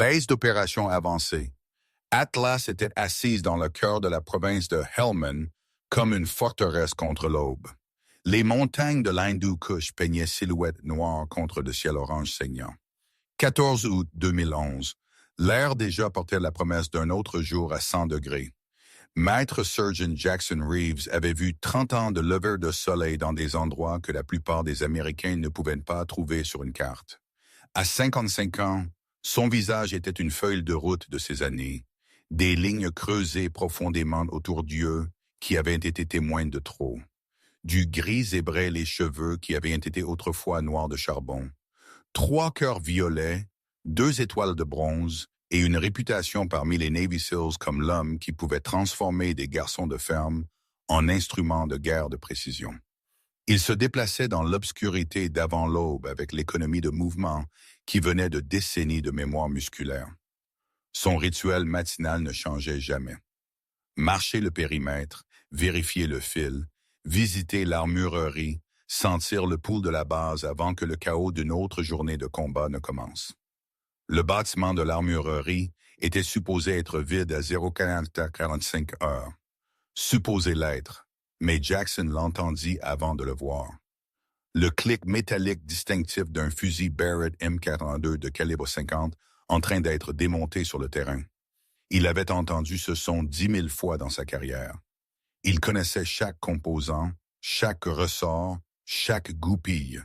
Base d'opération avancée. Atlas était assise dans le cœur de la province de Helmand comme une forteresse contre l'aube. Les montagnes de l'Hindu Kush peignaient silhouettes noires contre le ciel orange saignant. 14 août 2011. L'air déjà portait la promesse d'un autre jour à 100 degrés. Maître Surgeon Jackson Reeves avait vu 30 ans de lever de soleil dans des endroits que la plupart des Américains ne pouvaient pas trouver sur une carte. À 55 ans, son visage était une feuille de route de ces années, des lignes creusées profondément autour d'yeux qui avaient été témoins de trop. Du gris zébré les cheveux qui avaient été autrefois noirs de charbon. 3 cœurs violets, 2 étoiles de bronze et une réputation parmi les Navy SEALs comme l'homme qui pouvait transformer des garçons de ferme en instruments de guerre de précision. Il se déplaçait dans l'obscurité d'avant l'aube avec l'économie de mouvement qui venait de décennies de mémoire musculaire. Son rituel matinal ne changeait jamais. Marcher le périmètre, vérifier le fil, visiter l'armurerie, sentir le pouls de la base avant que le chaos d'une autre journée de combat ne commence. Le bâtiment de l'armurerie était supposé être vide à 0,45 heures. Supposé l'être, mais Jackson l'entendit avant de le voir. Le clic métallique distinctif d'un fusil Barrett M82 de calibre 50 en train d'être démonté sur le terrain. Il avait entendu ce son 10 000 fois dans sa carrière. Il connaissait chaque composant, chaque ressort, chaque goupille.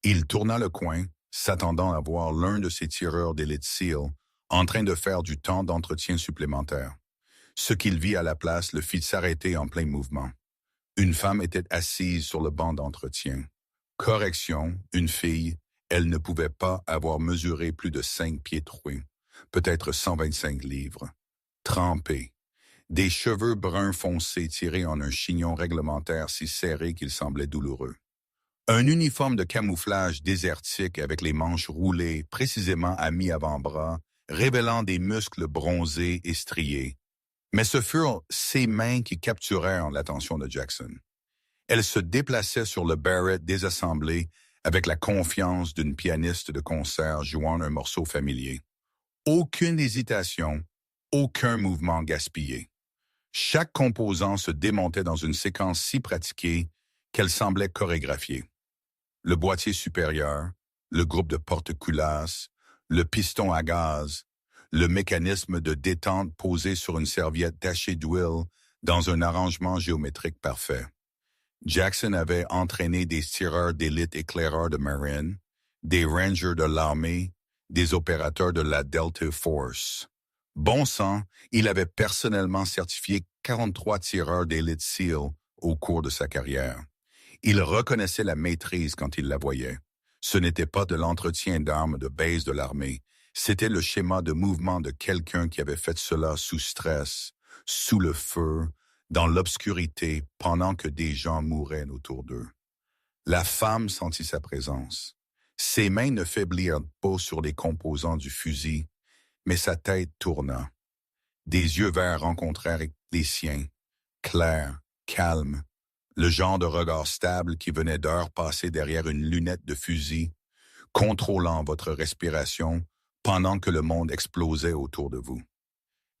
Il tourna le coin, s'attendant à voir l'un de ses tireurs d'élite SEAL en train de faire du temps d'entretien supplémentaire. Ce qu'il vit à la place le fit s'arrêter en plein mouvement. Une femme était assise sur le banc d'entretien. Correction, une fille, elle ne pouvait pas avoir mesuré plus de 5 pieds troués, peut-être 125 livres. Trempée. Des cheveux bruns foncés tirés en un chignon réglementaire si serré qu'il semblait douloureux. Un uniforme de camouflage désertique avec les manches roulées précisément à mi-avant-bras, révélant des muscles bronzés et striés. Mais ce furent ses mains qui capturèrent l'attention de Jackson. Elle se déplaçait sur le Barrett désassemblé avec la confiance d'une pianiste de concert jouant un morceau familier. Aucune hésitation, aucun mouvement gaspillé. Chaque composant se démontait dans une séquence si pratiquée qu'elle semblait chorégraphiée. Le boîtier supérieur, le groupe de porte-culasse, le piston à gaz, le mécanisme de détente posé sur une serviette tachée d'huile dans un arrangement géométrique parfait. Jackson avait entraîné des tireurs d'élite éclaireurs de Marine, des Rangers de l'armée, des opérateurs de la Delta Force. Bon sang, il avait personnellement certifié 43 tireurs d'élite SEAL au cours de sa carrière. Il reconnaissait la maîtrise quand il la voyait. Ce n'était pas de l'entretien d'armes de base de l'armée, c'était le schéma de mouvement de quelqu'un qui avait fait cela sous stress, sous le feu, dans l'obscurité, pendant que des gens mouraient autour d'eux. La femme sentit sa présence. Ses mains ne faiblirent pas sur les composants du fusil, mais sa tête tourna. Des yeux verts rencontrèrent les siens, clairs, calmes, le genre de regard stable qui venait d'heures passées derrière une lunette de fusil, contrôlant votre respiration pendant que le monde explosait autour de vous.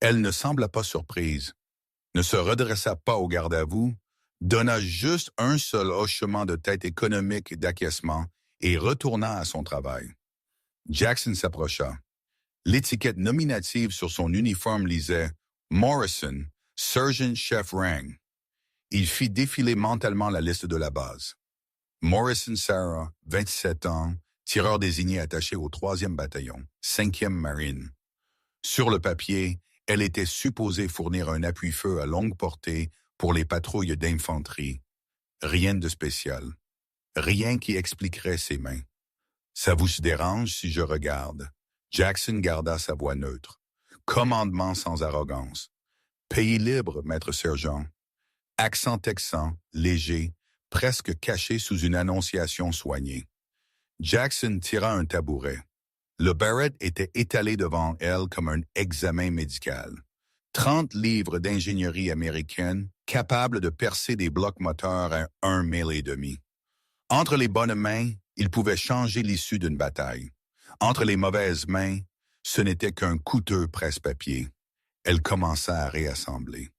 Elle ne sembla pas surprise, ne se redressa pas au garde à vous, donna juste un seul hochement de tête économique d'acquiescement et retourna à son travail. Jackson s'approcha. L'étiquette nominative sur son uniforme lisait « Morrison, Surgeon Chef Rang ». Il fit défiler mentalement la liste de la base. Morrison Sarah, 27 ans, tireur désigné attaché au 3e bataillon, 5e Marine. Sur le papier, elle était supposée fournir un appui-feu à longue portée pour les patrouilles d'infanterie. Rien de spécial. Rien qui expliquerait ses mains. « Ça vous dérange si je regarde ?» Jackson garda sa voix neutre. Commandement sans arrogance. « Pays libre, maître sergent. » Accent texan, léger, presque caché sous une annonciation soignée. Jackson tira un tabouret. Le Barrett était étalé devant elle comme un examen médical. 30 livres d'ingénierie américaine capables de percer des blocs moteurs à 1,5 milles. Entre les bonnes mains, il pouvait changer l'issue d'une bataille. Entre les mauvaises mains, Ce n'était qu'un coûteux presse-papier. Elle commença à réassembler.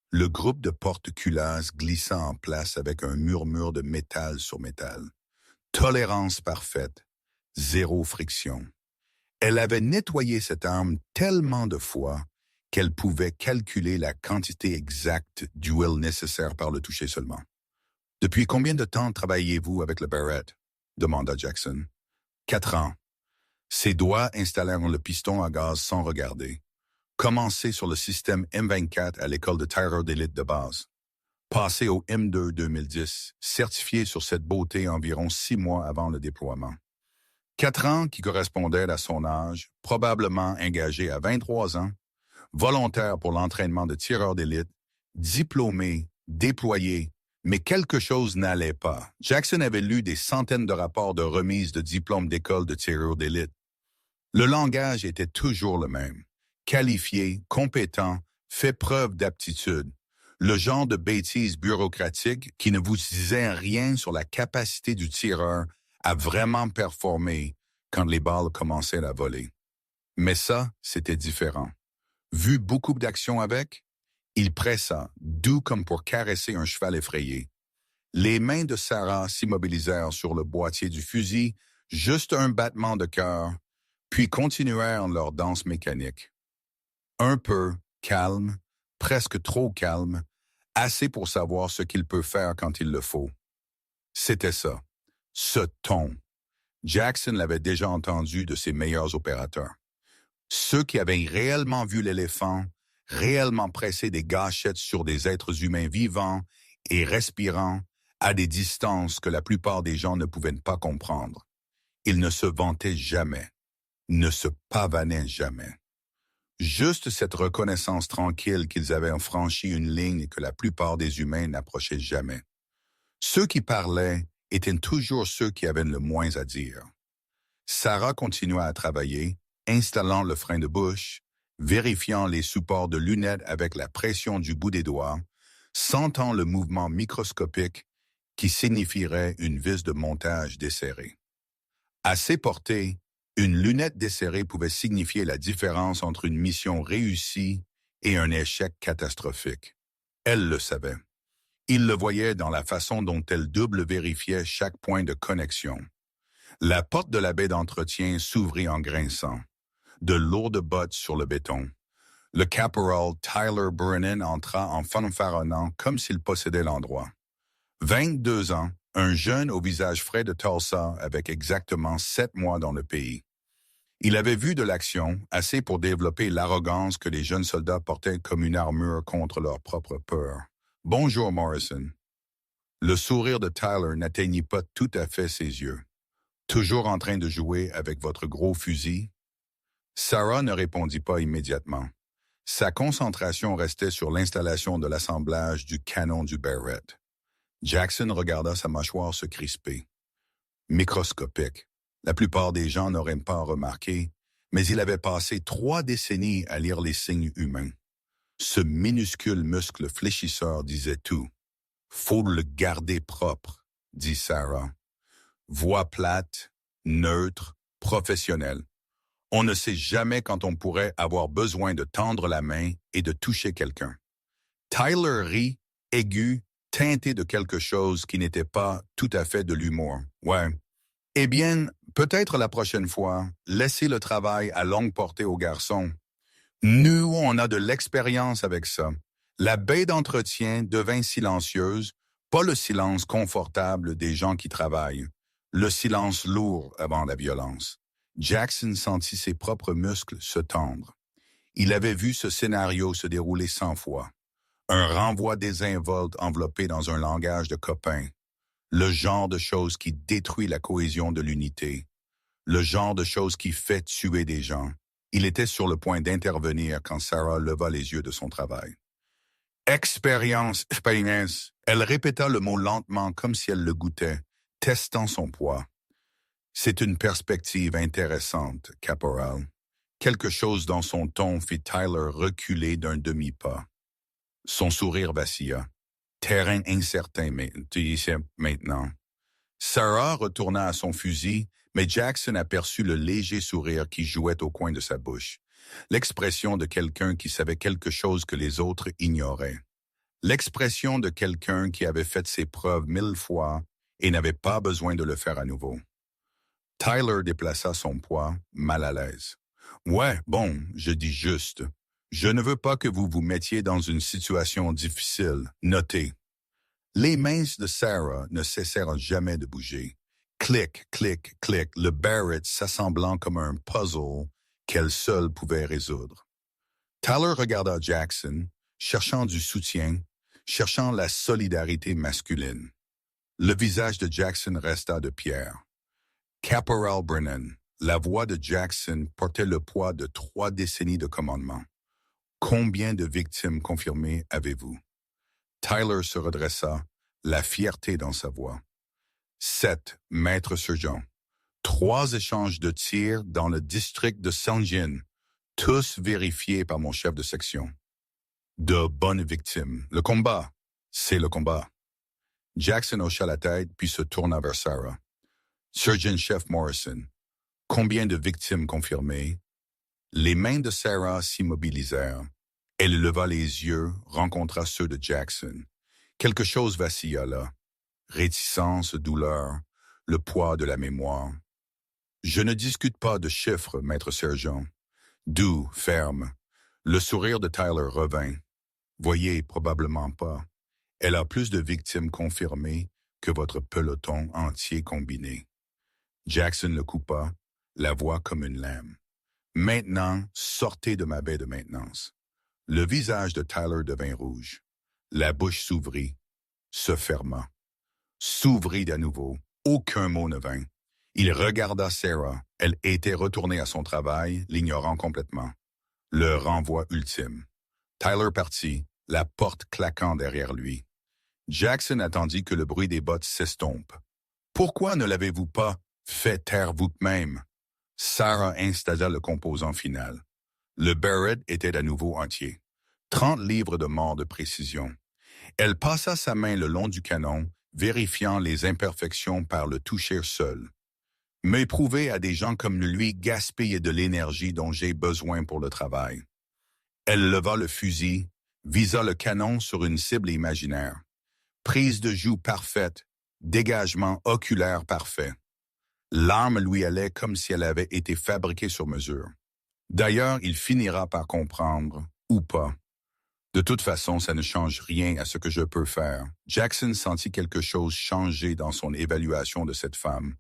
Le groupe de porte-culasses glissa en place avec un murmure de métal sur métal. Tolérance parfaite, zéro friction. Elle avait nettoyé cette arme tellement de fois qu'elle pouvait calculer la quantité exacte d'huile nécessaire par le toucher seulement. « Depuis combien de temps travaillez-vous avec le Barrett ?» demanda Jackson. « 4 ans. » Ses doigts installèrent le piston à gaz sans regarder. Commencé sur le système M24 à l'école de tireur d'élite de base. Passé au M2 2010, certifié sur cette beauté environ 6 mois avant le déploiement. 4 ans qui correspondaient à son âge, probablement engagé à 23 ans, volontaire pour l'entraînement de tireur d'élite, diplômé, déployé, mais quelque chose n'allait pas. Jackson avait lu des centaines de rapports de remise de diplômes d'école de tireur d'élite. Le langage était toujours le même. Qualifié, compétent, fait preuve d'aptitude. Le genre de bêtises bureaucratiques qui ne vous disait rien sur la capacité du tireur à vraiment performer quand les balles commençaient à voler. Mais ça, c'était différent. Vu beaucoup d'actions avec, il pressa, doux comme pour caresser un cheval effrayé. Les mains de Sarah s'immobilisèrent sur le boîtier du fusil, juste un battement de cœur, puis continuèrent leur danse mécanique. Un peu calme, presque trop calme, assez pour savoir ce qu'il peut faire quand il le faut. C'était ça, ce ton. Jackson l'avait déjà entendu de ses meilleurs opérateurs. Ceux qui avaient réellement vu l'éléphant, réellement pressé des gâchettes sur des êtres humains vivants et respirant à des distances que la plupart des gens ne pouvaient pas comprendre. Ils ne se vantaient jamais, ne se pavanaient jamais. Juste cette reconnaissance tranquille qu'ils avaient franchi une ligne que la plupart des humains n'approchaient jamais. Ceux qui parlaient étaient toujours ceux qui avaient le moins à dire. Sarah continua à travailler, installant le frein de bouche, vérifiant les supports de lunettes avec la pression du bout des doigts, sentant le mouvement microscopique qui signifierait une vis de montage desserrée. À ses portées, une lunette desserrée pouvait signifier la différence entre une mission réussie et un échec catastrophique. Elle le savait. Il le voyait dans la façon dont elle double vérifiait chaque point de connexion. La porte de la baie d'entretien s'ouvrit en grinçant. De lourdes bottes sur le béton. Le caporal Tyler Brennan entra en fanfaronnant comme s'il possédait l'endroit. 22 ans, un jeune au visage frais de Tulsa avec exactement 7 mois dans le pays. Il avait vu de l'action, assez pour développer l'arrogance que les jeunes soldats portaient comme une armure contre leur propre peur. « Bonjour, Morrison. » Le sourire de Tyler n'atteignit pas tout à fait ses yeux. « Toujours en train de jouer avec votre gros fusil? » Sarah ne répondit pas immédiatement. Sa concentration restait sur l'installation de l'assemblage du canon du Barrett. Jackson regarda sa mâchoire se crisper. Microscopique. La plupart des gens n'auraient pas remarqué, mais il avait passé 3 décennies à lire les signes humains. Ce minuscule muscle fléchisseur disait tout. « Faut le garder propre », dit Sarah. Voix plate, neutre, professionnelle. On ne sait jamais quand on pourrait avoir besoin de tendre la main et de toucher quelqu'un. Tyler rit, aigu, teinté de quelque chose qui n'était pas tout à fait de l'humour. Ouais. Eh bien, peut-être la prochaine fois, laissez le travail à longue portée aux garçons. Nous, on a de l'expérience avec ça. La baie d'entretien devint silencieuse, pas le silence confortable des gens qui travaillent, le silence lourd avant la violence. Jackson sentit ses propres muscles se tendre. Il avait vu ce scénario se dérouler 100 fois. Un renvoi désinvolte enveloppé dans un langage de copains. Le genre de choses qui détruit la cohésion de l'unité. Le genre de choses qui fait tuer des gens. Il était sur le point d'intervenir quand Sarah leva les yeux de son travail. Expérience. Elle répéta le mot lentement comme si elle le goûtait, testant son poids. C'est une perspective intéressante, caporal. Quelque chose dans son ton fit Tyler reculer d'un demi-pas. Son sourire vacilla. Terrain incertain maintenant. Sarah retourna à son fusil, Mais Jackson aperçut le léger sourire qui jouait au coin de sa bouche, l'expression de quelqu'un qui savait quelque chose que les autres ignoraient, l'expression de quelqu'un qui avait fait ses preuves 1000 fois et n'avait pas besoin de le faire à nouveau. Tyler déplaça son poids, mal à l'aise. « Ouais, bon, je dis juste. Je ne veux pas que vous vous mettiez dans une situation difficile. Notez. » Les mains de Sarah ne cessèrent jamais de bouger. Clic, clic, clic, le Barrett s'assemblant comme un puzzle qu'elle seule pouvait résoudre. Tyler regarda Jackson, cherchant du soutien, cherchant la solidarité masculine. Le visage de Jackson resta de pierre. Caporal Brennan, la voix de Jackson portait le poids de 3 décennies de commandement. Combien de victimes confirmées avez-vous? Tyler se redressa, la fierté dans sa voix. 7, maître sergent. 3 échanges de tirs dans le district de Saint-Jean, tous vérifiés par mon chef de section. De bonnes victimes. Le combat, c'est le combat. Jackson hocha la tête puis se tourna vers Sarah. Sergent-chef Morrison, combien de victimes confirmées? Les mains de Sarah s'immobilisèrent. Elle leva les yeux, rencontra ceux de Jackson. Quelque chose vacilla là. Réticence, douleur, le poids de la mémoire. Je ne discute pas de chiffres, maître sergent. Doux, ferme. Le sourire de Tyler revint. Voyez, probablement pas. Elle a plus de victimes confirmées que votre peloton entier combiné. Jackson le coupa, la voix comme une lame. Maintenant, sortez de ma baie de maintenance. Le visage de Tyler devint rouge. La bouche s'ouvrit, se ferma. S'ouvrit à nouveau. Aucun mot ne vint. Il regarda Sarah. Elle était retournée à son travail, l'ignorant complètement. Le renvoi ultime. Tyler partit, la porte claquant derrière lui. Jackson attendit que le bruit des bottes s'estompe. « Pourquoi ne l'avez-vous pas fait taire vous-même? » Sarah installa le composant final. Le Barrett était à nouveau entier. 30 livres de mort de précision. Elle passa sa main le long du canon, vérifiant les imperfections par le toucher seul. « M'éprouver à des gens comme lui gaspiller de l'énergie dont j'ai besoin pour le travail. » Elle leva le fusil, visa le canon sur une cible imaginaire. Prise de joue parfaite, dégagement oculaire parfait. L'arme lui allait comme si elle avait été fabriquée sur mesure. D'ailleurs, il finira par comprendre, ou pas. De toute façon, ça ne change rien à ce que je peux faire. Jackson sentit quelque chose changer dans son évaluation de cette femme.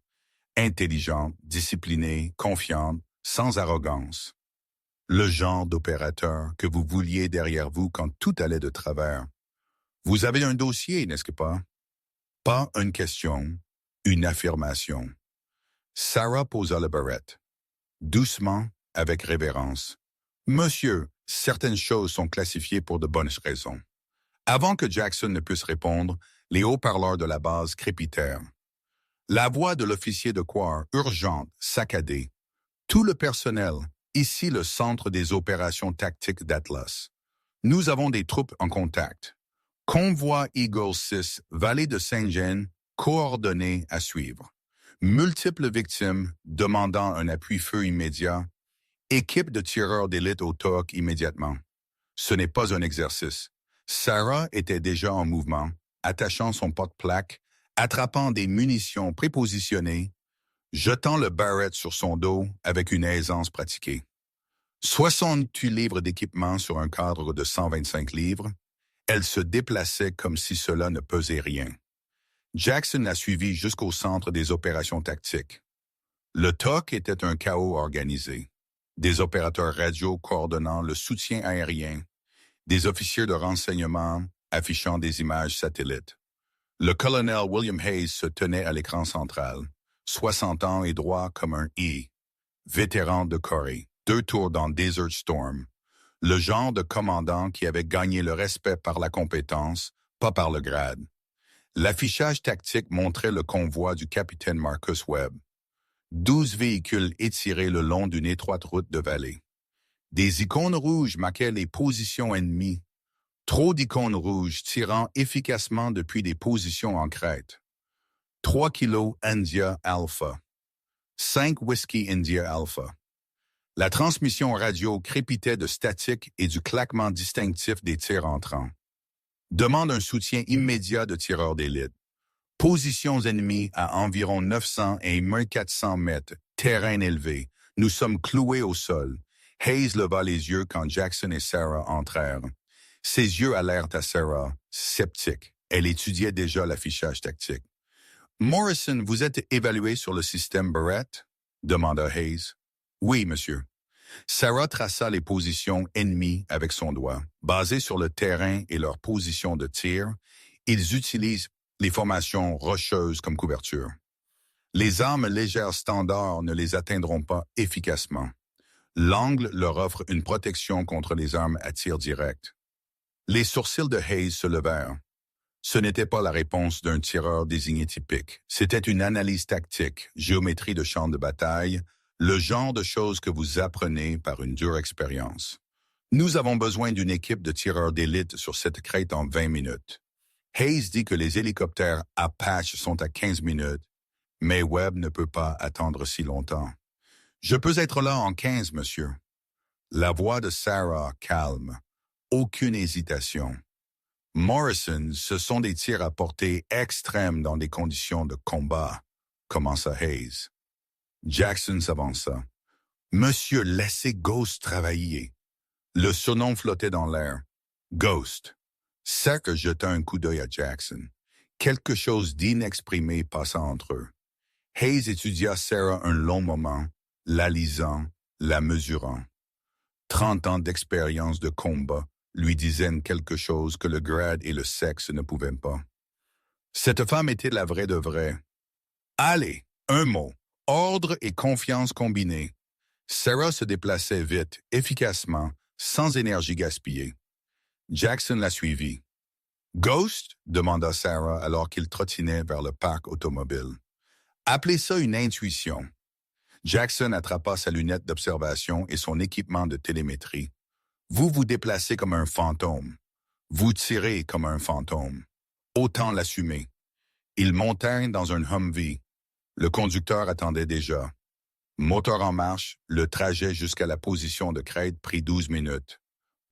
Intelligente, disciplinée, confiante, sans arrogance. Le genre d'opérateur que vous vouliez derrière vous quand tout allait de travers. Vous avez un dossier, n'est-ce pas? Pas une question, une affirmation. Sarah posa le barrette. Doucement, avec révérence. Monsieur, certaines choses sont classifiées pour de bonnes raisons. Avant que Jackson ne puisse répondre, les haut-parleurs de la base crépitèrent. La voix de l'officier de corps, urgente, saccadée. Tout le personnel, ici le centre des opérations tactiques d'Atlas. Nous avons des troupes en contact. Convoi Eagle 6, vallée de Saint-Jean, coordonnées à suivre. Multiples victimes demandant un appui-feu immédiat. Équipe de tireurs d'élite au TOC immédiatement. Ce n'est pas un exercice. Sarah était déjà en mouvement, attachant son porte-plaque, attrapant des munitions prépositionnées, jetant le Barrett sur son dos avec une aisance pratiquée. 68 livres d'équipement sur un cadre de 125 livres, elle se déplaçait comme si cela ne pesait rien. Jackson la suivit jusqu'au centre des opérations tactiques. Le TOC était un chaos organisé. Des opérateurs radio coordonnant le soutien aérien, des officiers de renseignement affichant des images satellites. Le colonel William Hayes se tenait à l'écran central, 60 ans et droit comme un I, vétéran de Corée, 2 tours dans Desert Storm, le genre de commandant qui avait gagné le respect par la compétence, pas par le grade. L'affichage tactique montrait le convoi du capitaine Marcus Webb. 12 véhicules étirés le long d'une étroite route de vallée. Des icônes rouges marquaient les positions ennemies. Trop d'icônes rouges tirant efficacement depuis des positions en crête. 3 kilos India Alpha. 5 Whiskey India Alpha. La transmission radio crépitait de statique et du claquement distinctif des tirs entrants. Demande un soutien immédiat de tireurs d'élite. Positions ennemies à environ 900 et 1400 mètres. Terrain élevé. Nous sommes cloués au sol. Hayes leva les yeux quand Jackson et Sarah entrèrent. Ses yeux allèrent à Sarah, sceptique. Elle étudiait déjà l'affichage tactique. « Morrison, vous êtes évalué sur le système Barrett? » demanda Hayes. « Oui, monsieur. » Sarah traça les positions ennemies avec son doigt. Basées sur le terrain et leur position de tir, ils utilisent les formations rocheuses comme couverture. Les armes légères standards ne les atteindront pas efficacement. L'angle leur offre une protection contre les armes à tir direct. Les sourcils de Hayes se levèrent. Ce n'était pas la réponse d'un tireur désigné typique. C'était une analyse tactique, géométrie de champ de bataille, le genre de choses que vous apprenez par une dure expérience. Nous avons besoin d'une équipe de tireurs d'élite sur cette crête en 20 minutes. Hayes dit que les hélicoptères Apache sont à 15 minutes, mais Webb ne peut pas attendre si longtemps. « Je peux être là en 15, monsieur. » La voix de Sarah calme. Aucune hésitation. « Morrison, ce sont des tirs à portée extrême dans des conditions de combat, » commença Hayes. Jackson s'avança. « Monsieur, laissez Ghost travailler. » Le surnom flottait dans l'air. « Ghost. » Sarah jeta un coup d'œil à Jackson. Quelque chose d'inexprimé passa entre eux. Hayes étudia Sarah un long moment, la lisant, la mesurant. 30 ans d'expérience de combat lui disaient quelque chose que le grade et le sexe ne pouvaient pas. Cette femme était la vraie de vraie. Allez, un mot, ordre et confiance combinés. Sarah se déplaçait vite, efficacement, sans énergie gaspillée. Jackson la suivit. « Ghost ?» demanda Sarah alors qu'il trottinait vers le parc automobile. « Appelez ça une intuition. » Jackson attrapa sa lunette d'observation et son équipement de télémétrie. « Vous vous déplacez comme un fantôme. Vous tirez comme un fantôme. Autant l'assumer. » Ils montèrent dans un Humvee. Le conducteur attendait déjà. Moteur en marche, le trajet jusqu'à la position de crête prit 12 minutes.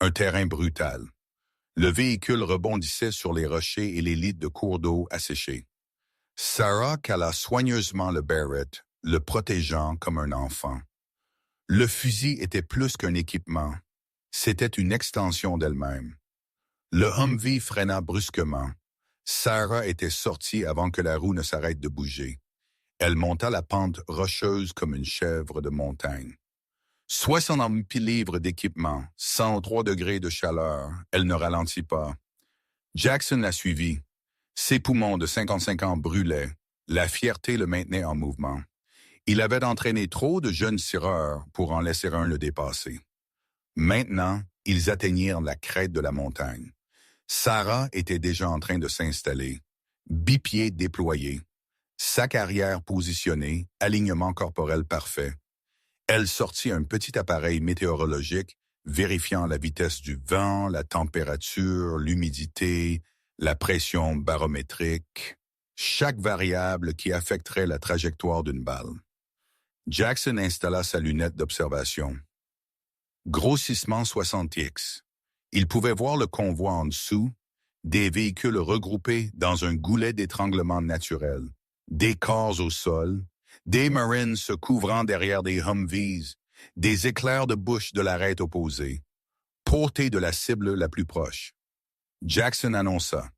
Un terrain brutal. Le véhicule rebondissait sur les rochers et les lits de cours d'eau asséchés. Sarah cala soigneusement le Barrett, le protégeant comme un enfant. Le fusil était plus qu'un équipement. C'était une extension d'elle-même. Le Humvee freina brusquement. Sarah était sortie avant que la roue ne s'arrête de bouger. Elle monta la pente rocheuse comme une chèvre de montagne. 60 livres d'équipement, 103 degrés de chaleur, elle ne ralentit pas. Jackson la suivit. Ses poumons de 55 ans brûlaient. La fierté le maintenait en mouvement. Il avait entraîné trop de jeunes tireurs pour en laisser un le dépasser. Maintenant, ils atteignirent la crête de la montagne. Sarah était déjà en train de s'installer. Bipieds déployés. Sac arrière positionné, alignement corporel parfait. Elle sortit un petit appareil météorologique vérifiant la vitesse du vent, la température, l'humidité, la pression barométrique, chaque variable qui affecterait la trajectoire d'une balle. Jackson installa sa lunette d'observation. Grossissement 60x. Il pouvait voir le convoi en dessous, des véhicules regroupés dans un goulet d'étranglement naturel, des corps au sol, des Marines se couvrant derrière des Humvees, des éclairs de bouche de l'arête opposée, portée de la cible la plus proche. Jackson annonça.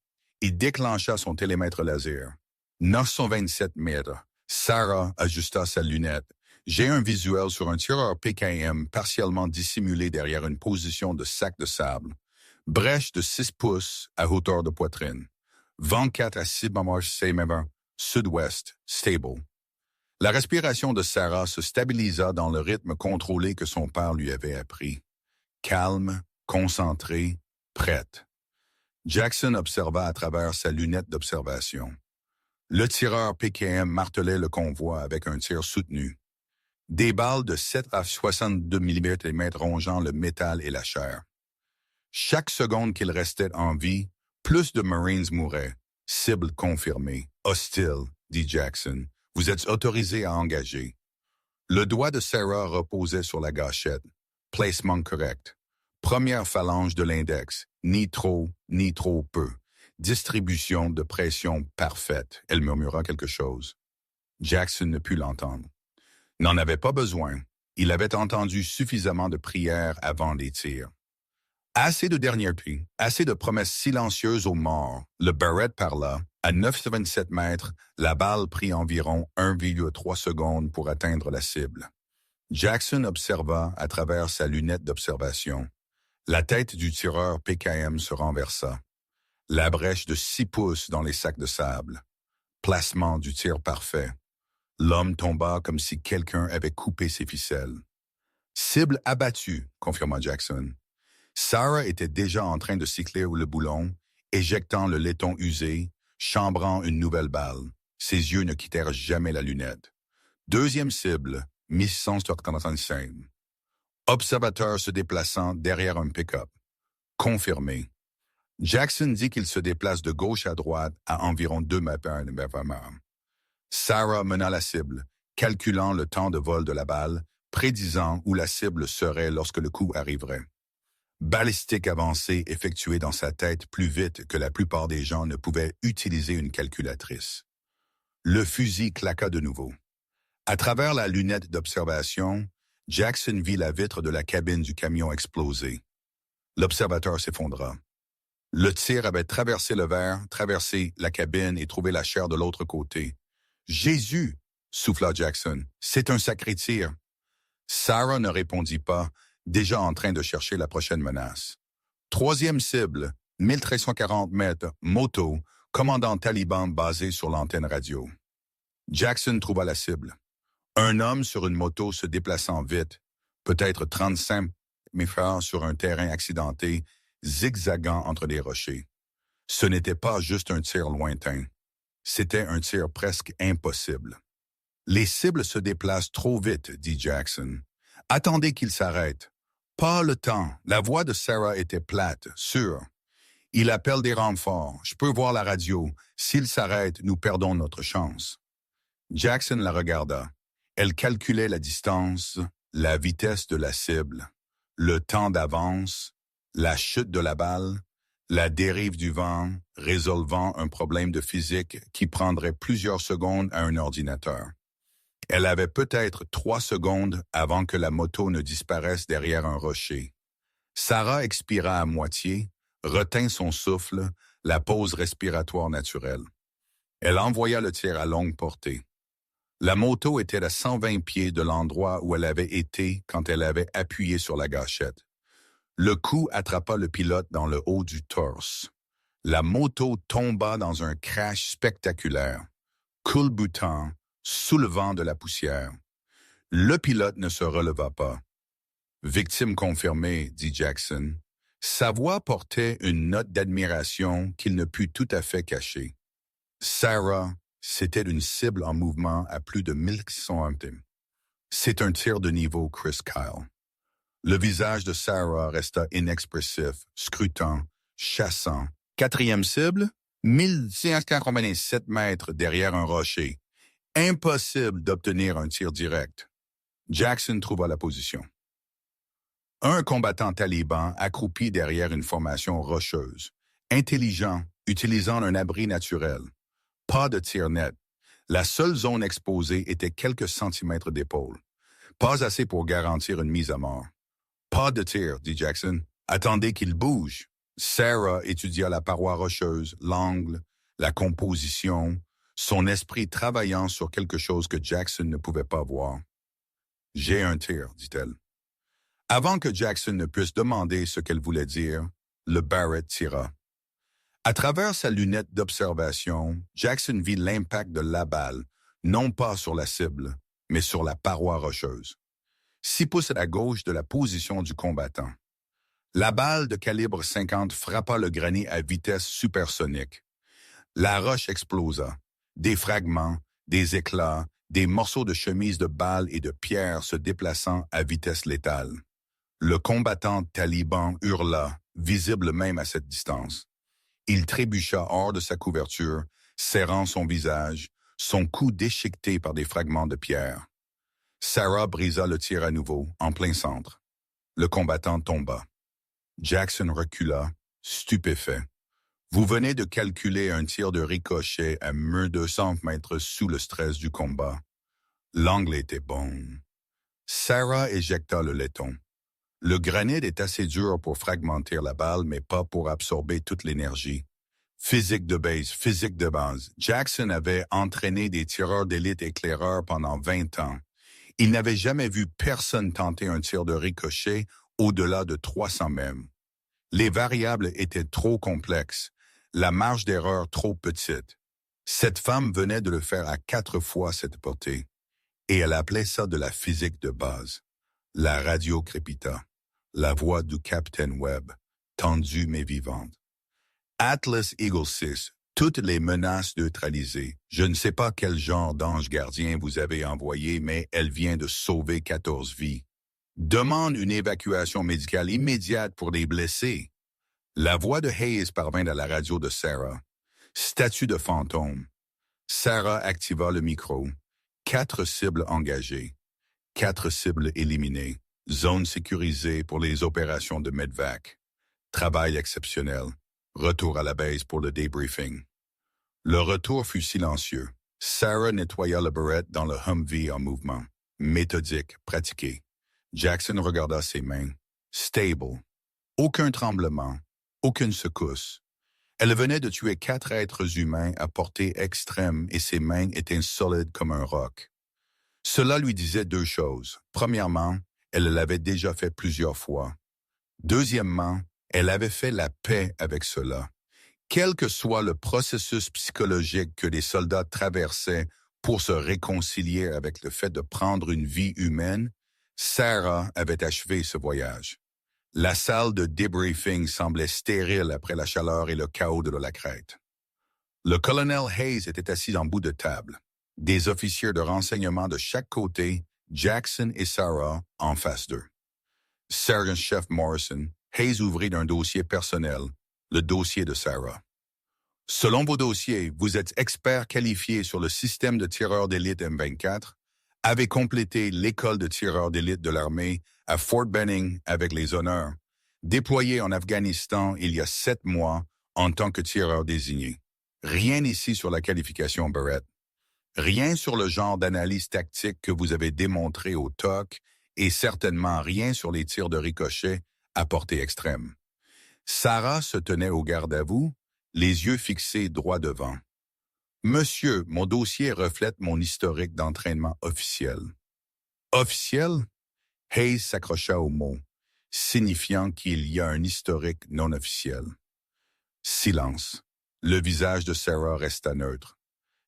Il déclencha son télémètre laser. 927 mètres. Sarah ajusta sa lunette. J'ai un visuel sur un tireur PKM partiellement dissimulé derrière une position de sac de sable. Brèche de 6 pouces à hauteur de poitrine. 24 à 6 km sud-ouest, stable. La respiration de Sarah se stabilisa dans le rythme contrôlé que son père lui avait appris. Calme, concentrée, prête. Jackson observa à travers sa lunette d'observation. Le tireur PKM martelait le convoi avec un tir soutenu. Des balles de 7 à 62 mm rongeant le métal et la chair. Chaque seconde qu'il restait en vie, plus de Marines mouraient. Cible confirmée. Hostile, dit Jackson. Vous êtes autorisé à engager. Le doigt de Sarah reposait sur la gâchette. Placement correct. Première phalange de l'index. Ni trop peu. Distribution de pression parfaite. Elle murmura quelque chose. Jackson ne put l'entendre. N'en avait pas besoin. Il avait entendu suffisamment de prières avant les tirs. Assez de derniers prix, assez de promesses silencieuses aux morts. Le Barrett parla. À 9,27 mètres, la balle prit environ 1,3 secondes pour atteindre la cible. Jackson observa à travers sa lunette d'observation. La tête du tireur PKM se renversa. La brèche de 6 pouces dans les sacs de sable. Placement du tir parfait. L'homme tomba comme si quelqu'un avait coupé ses ficelles. Cible abattue, confirma Jackson. Sarah était déjà en train de cycler le boulon, éjectant le laiton usé, chambrant une nouvelle balle. Ses yeux ne quittèrent jamais la lunette. Deuxième cible, 1645. Observateur se déplaçant derrière un pick-up. Confirmé. Jackson dit qu'il se déplace de gauche à droite à environ 2 mètres. Sarah mena la cible, calculant le temps de vol de la balle, prédisant où la cible serait lorsque le coup arriverait. Balistique avancée effectuée dans sa tête plus vite que la plupart des gens ne pouvaient utiliser une calculatrice. Le fusil claqua de nouveau. À travers la lunette d'observation, Jackson vit la vitre de la cabine du camion exploser. L'observateur s'effondra. Le tir avait traversé le verre, traversé la cabine et trouvé la chair de l'autre côté. « Jésus !» souffla Jackson. « C'est un sacré tir. » Sarah ne répondit pas, déjà en train de chercher la prochaine menace. Troisième cible, 1340 mètres, moto, commandant taliban basé sur l'antenne radio. Jackson trouva la cible. Un homme sur une moto se déplaçant vite, peut-être 35 mètres sur un terrain accidenté, zigzagant entre les rochers. Ce n'était pas juste un tir lointain. C'était un tir presque impossible. Les cibles se déplacent trop vite, dit Jackson. Attendez qu'il s'arrête. Pas le temps. La voix de Sarah était plate, sûre. Il appelle des renforts. Je peux voir la radio. S'il s'arrête, nous perdons notre chance. Jackson la regarda. Elle calculait la distance, la vitesse de la cible, le temps d'avance, la chute de la balle, la dérive du vent, résolvant un problème de physique qui prendrait plusieurs secondes à un ordinateur. Elle avait peut-être 3 secondes avant que la moto ne disparaisse derrière un rocher. Sarah expira à moitié, retint son souffle, la pause respiratoire naturelle. Elle envoya le tir à longue portée. La moto était à 120 pieds de l'endroit où elle avait été quand elle avait appuyé sur la gâchette. Le coup attrapa le pilote dans le haut du torse. La moto tomba dans un crash spectaculaire, culbutant, soulevant de la poussière. Le pilote ne se releva pas. Victime confirmée, dit Jackson. Sa voix portait une note d'admiration qu'il ne put tout à fait cacher. Sarah, c'était une cible en mouvement à plus de 1600 mph. C'est un tir de niveau Chris Kyle. Le visage de Sarah resta inexpressif, scrutant, chassant. Quatrième cible, 1687 mètres derrière un rocher. Impossible d'obtenir un tir direct. Jackson trouva la position. Un combattant taliban accroupi derrière une formation rocheuse. Intelligent, utilisant un abri naturel. Pas de tir net. La seule zone exposée était quelques centimètres d'épaule. Pas assez pour garantir une mise à mort. Pas de tir, dit Jackson. Attendez qu'il bouge. Sarah étudia la paroi rocheuse, l'angle, la composition, son esprit travaillant sur quelque chose que Jackson ne pouvait pas voir. « J'ai un tir, dit-elle. Avant que Jackson ne puisse demander ce qu'elle voulait dire, le Barrett tira. À travers sa lunette d'observation, Jackson vit l'impact de la balle, non pas sur la cible, mais sur la paroi rocheuse. 6 pouces à gauche de la position du combattant. La balle de calibre 50 frappa le granit à vitesse supersonique. La roche explosa. Des fragments, des éclats, des morceaux de chemise de balles et de pierres se déplaçant à vitesse létale. Le combattant taliban hurla, visible même à cette distance. Il trébucha hors de sa couverture, serrant son visage, son cou déchiqueté par des fragments de pierre. Sarah brisa le tir à nouveau, en plein centre. Le combattant tomba. Jackson recula, stupéfait. Vous venez de calculer un tir de ricochet à 1200 mètres sous le stress du combat. L'angle était bon. Sarah éjecta le laiton. Le granit est assez dur pour fragmenter la balle, mais pas pour absorber toute l'énergie. Physique de base. Jackson avait entraîné des tireurs d'élite éclaireurs pendant 20 ans. Il n'avait jamais vu personne tenter un tir de ricochet au-delà de 300 mètres. Les variables étaient trop complexes, la marge d'erreur trop petite. Cette femme venait de le faire à 4 fois cette portée, et elle appelait ça de la physique de base. La radio crépita, la voix du Capitaine Webb, tendue mais vivante. Atlas Eagle 6, toutes les menaces neutralisées. Je ne sais pas quel genre d'ange gardien vous avez envoyé, mais elle vient de sauver 14 vies. Demande une évacuation médicale immédiate pour les blessés. La voix de Hayes parvint à la radio de Sarah. Statut de fantôme. Sarah activa le micro. 4 cibles engagées. 4 cibles éliminées. Zone sécurisée pour les opérations de Medvac. Travail exceptionnel. Retour à la base pour le débriefing. Le retour fut silencieux. Sarah nettoya le Barrett dans le Humvee en mouvement. Méthodique, pratiqué. Jackson regarda ses mains. Stable. Aucun tremblement. Aucune secousse. Elle venait de tuer 4 êtres humains à portée extrême et ses mains étaient solides comme un roc. Cela lui disait 2 choses. Premièrement, elle l'avait déjà fait plusieurs fois. Deuxièmement, elle avait fait la paix avec cela. Quel que soit le processus psychologique que les soldats traversaient pour se réconcilier avec le fait de prendre une vie humaine, Sarah avait achevé ce voyage. La salle de débriefing semblait stérile après la chaleur et le chaos de la crête. Le colonel Hayes était assis en bout de table. Des officiers de renseignement de chaque côté, Jackson et Sarah en face d'eux. Sergeant-chef Morrison, Hayes ouvrit d'un dossier personnel, le dossier de Sarah. Selon vos dossiers, vous êtes expert qualifié sur le système de tireurs d'élite M24, avez complété l'école de tireurs d'élite de l'armée à Fort Benning avec les honneurs, déployé en Afghanistan il y a 7 mois en tant que tireur désigné. Rien ici sur la qualification Barrett. Rien sur le genre d'analyse tactique que vous avez démontré au TOC et certainement rien sur les tirs de ricochet à portée extrême. Sarah se tenait au garde à vous, les yeux fixés droit devant. Monsieur, mon dossier reflète mon historique d'entraînement officiel. Officiel? Hayes s'accrocha au mot, signifiant qu'il y a un historique non officiel. Silence. Le visage de Sarah resta neutre.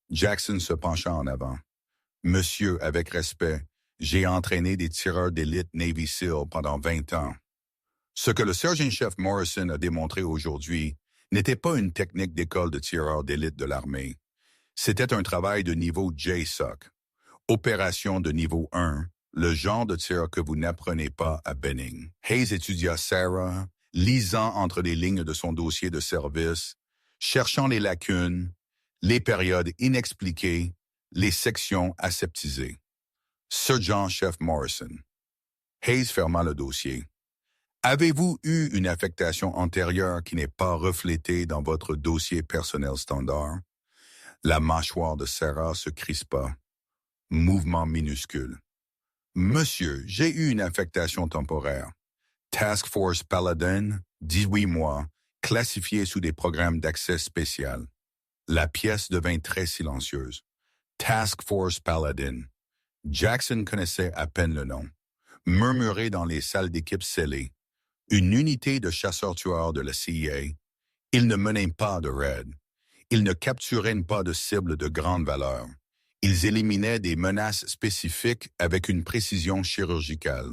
Jackson se pencha en avant. Monsieur, avec respect, j'ai entraîné des tireurs d'élite Navy SEAL pendant 20 ans. Ce que le sergent-chef Morrison a démontré aujourd'hui n'était pas une technique d'école de tireurs d'élite de l'armée. C'était un travail de niveau JSOC, opération de niveau 1, le genre de tir que vous n'apprenez pas à Benning. Hayes étudia Sarah, lisant entre les lignes de son dossier de service, cherchant les lacunes, les périodes inexpliquées, les sections aseptisées. Sergent-chef Morrison. Hayes ferma le dossier. Avez-vous eu une affectation antérieure qui n'est pas reflétée dans votre dossier personnel standard? La mâchoire de Sarah se crispa. Mouvement minuscule. Monsieur, j'ai eu une affectation temporaire. Task Force Paladin, 18 mois, classifié sous des programmes d'accès spécial. La pièce devint très silencieuse. Task Force Paladin. Jackson connaissait à peine le nom. Murmuré dans les salles d'équipe scellées. Une unité de chasseurs-tueurs de la CIA. Ils ne menaient pas de raid. Ils ne capturaient pas de cibles de grande valeur. Ils éliminaient des menaces spécifiques avec une précision chirurgicale.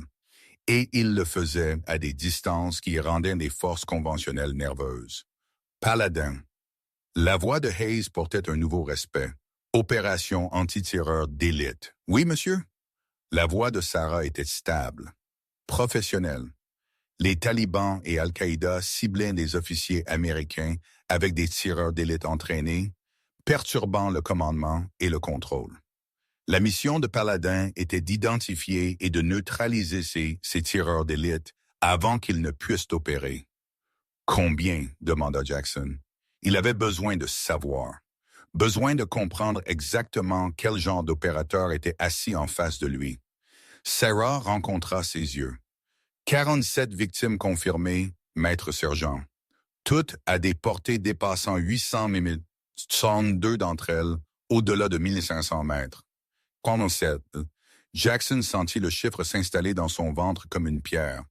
Et ils le faisaient à des distances qui rendaient des forces conventionnelles nerveuses. Paladin. La voix de Hayes portait un nouveau respect. Opération anti-tireur d'élite. Oui, monsieur? La voix de Sarah était stable. Professionnelle. Les talibans et Al-Qaïda ciblaient des officiers américains avec des tireurs d'élite entraînés, perturbant le commandement et le contrôle. La mission de Paladin était d'identifier et de neutraliser ces tireurs d'élite avant qu'ils ne puissent opérer. Combien? Demanda Jackson. Il avait besoin de savoir. Besoin de comprendre exactement quel genre d'opérateur était assis en face de lui. Sarah rencontra ses yeux. 47 victimes confirmées, maître sergent. Toutes à des portées dépassant 800 mm, 62 d'entre elles au-delà de 1500 mètres. 47. Jackson sentit le chiffre s'installer dans son ventre comme une pierre.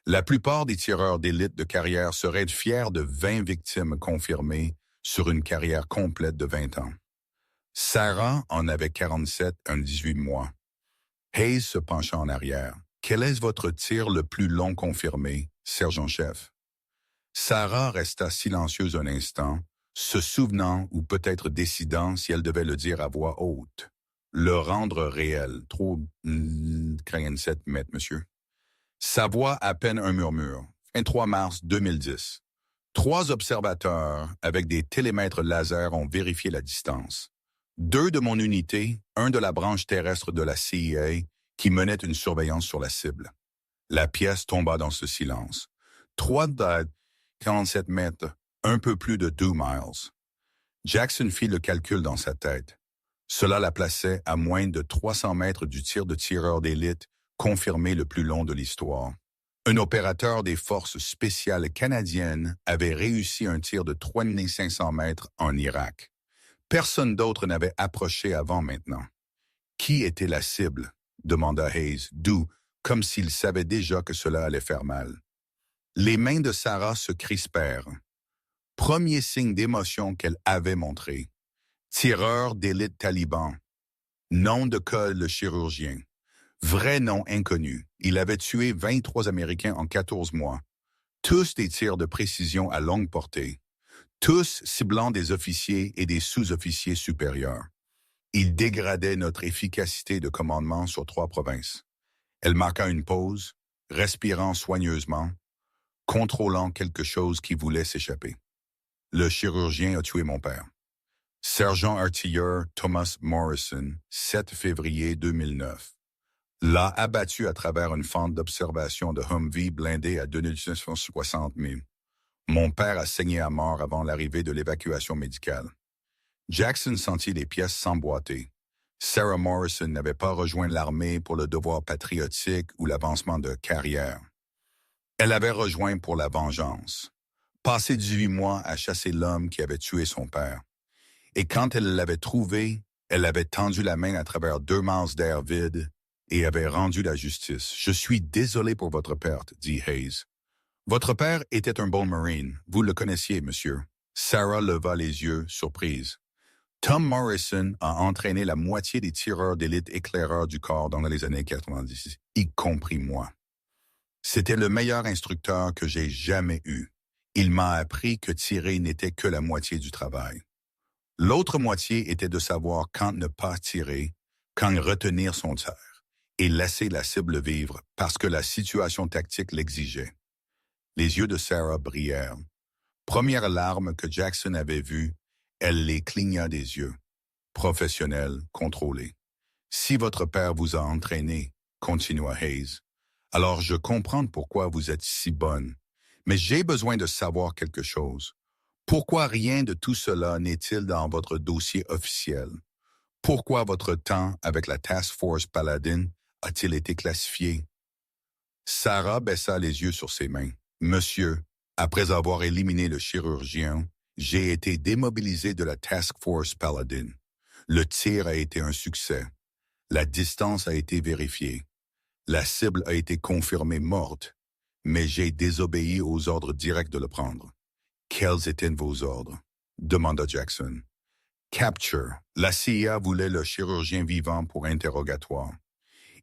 La plupart des tireurs d'élite de carrière seraient fiers de 20 victimes confirmées sur une carrière complète de 20 ans. Sarah en avait 47 un 18 mois. Hayes se pencha en arrière. Quel est votre tir le plus long confirmé, sergent-chef? Sarah resta silencieuse un instant, se souvenant ou peut-être décidant si elle devait le dire à voix haute. Le rendre réel. Trop 47 mètres, monsieur. Sa voix à peine un murmure. 23 mars 2010. 3 observateurs avec des télémètres laser ont vérifié la distance. 2 de mon unité, un de la branche terrestre de la CIA, qui menait une surveillance sur la cible. La pièce tomba dans ce silence. 3 de 47 mètres, un peu plus de 2 miles. Jackson fit le calcul dans sa tête. Cela la plaçait à moins de 300 mètres du tir de tireur d'élite confirmé le plus long de l'histoire. Un opérateur des forces spéciales canadiennes avait réussi un tir de 3500 mètres en Irak. Personne d'autre n'avait approché avant maintenant. Qui était la cible? Demanda Hayes, doux, comme s'il savait déjà que cela allait faire mal. Les mains de Sarah se crispèrent. Premier signe d'émotion qu'elle avait montré. Tireur d'élite taliban. Nom de code le chirurgien. Vrai nom inconnu. Il avait tué 23 Américains en 14 mois. Tous des tirs de précision à longue portée. Tous ciblant des officiers et des sous-officiers supérieurs. Il dégradait notre efficacité de commandement sur 3 provinces. Elle marqua une pause, respirant soigneusement, contrôlant quelque chose qui voulait s'échapper. Le chirurgien a tué mon père. Sergent artilleur Thomas Morrison, 7 février 2009. L'a abattu à travers une fente d'observation de Humvee blindé à 2960 000. Mon père a saigné à mort avant l'arrivée de l'évacuation médicale. Jackson sentit les pièces s'emboîter. Sarah Morrison n'avait pas rejoint l'armée pour le devoir patriotique ou l'avancement de carrière. Elle avait rejoint pour la vengeance. Passé 18 mois à chasser l'homme qui avait tué son père. Et quand elle l'avait trouvé, elle avait tendu la main à travers 2 miles d'air vide et avait rendu la justice. « Je suis désolé pour votre perte, » dit Hayes. « Votre père était un bon Marine. Vous le connaissiez, monsieur. » Sarah leva les yeux, surprise. Tom Morrison a entraîné la moitié des tireurs d'élite éclaireurs du corps dans les années 90, y compris moi. C'était le meilleur instructeur que j'ai jamais eu. Il m'a appris que tirer n'était que la moitié du travail. L'autre moitié était de savoir quand ne pas tirer, quand retenir son tir et laisser la cible vivre parce que la situation tactique l'exigeait. Les yeux de Sarah brillèrent. Première larme que Jackson avait vue, elle les cligna des yeux. Professionnel, contrôlé. Si votre père vous a entraîné, continua Hayes, alors je comprends pourquoi vous êtes si bonne. Mais j'ai besoin de savoir quelque chose. Pourquoi rien de tout cela n'est-il dans votre dossier officiel? Pourquoi votre temps avec la Task Force Paladin a-t-il été classifié? Sarah baissa les yeux sur ses mains. Monsieur, après avoir éliminé le chirurgien, j'ai été démobilisé de la Task Force Paladin. Le tir a été un succès. La distance a été vérifiée. La cible a été confirmée morte, mais j'ai désobéi aux ordres directs de le prendre. Quels étaient vos ordres? Demanda Jackson. Capture. La CIA voulait le chirurgien vivant pour interrogatoire.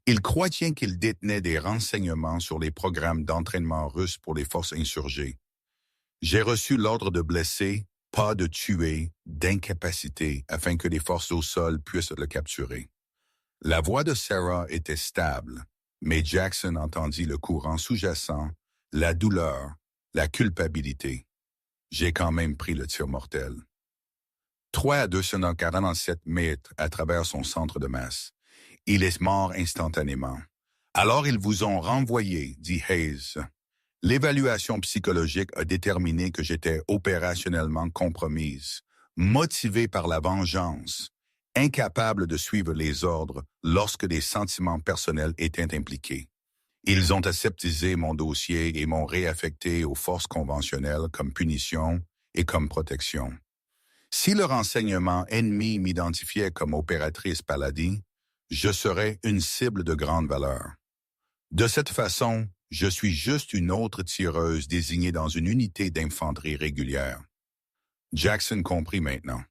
Il croyait qu'il détenait des renseignements sur les programmes d'entraînement russes pour les forces insurgées. J'ai reçu l'ordre de blesser, pas de tuer, d'incapaciter, afin que les forces au sol puissent le capturer. La voix de Sarah était stable, mais Jackson entendit le courant sous-jacent, la douleur, la culpabilité. J'ai quand même pris le tir mortel. 3 à 247 mètres à travers son centre de masse. Il est mort instantanément. Alors ils vous ont renvoyé, dit Hayes. L'évaluation psychologique a déterminé que j'étais opérationnellement compromise, motivée par la vengeance, incapable de suivre les ordres lorsque des sentiments personnels étaient impliqués. Ils ont aseptisé mon dossier et m'ont réaffecté aux forces conventionnelles comme punition et comme protection. Si le renseignement ennemi m'identifiait comme opératrice Paladin, je serais une cible de grande valeur. De cette façon, je suis juste une autre tireuse désignée dans une unité d'infanterie régulière. Jackson comprit maintenant.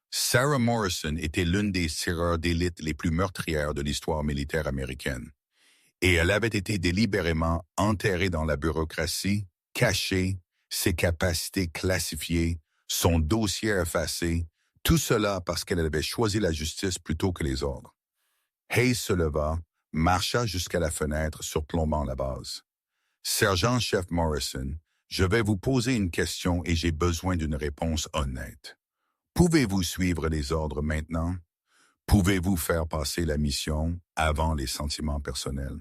Sarah Morrison était l'une des tireurs d'élite les plus meurtrières de l'histoire militaire américaine. Et elle avait été délibérément enterrée dans la bureaucratie, cachée, ses capacités classifiées, son dossier effacé, tout cela parce qu'elle avait choisi la justice plutôt que les ordres. Hayes se leva, marcha jusqu'à la fenêtre surplombant la base. « Sergent-chef Morrison, je vais vous poser une question et j'ai besoin d'une réponse honnête. Pouvez-vous suivre les ordres maintenant? Pouvez-vous faire passer la mission avant les sentiments personnels? »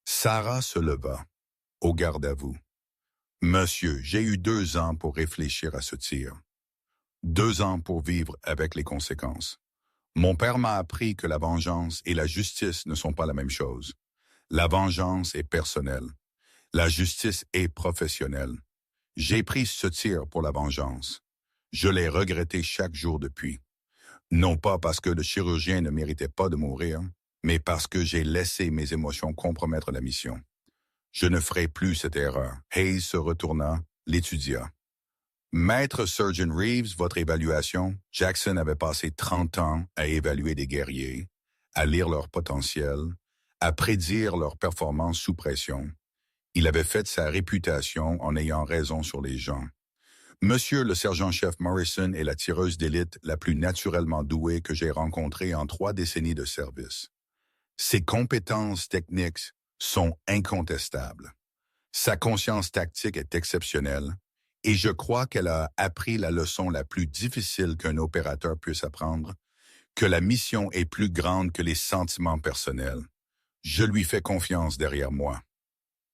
Sarah se leva, au garde à vous. « Monsieur, j'ai eu 2 ans pour réfléchir à ce tir. 2 ans pour vivre avec les conséquences. Mon père m'a appris que la vengeance et la justice ne sont pas la même chose. La vengeance est personnelle. La justice est professionnelle. J'ai pris ce tir pour la vengeance. Je l'ai regretté chaque jour depuis. Non pas parce que le chirurgien ne méritait pas de mourir, mais parce que j'ai laissé mes émotions compromettre la mission. Je ne ferai plus cette erreur. » Hayes se retourna, l'étudia. « Maître Surgeon Reeves, votre évaluation, Jackson avait passé 30 ans à évaluer des guerriers, à lire leur potentiel, à prédire leur performance sous pression. Il avait fait sa réputation en ayant raison sur les gens. Monsieur le sergent-chef Morrison est la tireuse d'élite la plus naturellement douée que j'ai rencontrée en 3 décennies de service. Ses compétences techniques sont incontestables. Sa conscience tactique est exceptionnelle et je crois qu'elle a appris la leçon la plus difficile qu'un opérateur puisse apprendre, que la mission est plus grande que les sentiments personnels. Je lui fais confiance derrière moi. »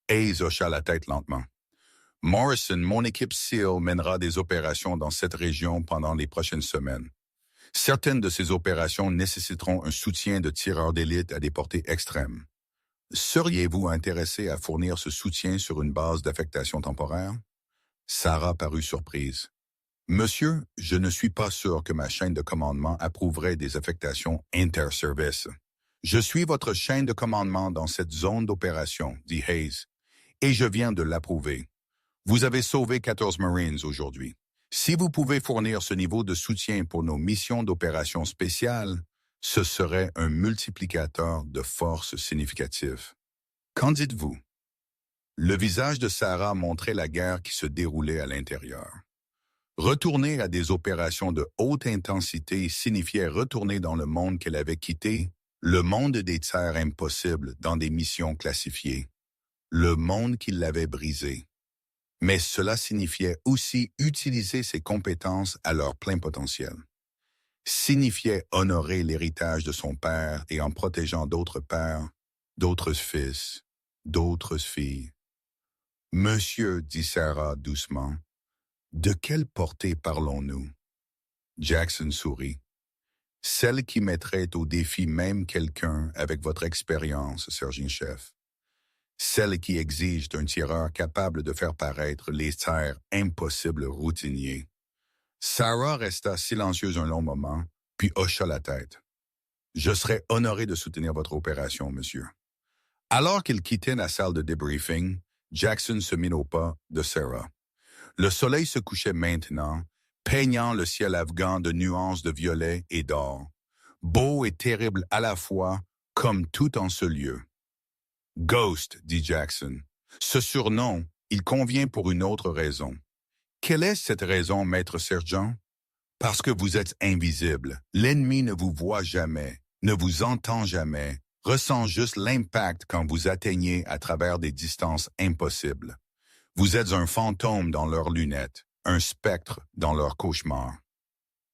Hayes hocha la tête lentement. « Morrison, mon équipe SEAL mènera des opérations dans cette région pendant les prochaines semaines. Certaines de ces opérations nécessiteront un soutien de tireurs d'élite à des portées extrêmes. Seriez-vous intéressé à fournir ce soutien sur une base d'affectation temporaire? » Sarah parut surprise. « Monsieur, je ne suis pas sûr que ma chaîne de commandement approuverait des affectations inter-services. Je suis votre chaîne de commandement dans cette zone d'opération, dit Hayes, et je viens de l'approuver. Vous avez sauvé 14 Marines aujourd'hui. Si vous pouvez fournir ce niveau de soutien pour nos missions d'opération spéciales, ce serait un multiplicateur de force significatif. Qu'en dites-vous? » Le visage de Sarah montrait la guerre qui se déroulait à l'intérieur. Retourner à des opérations de haute intensité signifiait retourner dans le monde qu'elle avait quitté, le monde des tirs impossibles dans des missions classifiées, le monde qui l'avait brisé. Mais cela signifiait aussi utiliser ses compétences à leur plein potentiel. Signifiait honorer l'héritage de son père et en protégeant d'autres pères, d'autres fils, d'autres filles. « Monsieur, dit Sarah doucement, de quelle portée parlons-nous? » Jackson sourit. « Celle qui mettrait au défi même quelqu'un avec votre expérience, sergent-chef. Celle qui exige d'un tireur capable de faire paraître les tirs impossibles routiniers. » Sarah resta silencieuse un long moment, puis hocha la tête. « Je serais honoré de soutenir votre opération, monsieur. » Alors qu'il quittait la salle de débriefing, Jackson se mit au pas de Sarah. Le soleil se couchait maintenant, peignant le ciel afghan de nuances de violet et d'or, beau et terrible à la fois, comme tout en ce lieu. « Ghost, dit Jackson. Ce surnom, il convient pour une autre raison. Quelle est cette raison, maître sergent? Parce que vous êtes invisible. L'ennemi ne vous voit jamais, ne vous entend jamais, ressent juste l'impact quand vous atteignez à travers des distances impossibles. Vous êtes un fantôme dans leurs lunettes, un spectre dans leurs cauchemars. »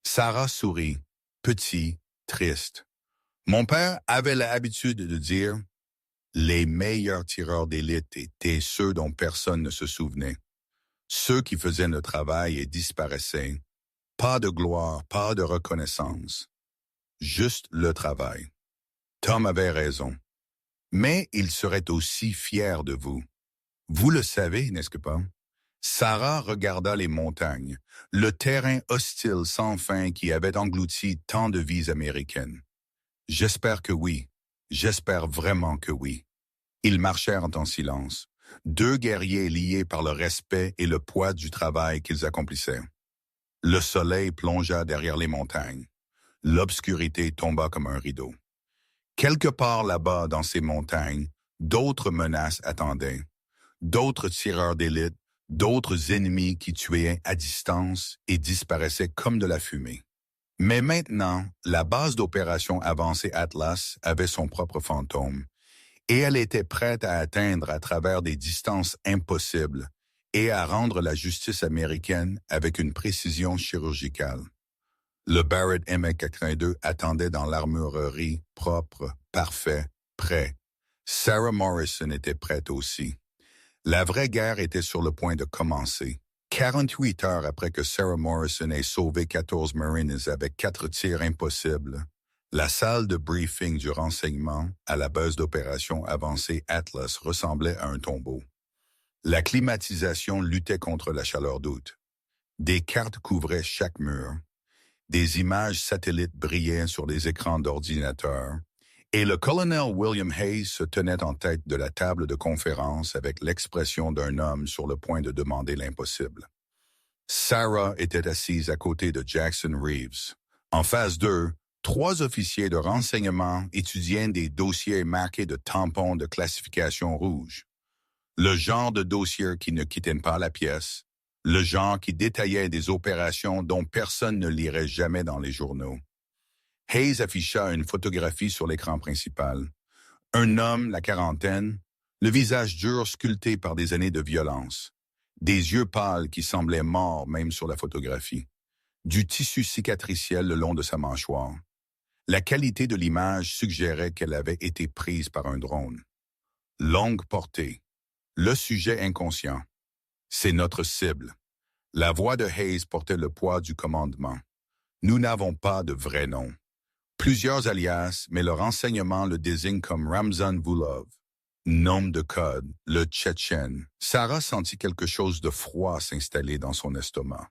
Sarah sourit, petit, triste. « Mon père avait l'habitude de dire les meilleurs tireurs d'élite étaient ceux dont personne ne se souvenait, ceux qui faisaient le travail et disparaissaient. Pas de gloire, pas de reconnaissance, juste le travail. Tom avait raison. Mais il serait aussi fier de vous. Vous le savez, n'est-ce pas? Sarah regarda les montagnes, le terrain hostile sans fin qui avait englouti tant de vies américaines. J'espère que oui. J'espère vraiment que oui. Ils marchèrent en silence, deux guerriers liés par le respect et le poids du travail qu'ils accomplissaient. Le soleil plongea derrière les montagnes. L'obscurité tomba comme un rideau. Quelque part là-bas dans ces montagnes, d'autres menaces attendaient. D'autres tireurs d'élite, d'autres ennemis qui tuaient à distance et disparaissaient comme de la fumée. Mais maintenant, la base d'opération avancée Atlas avait son propre fantôme, et elle était prête à atteindre à travers des distances impossibles et à rendre la justice américaine avec une précision chirurgicale. Le Barrett M82 attendait dans l'armurerie, propre, parfait, prêt. Sarah Morrison était prête aussi. La vraie guerre était sur le point de commencer. 48 heures après que Sarah Morrison ait sauvé 14 Marines avec 4 tirs impossibles, la salle de briefing du renseignement à la base d'opération avancée Atlas ressemblait à un tombeau. La climatisation luttait contre la chaleur d'août. Des cartes couvraient chaque mur. Des images satellites brillaient sur des écrans d'ordinateur. Et le colonel William Hayes se tenait en tête de la table de conférence avec l'expression d'un homme sur le point de demander l'impossible. Sarah était assise à côté de Jackson Reeves. En face d'eux, 3 officiers de renseignement étudiaient des dossiers marqués de tampons de classification rouge. Le genre de dossier qui ne quittait pas la pièce, le genre qui détaillait des opérations dont personne ne lirait jamais dans les journaux. Hayes afficha une photographie sur l'écran principal. Un homme, la quarantaine, le visage dur sculpté par des années de violence. Des yeux pâles qui semblaient morts même sur la photographie. Du tissu cicatriciel le long de sa mâchoire. La qualité de l'image suggérait qu'elle avait été prise par un drone. Longue portée. Le sujet inconscient. C'est notre cible. La voix de Hayes portait le poids du commandement. Nous n'avons pas de vrai nom. Plusieurs alias, mais le renseignement le désigne comme Ramzan Vulov. Nom de code, le Tchétchène. Sarah sentit quelque chose de froid s'installer dans son estomac.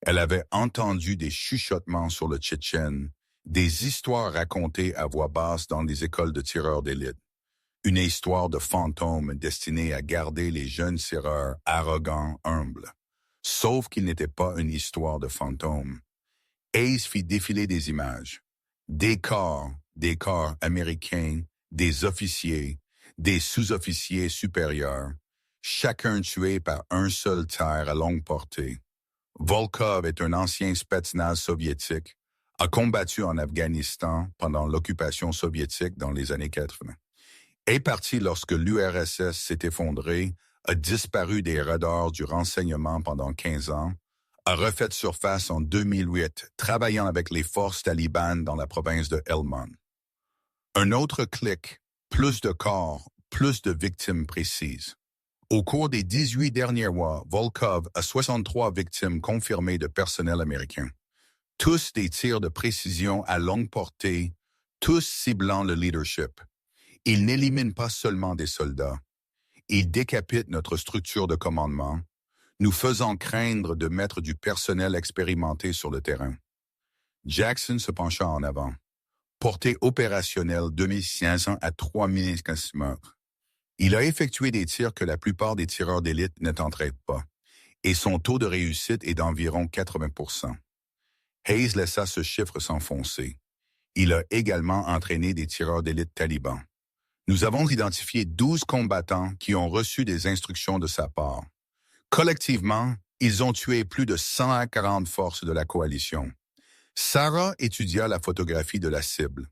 Elle avait entendu des chuchotements sur le Tchétchène, des histoires racontées à voix basse dans les écoles de tireurs d'élite. Une histoire de fantôme destinée à garder les jeunes tireurs arrogants, humbles. Sauf qu'il n'était pas une histoire de fantôme. Hayes fit défiler des images. Des corps américains, des officiers, des sous-officiers supérieurs, chacun tué par un seul tir à longue portée. Volkov est un ancien Spetsnaz soviétique, a combattu en Afghanistan pendant l'occupation soviétique dans les années 80. Est parti lorsque l'URSS s'est effondrée, a disparu des radars du renseignement pendant 15 ans, a refait surface en 2008, travaillant avec les forces talibanes dans la province de Helmand. Un autre clic, plus de corps, plus de victimes précises. Au cours des 18 derniers mois, Volkov a 63 victimes confirmées de personnel américain. Tous des tirs de précision à longue portée, tous ciblant le leadership. Il n'élimine pas seulement des soldats. Il décapite notre structure de commandement, nous faisant craindre de mettre du personnel expérimenté sur le terrain. Jackson se pencha en avant. Portée opérationnelle 2500 à 3000 km. Il a effectué des tirs que la plupart des tireurs d'élite ne tenteraient pas, et son taux de réussite est d'environ 80%. Hayes laissa ce chiffre s'enfoncer. Il a également entraîné des tireurs d'élite talibans. Nous avons identifié 12 combattants qui ont reçu des instructions de sa part. Collectivement, ils ont tué plus de 140 forces de la coalition. Sarah étudia la photographie de la cible.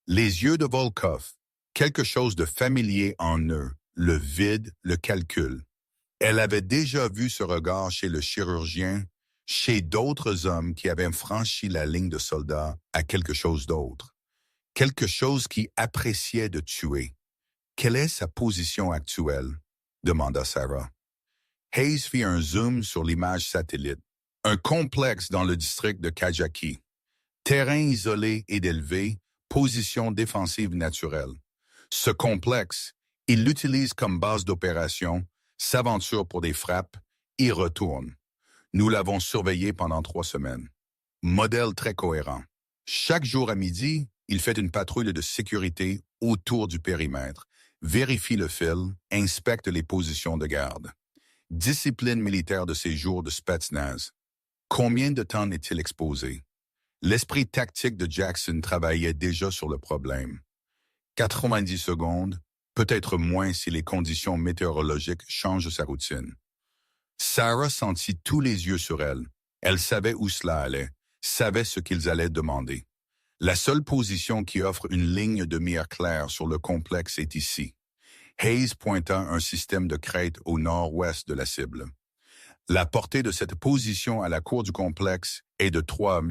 Les yeux de Volkov, quelque chose de familier en eux, le vide, le calcul. Elle avait déjà vu ce regard chez le chirurgien, chez d'autres hommes qui avaient franchi la ligne de soldats à quelque chose d'autre. Quelque chose qui appréciait de tuer. Quelle est sa position actuelle? Demanda Sarah. Hayes fit un zoom sur l'image satellite. Un complexe dans le district de Kajaki. Terrain isolé et élevé, position défensive naturelle. Ce complexe, il l'utilise comme base d'opération, s'aventure pour des frappes, y retourne. Nous l'avons surveillé pendant 3 semaines. Modèle très cohérent. Chaque jour à midi, il fait une patrouille de sécurité autour du périmètre, vérifie le fil, inspecte les positions de garde. Discipline militaire de ses jours de Spetsnaz. Combien de temps est-il exposé? L'esprit tactique de Jackson travaillait déjà sur le problème. 90 secondes, peut-être moins si les conditions météorologiques changent sa routine. Sarah sentit tous les yeux sur elle. Elle savait où cela allait, savait ce qu'ils allaient demander. La seule position qui offre une ligne de mire claire sur le complexe est ici. Hayes pointa un système de crête au nord-ouest de la cible. La portée de cette position à la cour du complexe est de 3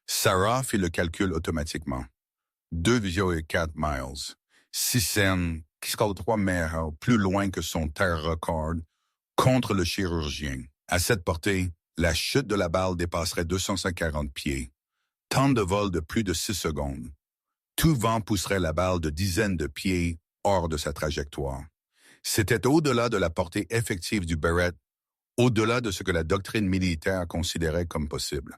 Sarah fit le calcul automatiquement. 2,4 miles. 3 mètres plus loin que son terre record contre le chirurgien. À cette portée, la chute de la balle dépasserait 240 pieds. Temps de vol de plus de 6 secondes. Tout vent pousserait la balle de dizaines de pieds hors de sa trajectoire. C'était au-delà de la portée effective du Barrett, au-delà de ce que la doctrine militaire considérait comme possible.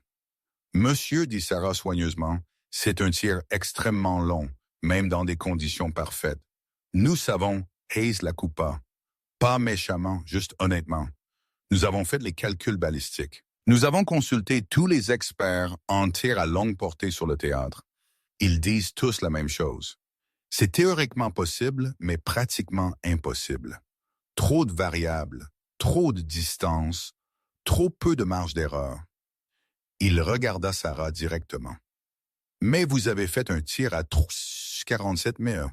Monsieur, dit Sarah soigneusement, c'est un tir extrêmement long, même dans des conditions parfaites. Nous savons, Hayes la coupa. Pas méchamment, juste honnêtement. Nous avons fait les calculs balistiques. Nous avons consulté tous les experts en tir à longue portée sur le théâtre. Ils disent tous la même chose. C'est théoriquement possible, mais pratiquement impossible. Trop de variables, trop de distance, trop peu de marge d'erreur. Il regarda Sarah directement. Mais vous avez fait un tir à 47 mètres.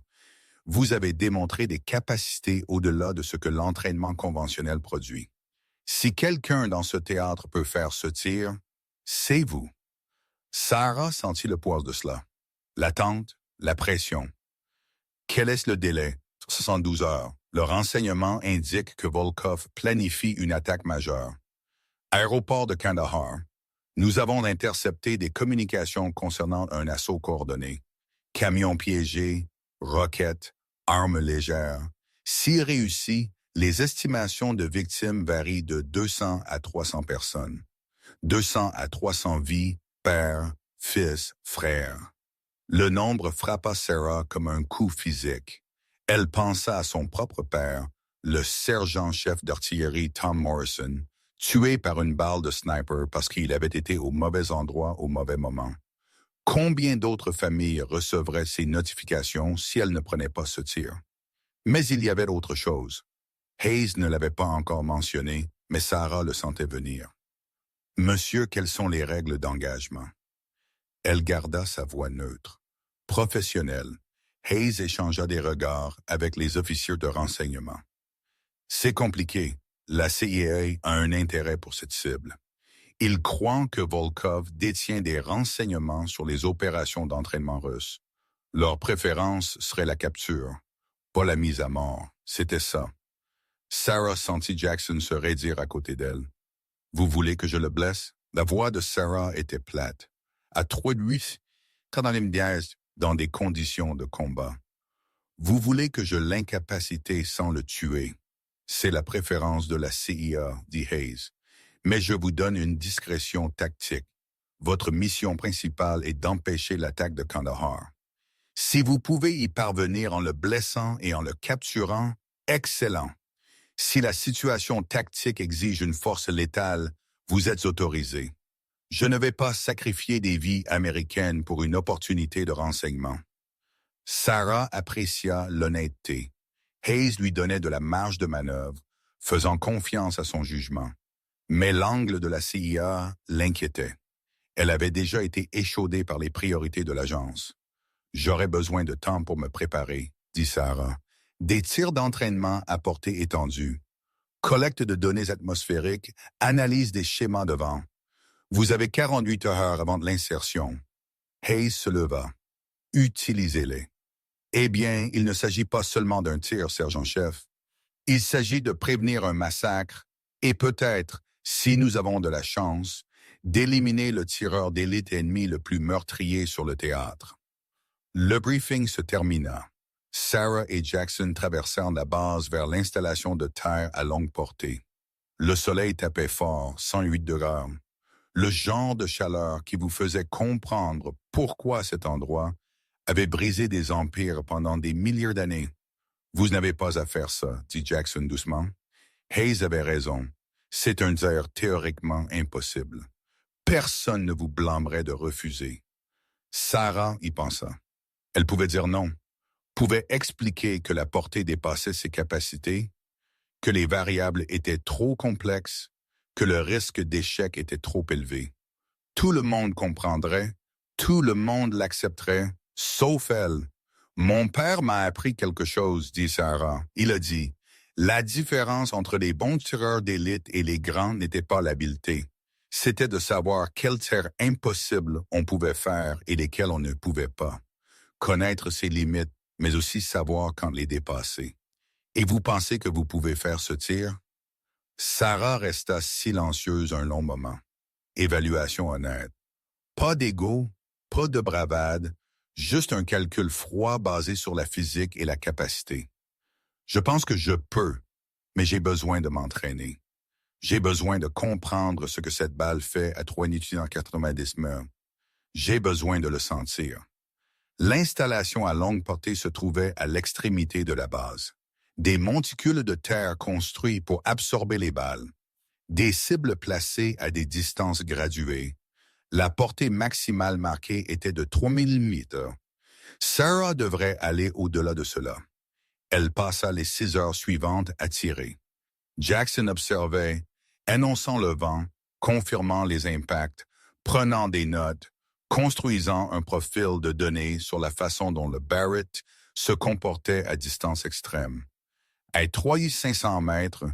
Vous avez démontré des capacités au-delà de ce que l'entraînement conventionnel produit. Si quelqu'un dans ce théâtre peut faire ce tir, c'est vous. Sarah sentit le poids de cela. L'attente, la pression. Quel est le délai? 72 heures. Le renseignement indique que Volkov planifie une attaque majeure. Aéroport de Kandahar. Nous avons intercepté des communications concernant un assaut coordonné. Camions piégés, roquettes, armes légères. Si réussi, les estimations de victimes varient de 200 à 300 personnes. 200 à 300 vies, pères, fils, frères. Le nombre frappa Sarah comme un coup physique. Elle pensa à son propre père, le sergent-chef d'artillerie Tom Morrison, tué par une balle de sniper parce qu'il avait été au mauvais endroit au mauvais moment. Combien d'autres familles recevraient ces notifications si elles ne prenaient pas ce tir? Mais il y avait autre chose. Hayes ne l'avait pas encore mentionné, mais Sarah le sentait venir. « Monsieur, quelles sont les règles d'engagement? » Elle garda sa voix neutre. Professionnelle, Hayes échangea des regards avec les officiers de renseignement. « C'est compliqué. La CIA a un intérêt pour cette cible. Ils croient que Volkov détient des renseignements sur les opérations d'entraînement russes. Leur préférence serait la capture, pas la mise à mort. C'était ça. » Sarah sentit Jackson se raidir à côté d'elle. « Vous voulez que je le blesse? » La voix de Sarah était plate. À 3-8, dans des conditions de combat. « Vous voulez que je l'incapacite sans le tuer? C'est la préférence de la CIA, dit Hayes. Mais je vous donne une discrétion tactique. Votre mission principale est d'empêcher l'attaque de Kandahar. Si vous pouvez y parvenir en le blessant et en le capturant, excellent. Si la situation tactique exige une force létale, vous êtes autorisé. Je ne vais pas sacrifier des vies américaines pour une opportunité de renseignement. » Sarah apprécia l'honnêteté. Hayes lui donnait de la marge de manœuvre, faisant confiance à son jugement. Mais l'angle de la CIA l'inquiétait. Elle avait déjà été échaudée par les priorités de l'agence. « J'aurais besoin de temps pour me préparer, » dit Sarah. « Des tirs d'entraînement à portée étendue, collecte de données atmosphériques, analyse des schémas de vent. Vous avez 48 heures avant de l'insertion. Hayes se leva. Utilisez-les. Eh bien, il ne s'agit pas seulement d'un tir, sergent-chef. Il s'agit de prévenir un massacre et peut-être, si nous avons de la chance, d'éliminer le tireur d'élite ennemi le plus meurtrier sur le théâtre. Le briefing se termina. Sarah et Jackson traversèrent la base vers l'installation de terre à longue portée. Le soleil tapait fort, 108 degrés. Le genre de chaleur qui vous faisait comprendre pourquoi cet endroit avait brisé des empires pendant des milliers d'années. Vous n'avez pas à faire ça, dit Jackson doucement. Hayes avait raison. C'est un tir théoriquement impossible. Personne ne vous blâmerait de refuser. Sarah y pensa. Elle pouvait dire non, pouvait expliquer que la portée dépassait ses capacités, que les variables étaient trop complexes, que le risque d'échec était trop élevé. Tout le monde comprendrait, tout le monde l'accepterait, sauf elle. Mon père m'a appris quelque chose, dit Sarah. Il a dit, la différence entre les bons tireurs d'élite et les grands n'était pas l'habileté. C'était de savoir quels tirs impossibles on pouvait faire et lesquels on ne pouvait pas. Connaître ses limites, mais aussi savoir quand les dépasser. Et vous pensez que vous pouvez faire ce tir? Sarah resta silencieuse un long moment. Évaluation honnête. Pas d'ego, pas de bravade, juste un calcul froid basé sur la physique et la capacité. Je pense que je peux, mais j'ai besoin de m'entraîner. J'ai besoin de comprendre ce que cette balle fait à 3,90 mètres. J'ai besoin de le sentir. L'installation à longue portée se trouvait à l'extrémité de la base. Des monticules de terre construits pour absorber les balles. Des cibles placées à des distances graduées. La portée maximale marquée était de 3000 mètres. Sarah devrait aller au-delà de cela. Elle passa les 6 heures suivantes à tirer. Jackson observait, annonçant le vent, confirmant les impacts, prenant des notes, construisant un profil de données sur la façon dont le Barrett se comportait à distance extrême. À 3500 mètres,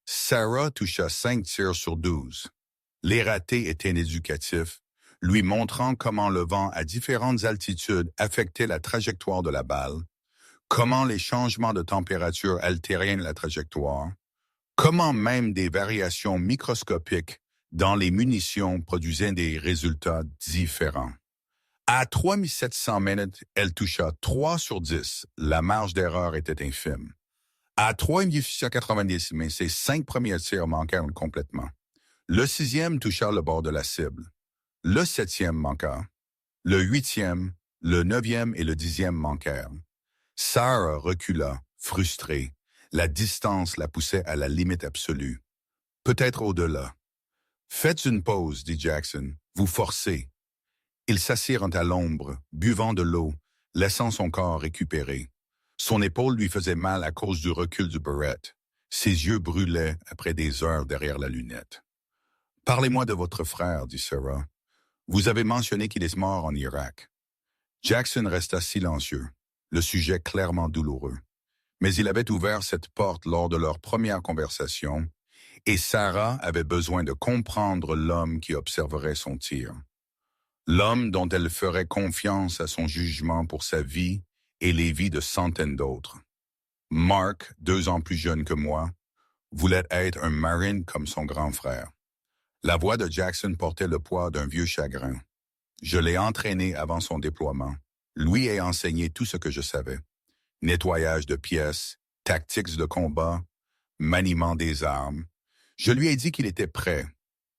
Sarah toucha 5 tirs sur 12. Les ratés étaient inéducatifs, lui montrant comment le vent à différentes altitudes affectait la trajectoire de la balle, comment les changements de température altéraient la trajectoire, comment même des variations microscopiques dans les munitions produisaient des résultats différents. À 3700 mètres, elle toucha 3 sur 10. La marge d'erreur était infime. À 3,90 mais ses 5 premiers tirs manquèrent complètement. Le 6e toucha le bord de la cible. Le 7e manqua. Le 8e, le 9e et le 10e manquèrent. Sarah recula, frustrée. La distance la poussait à la limite absolue. Peut-être au-delà. Faites une pause, dit Jackson. Vous forcez. Ils s'assirent à l'ombre, buvant de l'eau, laissant son corps récupérer. Son épaule lui faisait mal à cause du recul du Barrett. Ses yeux brûlaient après des heures derrière la lunette. « Parlez-moi de votre frère, dit Sarah. Vous avez mentionné qu'il est mort en Irak. » Jackson resta silencieux, le sujet clairement douloureux. Mais il avait ouvert cette porte lors de leur première conversation, et Sarah avait besoin de comprendre l'homme qui observerait son tir. L'homme dont elle ferait confiance à son jugement pour sa vie et les vies de centaines d'autres. Mark, 2 ans plus jeune que moi, voulait être un Marine comme son grand frère. La voix de Jackson portait le poids d'un vieux chagrin. Je l'ai entraîné avant son déploiement. Lui a enseigné tout ce que je savais. Nettoyage de pièces, tactiques de combat, maniement des armes. Je lui ai dit qu'il était prêt.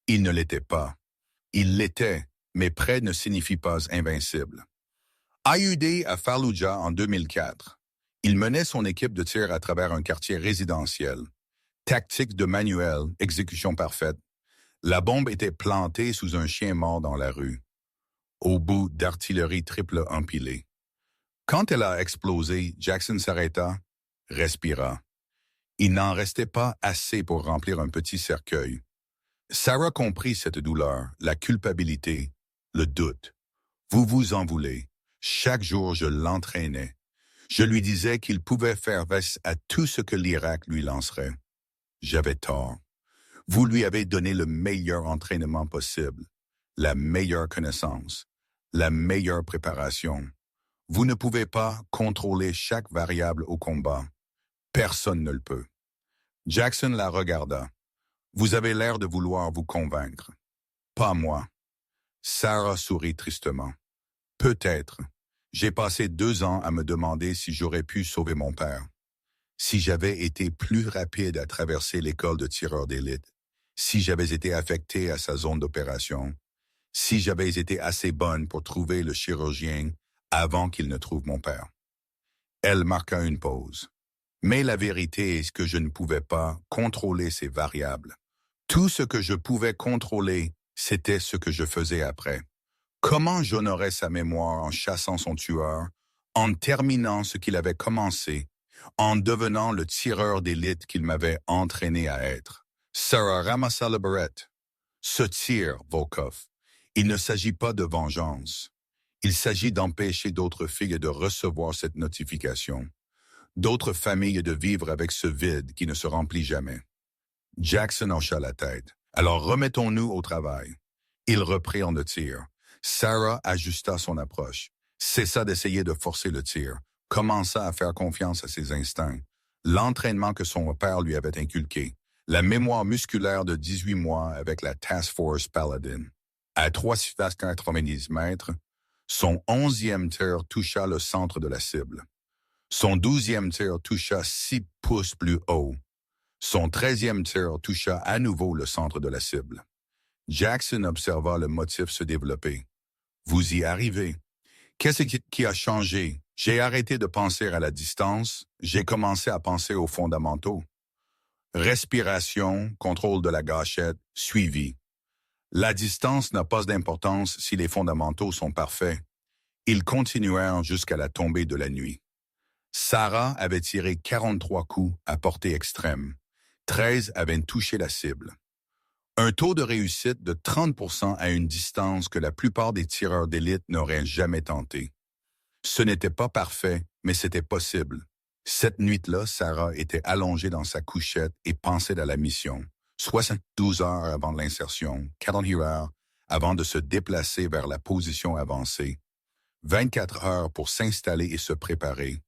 Il ne l'était pas. Il l'était, mais prêt ne signifie pas invincible. AUD à Fallujah en 2004. Il menait son équipe de tir à travers un quartier résidentiel. Tactique de manuel, exécution parfaite. La bombe était plantée sous un chien mort dans la rue, au bout d'artillerie triple empilée. Quand elle a explosé, Jackson s'arrêta, respira. Il n'en restait pas assez pour remplir un petit cercueil. Sarah comprit cette douleur, la culpabilité, le doute. Vous vous en voulez. Chaque jour, je l'entraînais. Je lui disais qu'il pouvait faire face à tout ce que l'Irak lui lancerait. J'avais tort. Vous lui avez donné le meilleur entraînement possible. la meilleure connaissance, la meilleure préparation. Vous ne pouvez pas contrôler chaque variable au combat. Personne ne le peut. Jackson la regarda. Vous avez l'air de vouloir vous convaincre. Pas moi. Sarah sourit tristement. Peut-être. J'ai passé 2 ans à me demander si j'aurais pu sauver mon père. Si j'avais été plus rapide à traverser l'école de tireurs d'élite. Si j'avais été affecté à sa zone d'opération. Si j'avais été assez bonne pour trouver le chirurgien avant qu'il ne trouve mon père. Elle marqua une pause. Mais la vérité est que je ne pouvais pas contrôler ces variables. Tout ce que je pouvais contrôler, c'était ce que je faisais après. Comment j'honorais sa mémoire en chassant son tueur, en terminant ce qu'il avait commencé, en devenant le tireur d'élite qu'il m'avait entraîné à être. Sarah ramassa le barrette. Ce tir, Volkov, il ne s'agit pas de vengeance. Il s'agit d'empêcher d'autres filles de recevoir cette notification, d'autres familles de vivre avec ce vide qui ne se remplit jamais. Jackson hocha la tête. Alors remettons-nous au travail. Il reprit en le tir. Sarah ajusta son approche, cessa d'essayer de forcer le tir, commença à faire confiance à ses instincts, l'entraînement que son père lui avait inculqué, la mémoire musculaire de 18 mois avec la Task Force Paladin. À 390 mètres, son 11e tir toucha le centre de la cible. Son 12e tir toucha 6 pouces plus haut. Son 13e tir toucha à nouveau le centre de la cible. Jackson observa le motif se développer. Vous y arrivez. Qu'est-ce qui a changé? J'ai arrêté de penser à la distance, j'ai commencé à penser aux fondamentaux. Respiration, contrôle de la gâchette, suivi. La distance n'a pas d'importance si les fondamentaux sont parfaits. Ils continuèrent jusqu'à la tombée de la nuit. Sarah avait tiré 43 coups à portée extrême. 13 avaient touché la cible. Un taux de réussite de 30% à une distance que la plupart des tireurs d'élite n'auraient jamais tenté. Ce n'était pas parfait, mais c'était possible. Cette nuit-là, Sarah était allongée dans sa couchette et pensait à la mission. 72 heures avant l'insertion, 48 heures avant de se déplacer vers la position avancée. 24 heures pour s'installer et se préparer.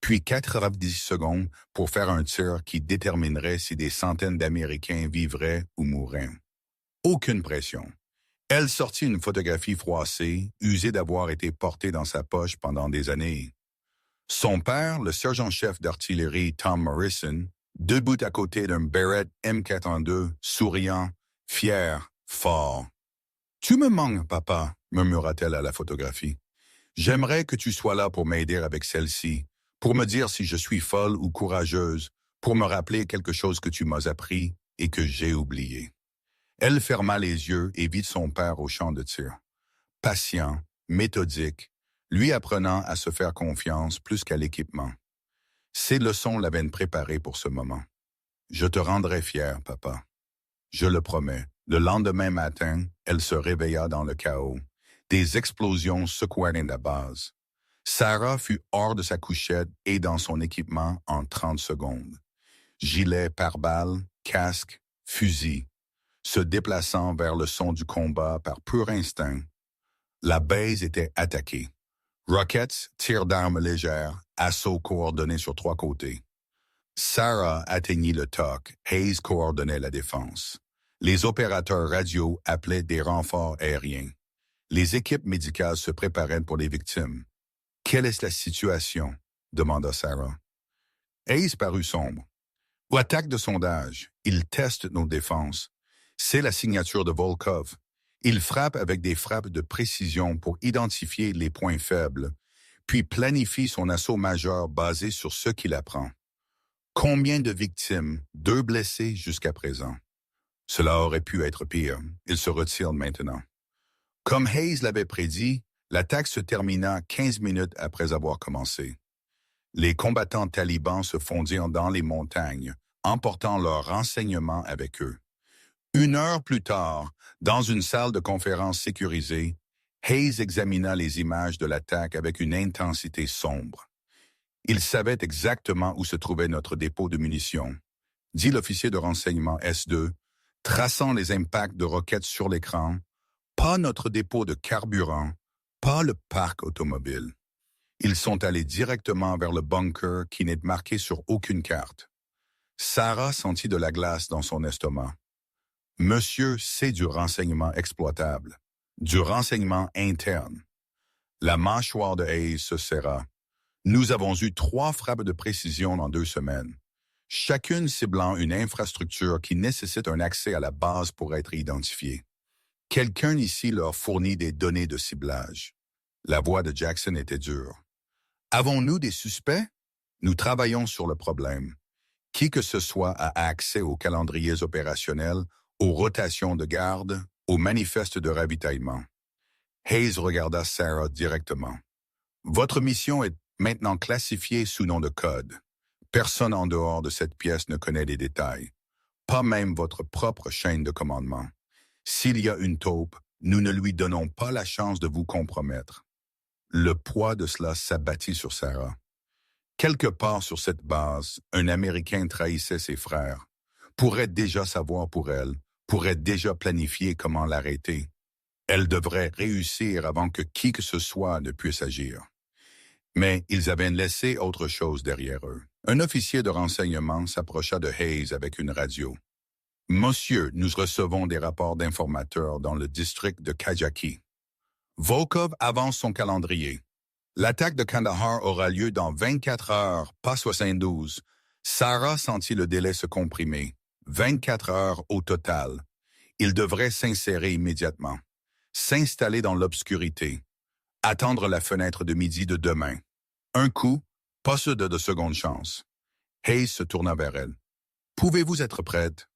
Puis 90 secondes pour faire un tir qui déterminerait si des centaines d'Américains vivraient ou mourraient. Aucune pression. Elle sortit une photographie froissée, usée d'avoir été portée dans sa poche pendant des années. Son père, le sergent-chef d'artillerie Tom Morrison, debout à côté d'un Barrett M402, souriant, fier, fort. « Tu me manques, papa, » murmura-t-elle à la photographie. « J'aimerais que tu sois là pour m'aider avec celle-ci, pour me dire si je suis folle ou courageuse, pour me rappeler quelque chose que tu m'as appris et que j'ai oublié. » Elle ferma les yeux et vit son père au champ de tir. Patient, méthodique, lui apprenant à se faire confiance plus qu'à l'équipement. Ces leçons l'avaient préparé pour ce moment. « Je te rendrai fier, papa. » Je le promets. Le lendemain matin, elle se réveilla dans le chaos. Des explosions secouaient la base. Sarah fut hors de sa couchette et dans son équipement en 30 secondes. Gilet pare-balles, casque, fusil, se déplaçant vers le son du combat par pur instinct. La base était attaquée. Rockets, tirs d'armes légères, assaut coordonné sur 3 côtés. Sarah atteignit le TOC, Hayes coordonnait la défense. Les opérateurs radio appelaient des renforts aériens. Les équipes médicales se préparaient pour les victimes. « Quelle est la situation? » demanda Sarah. Hayes parut sombre. « Attaque de sondage. Il teste nos défenses. C'est la signature de Volkov. Il frappe avec des frappes de précision pour identifier les points faibles, puis planifie son assaut majeur basé sur ce qu'il apprend. Combien de victimes? 2 blessés jusqu'à présent. Cela aurait pu être pire. Il se retire maintenant. » Comme Hayes l'avait prédit, l'attaque se termina 15 minutes après avoir commencé. Les combattants talibans se fondirent dans les montagnes, emportant leurs renseignements avec eux. 1 heure plus tard, dans une salle de conférence sécurisée, Hayes examina les images de l'attaque avec une intensité sombre. Il savait exactement où se trouvait notre dépôt de munitions, dit l'officier de renseignement S2, traçant les impacts de roquettes sur l'écran. « pas notre dépôt de carburant, pas le parc automobile. Ils sont allés directement vers le bunker qui n'est marqué sur aucune carte. Sarah sentit de la glace dans son estomac. Monsieur, c'est du renseignement exploitable, du renseignement interne. La mâchoire de Hayes se serra. Nous avons eu 3 frappes de précision en 2 semaines, chacune ciblant une infrastructure qui nécessite un accès à la base pour être identifiée. Quelqu'un ici leur fournit des données de ciblage. La voix de Jackson était dure. Avons-nous des suspects? Nous travaillons sur le problème. Qui que ce soit a accès aux calendriers opérationnels, aux rotations de garde, aux manifestes de ravitaillement. Hayes regarda Sarah directement. Votre mission est maintenant classifiée sous nom de code. Personne en dehors de cette pièce ne connaît les détails. Pas même votre propre chaîne de commandement. S'il y a une taupe, nous ne lui donnons pas la chance de vous compromettre. Le poids de cela s'abattit sur Sarah. Quelque part sur cette base, un Américain trahissait ses frères, pourrait déjà savoir pour elle, pourrait déjà planifier comment l'arrêter. Elle devrait réussir avant que qui que ce soit ne puisse agir. Mais ils avaient laissé autre chose derrière eux. Un officier de renseignement s'approcha de Hayes avec une radio. « Monsieur, nous recevons des rapports d'informateurs dans le district de Kajaki. Volkov avance son calendrier. L'attaque de Kandahar aura lieu dans 24 heures, pas 72. Sarah sentit le délai se comprimer. 24 heures au total. Il devrait s'insérer immédiatement. S'installer dans l'obscurité. Attendre la fenêtre de midi de demain. Un coup, pas ceux de seconde chance. Hayes se tourna vers elle. « Pouvez-vous être prête? »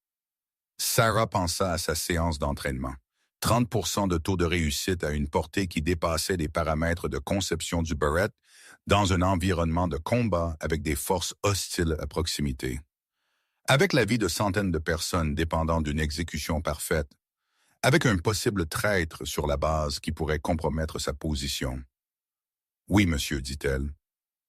Sarah pensa à sa séance d'entraînement. 30% de taux de réussite à une portée qui dépassait les paramètres de conception du Barrett dans un environnement de combat avec des forces hostiles à proximité. Avec la vie de centaines de personnes dépendant d'une exécution parfaite, avec un possible traître sur la base qui pourrait compromettre sa position. « Oui, monsieur, dit-elle.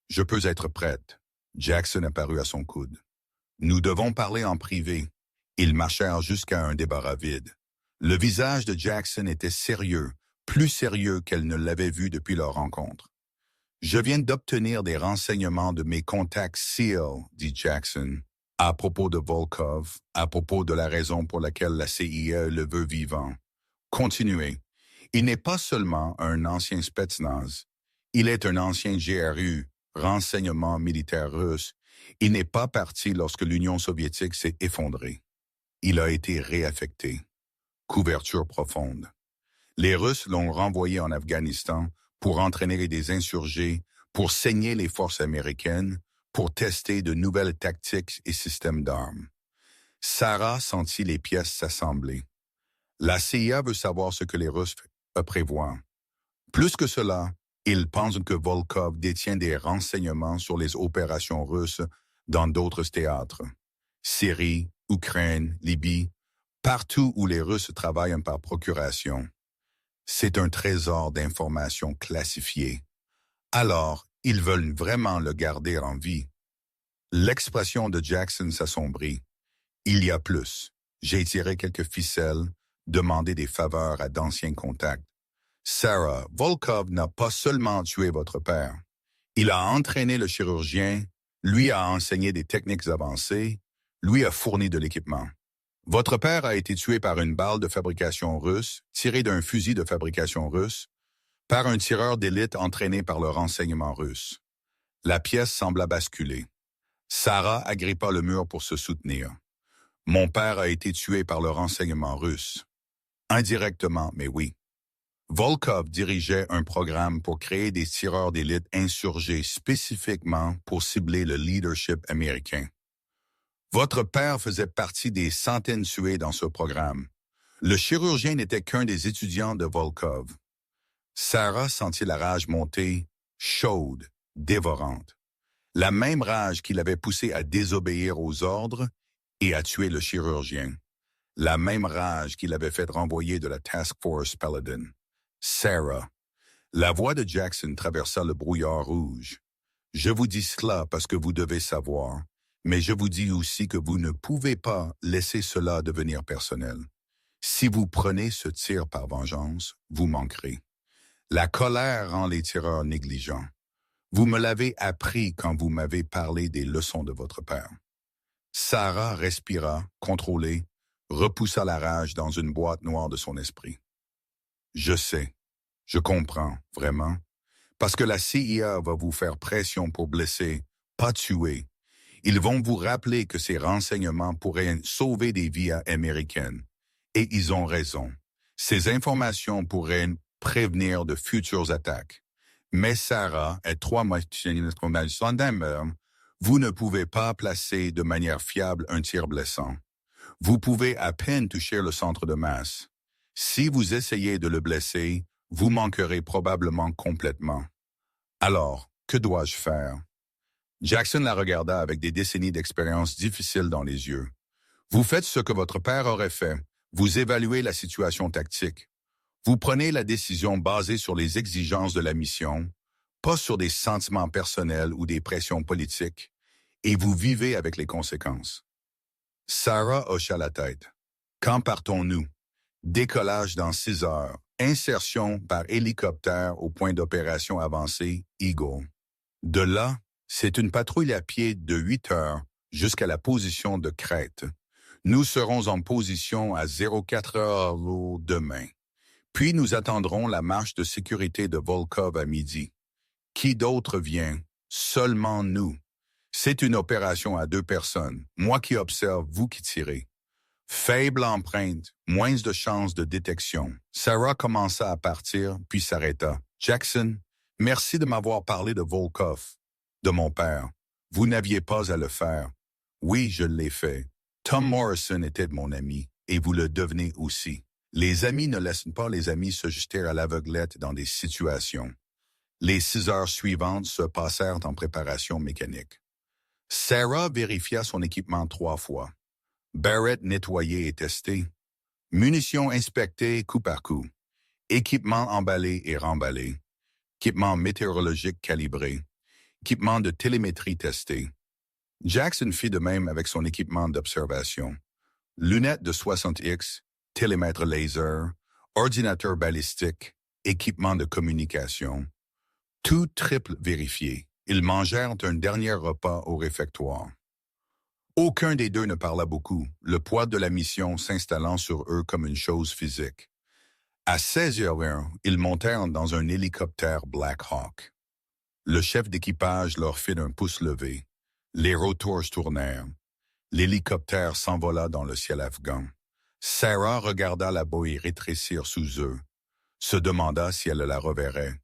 Je peux être prête. » Jackson apparut à son coude. « Nous devons parler en privé. » Ils marchèrent jusqu'à un débarras vide. Le visage de Jackson était sérieux, plus sérieux qu'elle ne l'avait vu depuis leur rencontre. « Je viens d'obtenir des renseignements de mes contacts SEAL, dit Jackson, à propos de Volkov, à propos de la raison pour laquelle la CIA le veut vivant. Continuez. Il n'est pas seulement un ancien Spetsnaz. Il est un ancien GRU, renseignement militaire russe. Il n'est pas parti lorsque l'Union soviétique s'est effondrée. Il a été réaffecté. Couverture profonde. Les Russes l'ont renvoyé en Afghanistan pour entraîner des insurgés, pour saigner les forces américaines, pour tester de nouvelles tactiques et systèmes d'armes. Sarah sentit les pièces s'assembler. La CIA veut savoir ce que les Russes prévoient. Plus que cela, ils pensent que Volkov détient des renseignements sur les opérations russes dans d'autres théâtres. Syrie, Ukraine, Libye, partout où les Russes travaillent par procuration. C'est un trésor d'informations classifiées. Alors, ils veulent vraiment le garder en vie. L'expression de Jackson s'assombrit. Il y a plus. J'ai tiré quelques ficelles, demandé des faveurs à d'anciens contacts. Sarah, Volkov n'a pas seulement tué votre père. Il a entraîné le chirurgien, lui a enseigné des techniques avancées, lui a fourni de l'équipement. Votre père a été tué par une balle de fabrication russe, tirée d'un fusil de fabrication russe, par un tireur d'élite entraîné par le renseignement russe. La pièce sembla basculer. Sarah agrippa le mur pour se soutenir. Mon père a été tué par le renseignement russe. Indirectement, mais oui. Volkov dirigeait un programme pour créer des tireurs d'élite insurgés spécifiquement pour cibler le leadership américain. Votre père faisait partie des centaines tués dans ce programme. Le chirurgien n'était qu'un des étudiants de Volkov. Sarah sentit la rage monter, chaude, dévorante. La même rage qui l'avait poussé à désobéir aux ordres et à tuer le chirurgien. La même rage qui l'avait fait renvoyer de la Task Force Paladin. Sarah. La voix de Jackson traversa le brouillard rouge. Je vous dis cela parce que vous devez savoir, mais je vous dis aussi que vous ne pouvez pas laisser cela devenir personnel. Si vous prenez ce tir par vengeance, vous manquerez. La colère rend les tireurs négligents. Vous me l'avez appris quand vous m'avez parlé des leçons de votre père. Sarah respira, contrôlée, repoussa la rage dans une boîte noire de son esprit. Je sais, je comprends, vraiment, parce que la CIA va vous faire pression pour blesser, pas tuer. Ils vont vous rappeler que ces renseignements pourraient sauver des vies américaines. Et ils ont raison. Ces informations pourraient prévenir de futures attaques. Mais Sarah est vous ne pouvez pas placer de manière fiable un tir blessant. Vous pouvez à peine toucher le centre de masse. Si vous essayez de le blesser, vous manquerez probablement complètement. Alors, que dois-je faire? Jackson la regarda avec des décennies d'expérience difficiles dans les yeux. Vous faites ce que votre père aurait fait. Vous évaluez la situation tactique. Vous prenez la décision basée sur les exigences de la mission, pas sur des sentiments personnels ou des pressions politiques, et vous vivez avec les conséquences. Sarah hocha la tête. Quand partons-nous? Décollage dans 6 heures. Insertion par hélicoptère au point d'opération avancé, Eagle. De là, c'est une patrouille à pied de 8 heures jusqu'à la position de Crète. Nous serons en position à 04 heures demain. Puis nous attendrons la marche de sécurité de Volkov à midi. Qui d'autre vient? Seulement nous. C'est une opération à 2 personnes. Moi qui observe, vous qui tirez. Faible empreinte, moins de chances de détection. Sarah commença à partir, puis s'arrêta. Jackson, merci de m'avoir parlé de Volkov, de mon père. Vous n'aviez pas à le faire. Oui, je l'ai fait. Tom Morrison était mon ami, et vous le devenez aussi. Les amis ne laissent pas les amis se jeter à l'aveuglette dans des situations. Les 6 heures suivantes se passèrent en préparation mécanique. Sarah vérifia son équipement 3 fois. Barrett nettoyé et testé. Munitions inspectées coup par coup. Équipement emballé et remballé. Équipement météorologique calibré. Équipement de télémétrie testé. Jackson fit de même avec son équipement d'observation. Lunettes de 60X, télémètre laser, ordinateur balistique, équipement de communication. Tout triple vérifié. Ils mangèrent un dernier repas au réfectoire. Aucun des deux ne parla beaucoup, le poids de la mission s'installant sur eux comme une chose physique. À 16h01, ils montèrent dans un hélicoptère Black Hawk. Le chef d'équipage leur fit un pouce levé. Les rotors tournèrent. L'hélicoptère s'envola dans le ciel afghan. Sarah regarda la bouée rétrécir sous eux, se demanda si elle la reverrait,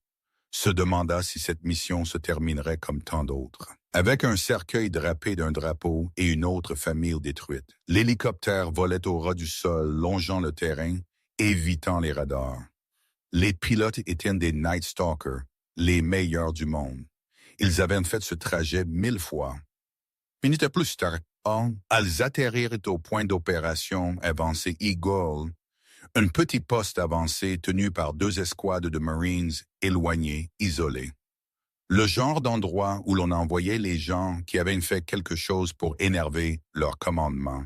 se demanda si cette mission se terminerait comme tant d'autres. Avec un cercueil drapé d'un drapeau et une autre famille détruite, l'hélicoptère volait au ras du sol, longeant le terrain, évitant les radars. Les pilotes étaient des Night Stalkers, les meilleurs du monde. Ils avaient fait ce trajet 1000 fois. Minutes plus tard, ils atterrirent au point d'opération avancé Eagle, un petit poste avancé tenu par 2 escouades de Marines éloignés, isolés. Le genre d'endroit où l'on envoyait les gens qui avaient fait quelque chose pour énerver leur commandement,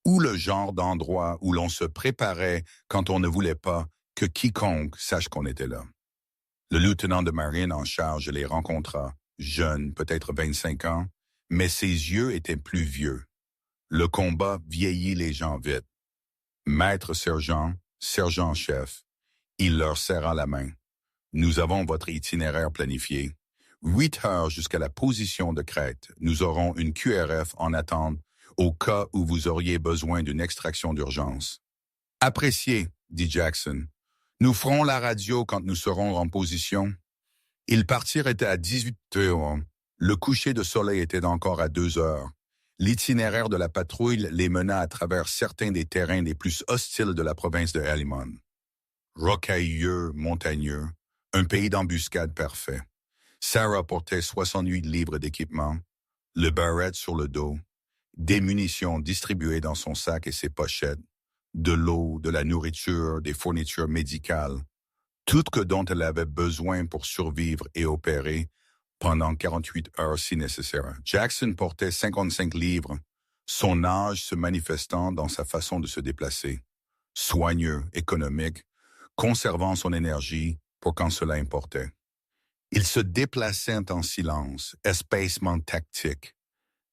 ou le genre d'endroit où l'on se préparait quand on ne voulait pas que quiconque sache qu'on était là. Le lieutenant de marine en charge les rencontra, jeune, peut-être 25 ans, mais ses yeux étaient plus vieux. Le combat vieillit les gens vite. Maître sergent, sergent-chef, il leur serra la main. Nous avons votre itinéraire planifié. 8 heures jusqu'à la position de Crète. Nous aurons une QRF en attente au cas où vous auriez besoin d'une extraction d'urgence. Apprécié, dit Jackson. Nous ferons la radio quand nous serons en position. Ils partirent à 18 heures. Le coucher de soleil était encore à 2 heures. L'itinéraire de la patrouille les mena à travers certains des terrains les plus hostiles de la province de Helmand. Rocailleux, montagneux, un pays d'embuscade parfait. Sarah portait 68 livres d'équipement, le Barrett sur le dos, des munitions distribuées dans son sac et ses pochettes, de l'eau, de la nourriture, des fournitures médicales, tout ce dont elle avait besoin pour survivre et opérer pendant 48 heures si nécessaire. Jackson portait 55 livres, son âge se manifestant dans sa façon de se déplacer. soigneux, économique, conservant son énergie pour quand cela importait. Il se déplaçait en silence, espacement tactique,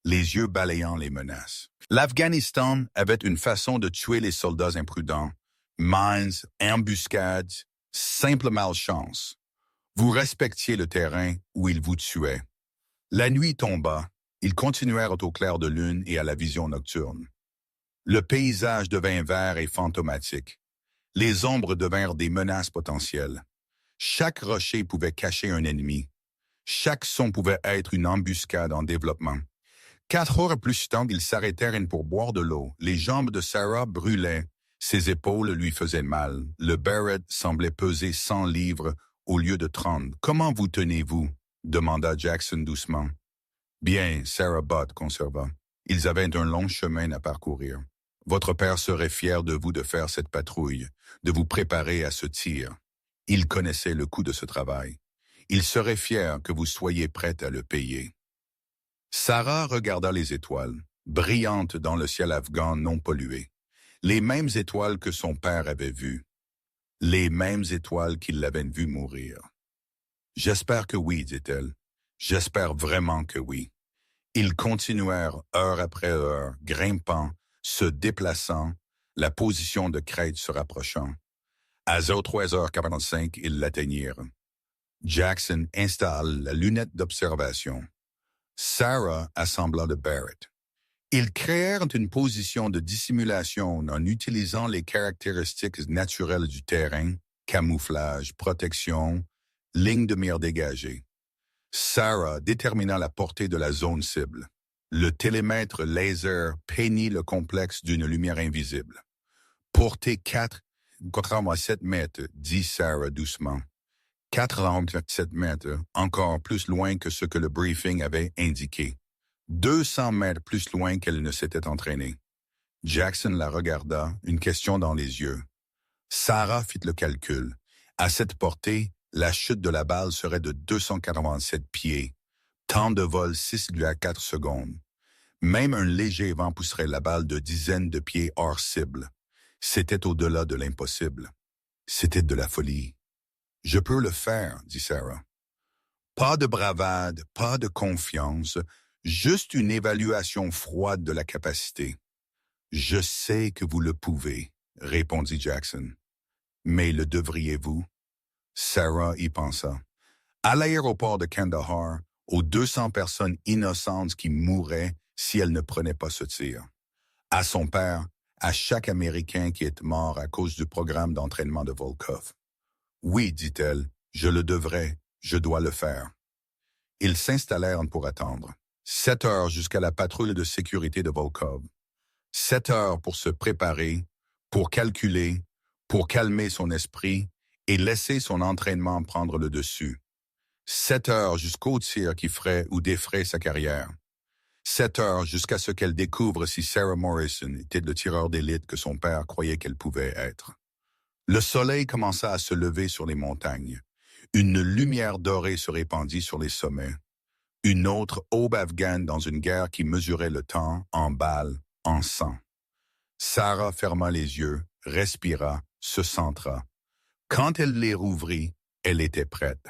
les yeux balayant les menaces. L'Afghanistan avait une façon de tuer les soldats imprudents, mines, embuscades, simple malchance. Vous respectiez le terrain où ils vous tuaient. La nuit tomba, ils continuèrent au clair de lune et à la vision nocturne. Le paysage devint vert et fantomatique. Les ombres devinrent des menaces potentielles. Chaque rocher pouvait cacher un ennemi. Chaque son pouvait être une embuscade en développement. 4 heures plus tard, ils s'arrêtèrent pour boire de l'eau. Les jambes de Sarah brûlaient. Ses épaules lui faisaient mal. Le Barrett semblait peser 100 livres au lieu de 30. « Comment vous tenez-vous » demanda Jackson doucement. « Bien, Sarah Butt conserva. Ils avaient un long chemin à parcourir. Votre père serait fier de vous de faire cette patrouille, de vous préparer à ce tir. Il connaissait le coût de ce travail. Il serait fier que vous soyez prête à le payer. » Sarah regarda les étoiles, brillantes dans le ciel afghan non pollué. Les mêmes étoiles que son père avait vues. Les mêmes étoiles qui l'avaient vu mourir. « J'espère que oui, dit-elle. J'espère vraiment que oui. » Ils continuèrent heure après heure, grimpant, se déplaçant, la position de crête se rapprochant. À 03h45, ils l'atteignirent. Jackson installe la lunette d'observation. Sarah assembla le Barrett. Ils créèrent une position de dissimulation en utilisant les caractéristiques naturelles du terrain, camouflage, protection, ligne de mire dégagée. Sarah détermina la portée de la zone cible. Le télémètre laser peignit le complexe d'une lumière invisible. « Portée 4,7 mètres, dit Sarah doucement. 4,7 mètres, encore plus loin que ce que le briefing avait indiqué. 200 mètres plus loin qu'elle ne s'était entraînée. Jackson la regarda, une question dans les yeux. Sarah fit le calcul. À cette portée, la chute de la balle serait de 287 pieds. Temps de vol 6,4 secondes. Même un léger vent pousserait la balle de dizaines de pieds hors cible. C'était au-delà de l'impossible. C'était de la folie. « Je peux le faire, dit Sarah. Pas de bravade, pas de confiance, juste une évaluation froide de la capacité. « Je sais que vous le pouvez, répondit Jackson. Mais le devriez-vous? Sarah y pensa. À l'aéroport de Kandahar, aux 200 personnes innocentes qui mourraient si elles ne prenaient pas ce tir. À son père, à chaque Américain qui est mort à cause du programme d'entraînement de Volkov. Oui, dit-elle, je le devrais, je dois le faire. Ils s'installèrent pour attendre. 7 heures jusqu'à la patrouille de sécurité de Volkov. 7 heures pour se préparer, pour calculer, pour calmer son esprit et laisser son entraînement prendre le dessus. 7 heures jusqu'au tir qui ferait ou déferait sa carrière. 7 heures jusqu'à ce qu'elle découvre si Sarah Morrison était le tireur d'élite que son père croyait qu'elle pouvait être. Le soleil commença à se lever sur les montagnes. Une lumière dorée se répandit sur les sommets. Une autre aube afghane dans une guerre qui mesurait le temps en balles, en sang. Sarah ferma les yeux, respira, se centra. Quand elle les rouvrit, elle était prête.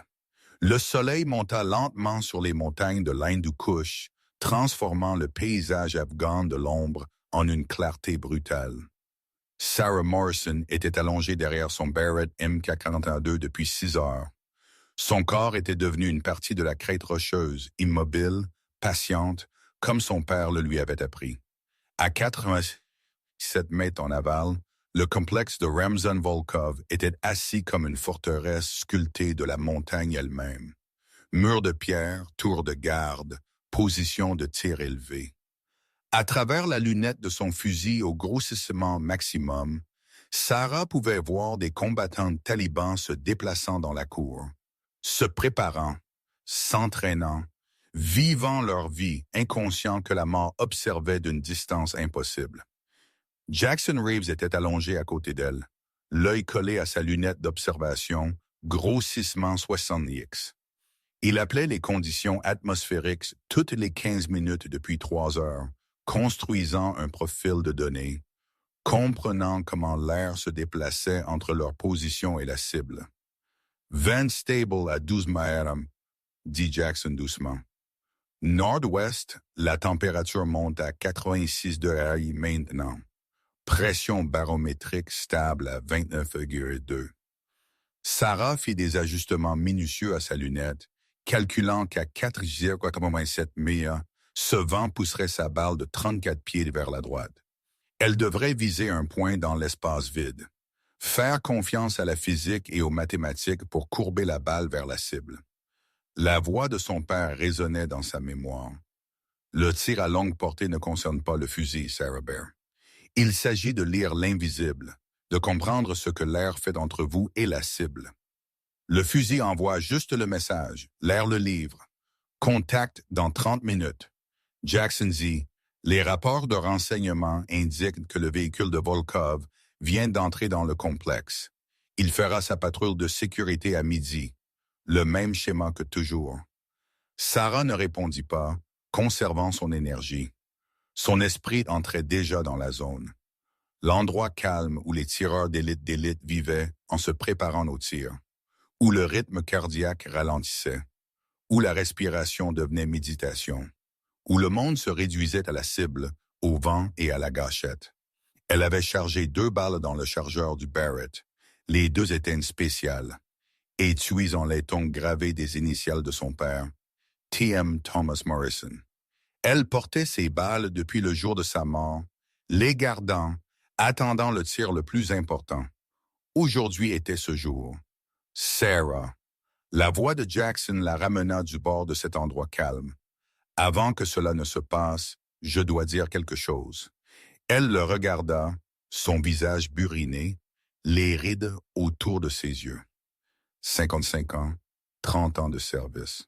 Le soleil monta lentement sur les montagnes de l'Hindu Kush, transformant le paysage afghan de l'ombre en une clarté brutale. Sarah Morrison était allongée derrière son Barrett MK-42 depuis 6 heures. Son corps était devenu une partie de la crête rocheuse, immobile, patiente, comme son père le lui avait appris. À 87 mètres en aval, le complexe de Ramzan Volkov était assis comme une forteresse sculptée de la montagne elle-même. Murs de pierre, tours de garde, position de tir élevé. À travers la lunette de son fusil au grossissement maximum, Sarah pouvait voir des combattants talibans se déplaçant dans la cour, se préparant, s'entraînant, vivant leur vie, inconscients que la mort observait d'une distance impossible. Jackson Reeves était allongé à côté d'elle, l'œil collé à sa lunette d'observation, grossissement 70x. Il appelait les conditions atmosphériques toutes les 15 minutes depuis 3 heures, construisant un profil de données. comprenant comment l'air se déplaçait entre leur position et la cible. Vent stable à 12 mph, dit Jackson doucement. Nord-ouest, la température monte à 86 degrés maintenant. Pression barométrique stable à 29,2. Sarah fit des ajustements minutieux à sa lunette, calculant qu'à 4,87 milles, ce vent pousserait sa balle de 34 pieds vers la droite. Elle devrait viser un point dans l'espace vide. Faire confiance à la physique et aux mathématiques pour courber la balle vers la cible. La voix de son père résonnait dans sa mémoire. Le tir à longue portée ne concerne pas le fusil, Sarah Bear. Il s'agit de lire l'invisible, de comprendre ce que l'air fait entre vous et la cible. Le fusil envoie juste le message, l'air le livre. Contact dans 30 minutes. Jackson Z, les rapports de renseignement indiquent que le véhicule de Volkov vient d'entrer dans le complexe. Il fera sa patrouille de sécurité à midi. Le même schéma que toujours. Sarah ne répondit pas, conservant son énergie. Son esprit entrait déjà dans la zone. L'endroit calme où les tireurs d'élite vivaient en se préparant au tir. Où le rythme cardiaque ralentissait. Où la respiration devenait méditation. Où le monde se réduisait à la cible, au vent et à la gâchette. Elle avait chargé 2 balles dans le chargeur du Barrett. Les 2 étaient une spéciale. Étuis en laiton gravé des initiales de son père, T.M. Thomas Morrison. Elle portait ses balles depuis le jour de sa mort, les gardant, attendant le tir le plus important. Aujourd'hui était ce jour. Sarah. La voix de Jackson la ramena du bord de cet endroit calme. Avant que cela ne se passe, je dois dire quelque chose. Elle le regarda, son visage buriné, les rides autour de ses yeux. 55 ans, 30 ans de service.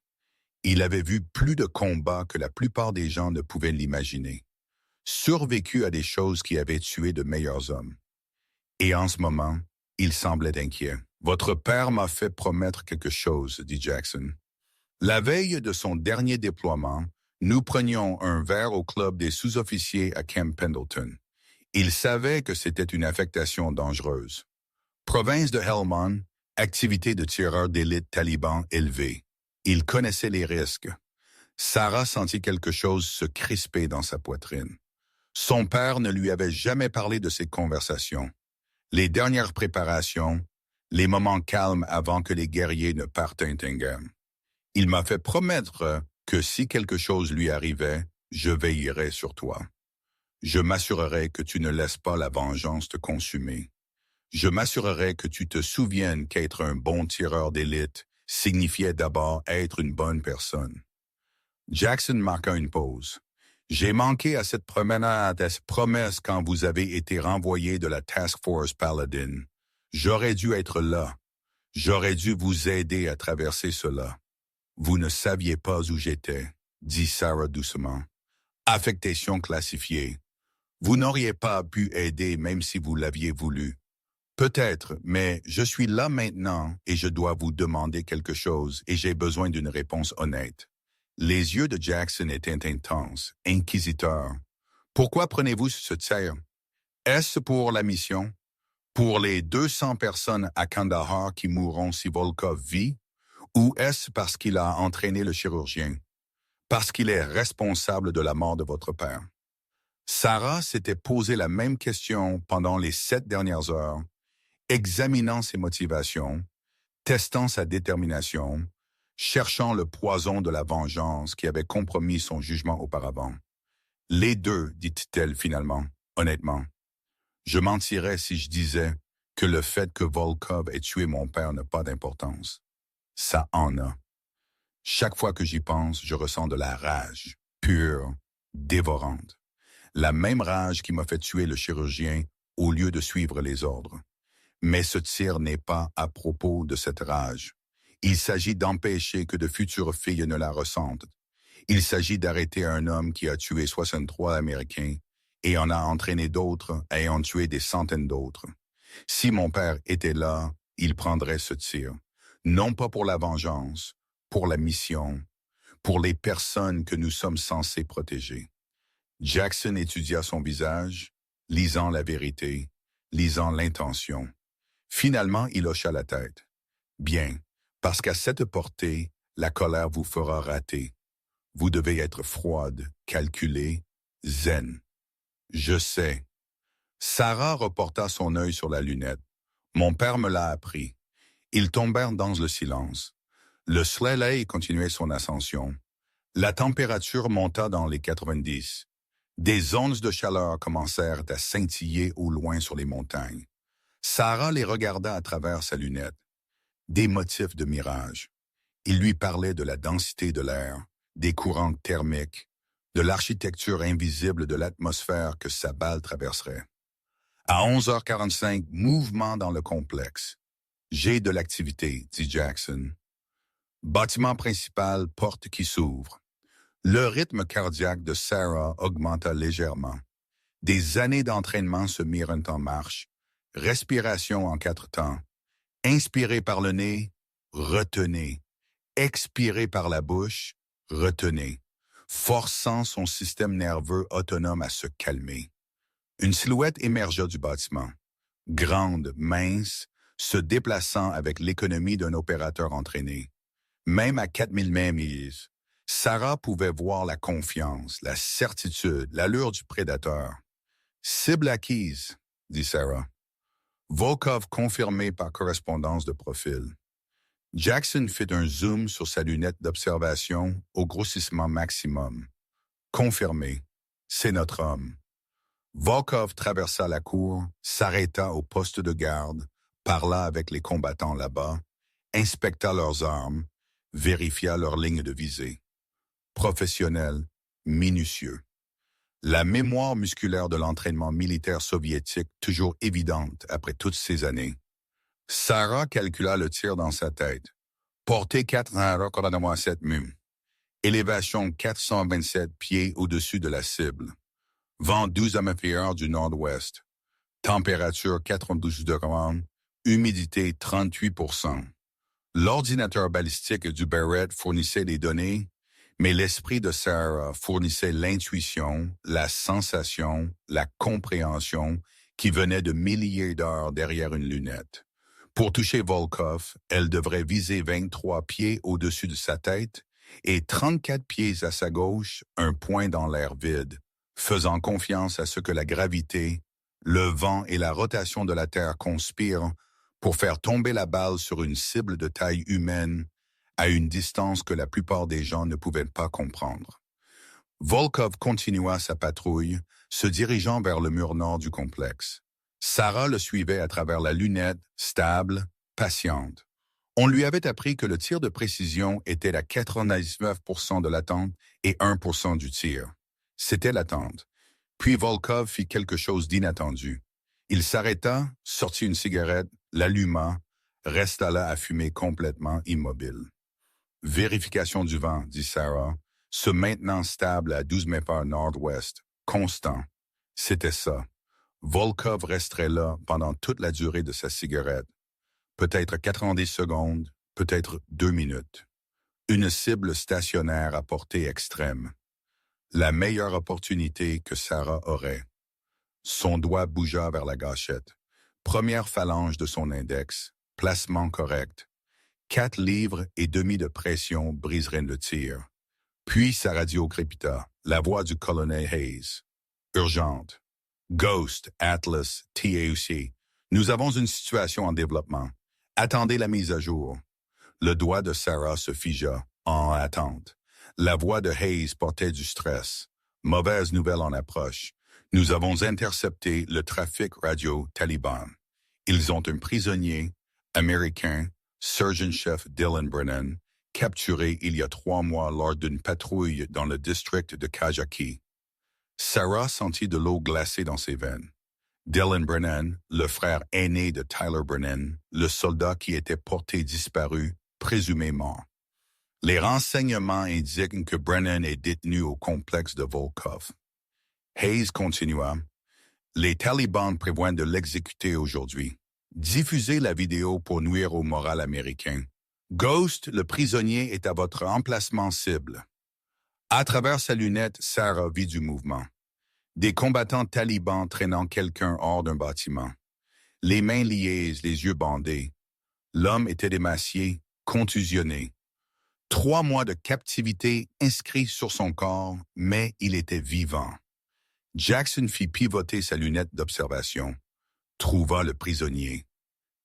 Il avait vu plus de combats que la plupart des gens ne pouvaient l'imaginer. Survécu à des choses qui avaient tué de meilleurs hommes. Et en ce moment, il semblait inquiet. « Votre père m'a fait promettre quelque chose, » dit Jackson. La veille de son dernier déploiement, nous prenions un verre au club des sous-officiers à Camp Pendleton. Il savait que c'était une affectation dangereuse. Province de Helmand, activité de tireurs d'élite talibans élevée. Il connaissait les risques. Sarah sentit quelque chose se crisper dans sa poitrine. Son père ne lui avait jamais parlé de ces conversations. Les dernières préparations, les moments calmes avant que les guerriers ne partent à Intingham. Il m'a fait promettre que si quelque chose lui arrivait, je veillerais sur toi. Je m'assurerai que tu ne laisses pas la vengeance te consumer. Je m'assurerai que tu te souviennes qu'être un bon tireur d'élite signifiait d'abord être une bonne personne. Jackson marqua une pause. J'ai manqué à cette promesse quand vous avez été renvoyé de la Task Force Paladin. J'aurais dû être là. J'aurais dû vous aider à traverser cela. Vous ne saviez pas où j'étais, dit Sarah doucement. Affectation classifiée. Vous n'auriez pas pu aider même si vous l'aviez voulu. Peut-être, mais je suis là maintenant et je dois vous demander quelque chose et j'ai besoin d'une réponse honnête. Les yeux de Jackson étaient intenses, inquisiteurs. Pourquoi prenez-vous ce tir? Est-ce pour la mission? Pour les 200 personnes à Kandahar qui mourront si Volkov vit? Ou est-ce parce qu'il a entraîné le chirurgien? Parce qu'il est responsable de la mort de votre père? Sarah s'était posé la même question pendant les 7 dernières heures, examinant ses motivations, testant sa détermination, cherchant le poison de la vengeance qui avait compromis son jugement auparavant. Les 2, dit-elle finalement, honnêtement. Je mentirais si je disais que le fait que Volkov ait tué mon père n'a pas d'importance. Ça en a. Chaque fois que j'y pense, je ressens de la rage, pure, dévorante. La même rage qui m'a fait tuer le chirurgien au lieu de suivre les ordres. Mais ce tir n'est pas à propos de cette rage. Il s'agit d'empêcher que de futures filles ne la ressentent. Il s'agit d'arrêter un homme qui a tué 63 Américains et en a entraîné d'autres ayant tué des centaines d'autres. Si mon père était là, il prendrait ce tir. Non pas pour la vengeance, pour la mission, pour les personnes que nous sommes censés protéger. Jackson étudia son visage, lisant la vérité, lisant l'intention. Finalement, il hocha la tête. Bien, parce qu'à cette portée, la colère vous fera rater. Vous devez être froide, calculée, zen. Je sais. Sarah reporta son œil sur la lunette. Mon père me l'a appris. Ils tombèrent dans le silence. Le soleil continuait son ascension. La température monta dans les 90. Des ondes de chaleur commencèrent à scintiller au loin sur les montagnes. Sarah les regarda à travers sa lunette. Des motifs de mirage. Il lui parlait de la densité de l'air, des courants thermiques, de l'architecture invisible de l'atmosphère que sa balle traverserait. À 11h45, mouvement dans le complexe. J'ai de l'activité, dit Jackson. Bâtiment principal, porte qui s'ouvre. Le rythme cardiaque de Sarah augmenta légèrement. Des années d'entraînement se mirent en marche. Respiration en 4 temps. Inspirez par le nez, retenez. Expirez par la bouche, retenez. Forçant son système nerveux autonome à se calmer. Une silhouette émergea du bâtiment. Grande, mince, se déplaçant avec l'économie d'un opérateur entraîné. Même à 4000 mains mises, Sarah pouvait voir la confiance, la certitude, l'allure du prédateur. Cible acquise, dit Sarah. Volkov confirmé par correspondance de profil. Jackson fit un zoom sur sa lunette d'observation au grossissement maximum. Confirmé. C'est notre homme. Volkov traversa la cour, s'arrêta au poste de garde, parla avec les combattants là-bas, inspecta leurs armes, vérifia leur ligne de visée. Professionnel, minutieux. La mémoire musculaire de l'entraînement militaire soviétique toujours évidente après toutes ces années. Sarah calcula le tir dans sa tête. Portée 4,7 mm. Élévation 427 pieds au-dessus de la cible. Vent 12 km/h du nord-ouest. Température 92 degrés. Humidité 38%. L'ordinateur balistique du Barrett fournissait les données, mais l'esprit de Sarah fournissait l'intuition, la sensation, la compréhension qui venait de milliers d'heures derrière une lunette. Pour toucher Volkov, elle devrait viser 23 pieds au-dessus de sa tête et 34 pieds à sa gauche, un point dans l'air vide, faisant confiance à ce que la gravité, le vent et la rotation de la Terre conspirent pour faire tomber la balle sur une cible de taille humaine à une distance que la plupart des gens ne pouvaient pas comprendre. Volkov continua sa patrouille, se dirigeant vers le mur nord du complexe. Sarah le suivait à travers la lunette, stable, patiente. On lui avait appris que le tir de précision était à 99% de l'attente et 1% du tir. C'était l'attente. Puis Volkov fit quelque chose d'inattendu. Il s'arrêta, sortit une cigarette, l'alluma, resta là à fumer complètement immobile. Vérification du vent, dit Sarah, se maintenant stable à 12 mètres nord-ouest, constant. C'était ça. Volkov resterait là pendant toute la durée de sa cigarette. Peut-être 90 secondes, peut-être 2 minutes. Une cible stationnaire à portée extrême. La meilleure opportunité que Sarah aurait. Son doigt bougea vers la gâchette. Première phalange de son index. Placement correct. 4 livres et demi de pression briseraient le tir. Puis sa radio crépita. La voix du colonel Hayes. Urgente. Ghost, Atlas, TAUC. Nous avons une situation en développement. Attendez la mise à jour. Le doigt de Sarah se figea, en attente. La voix de Hayes portait du stress. Mauvaise nouvelle en approche. Nous avons intercepté le trafic radio taliban. Ils ont un prisonnier, américain, Surgeon-chef Dylan Brennan, capturé il y a 3 mois lors d'une patrouille dans le district de Kajaki. Sarah sentit de l'eau glacée dans ses veines. Dylan Brennan, le frère aîné de Tyler Brennan, le soldat qui était porté disparu, présumé mort. Les renseignements indiquent que Brennan est détenu au complexe de Volkov. Hayes continua. Les talibans prévoient de l'exécuter aujourd'hui. Diffusez la vidéo pour nuire au moral américain. Ghost, le prisonnier, est à votre emplacement cible. À travers sa lunette, Sarah vit du mouvement. Des combattants talibans traînant quelqu'un hors d'un bâtiment. Les mains liées, les yeux bandés. L'homme était démacié, contusionné. 3 mois de captivité inscrits sur son corps, mais il était vivant. Jackson fit pivoter sa lunette d'observation. Trouva le prisonnier.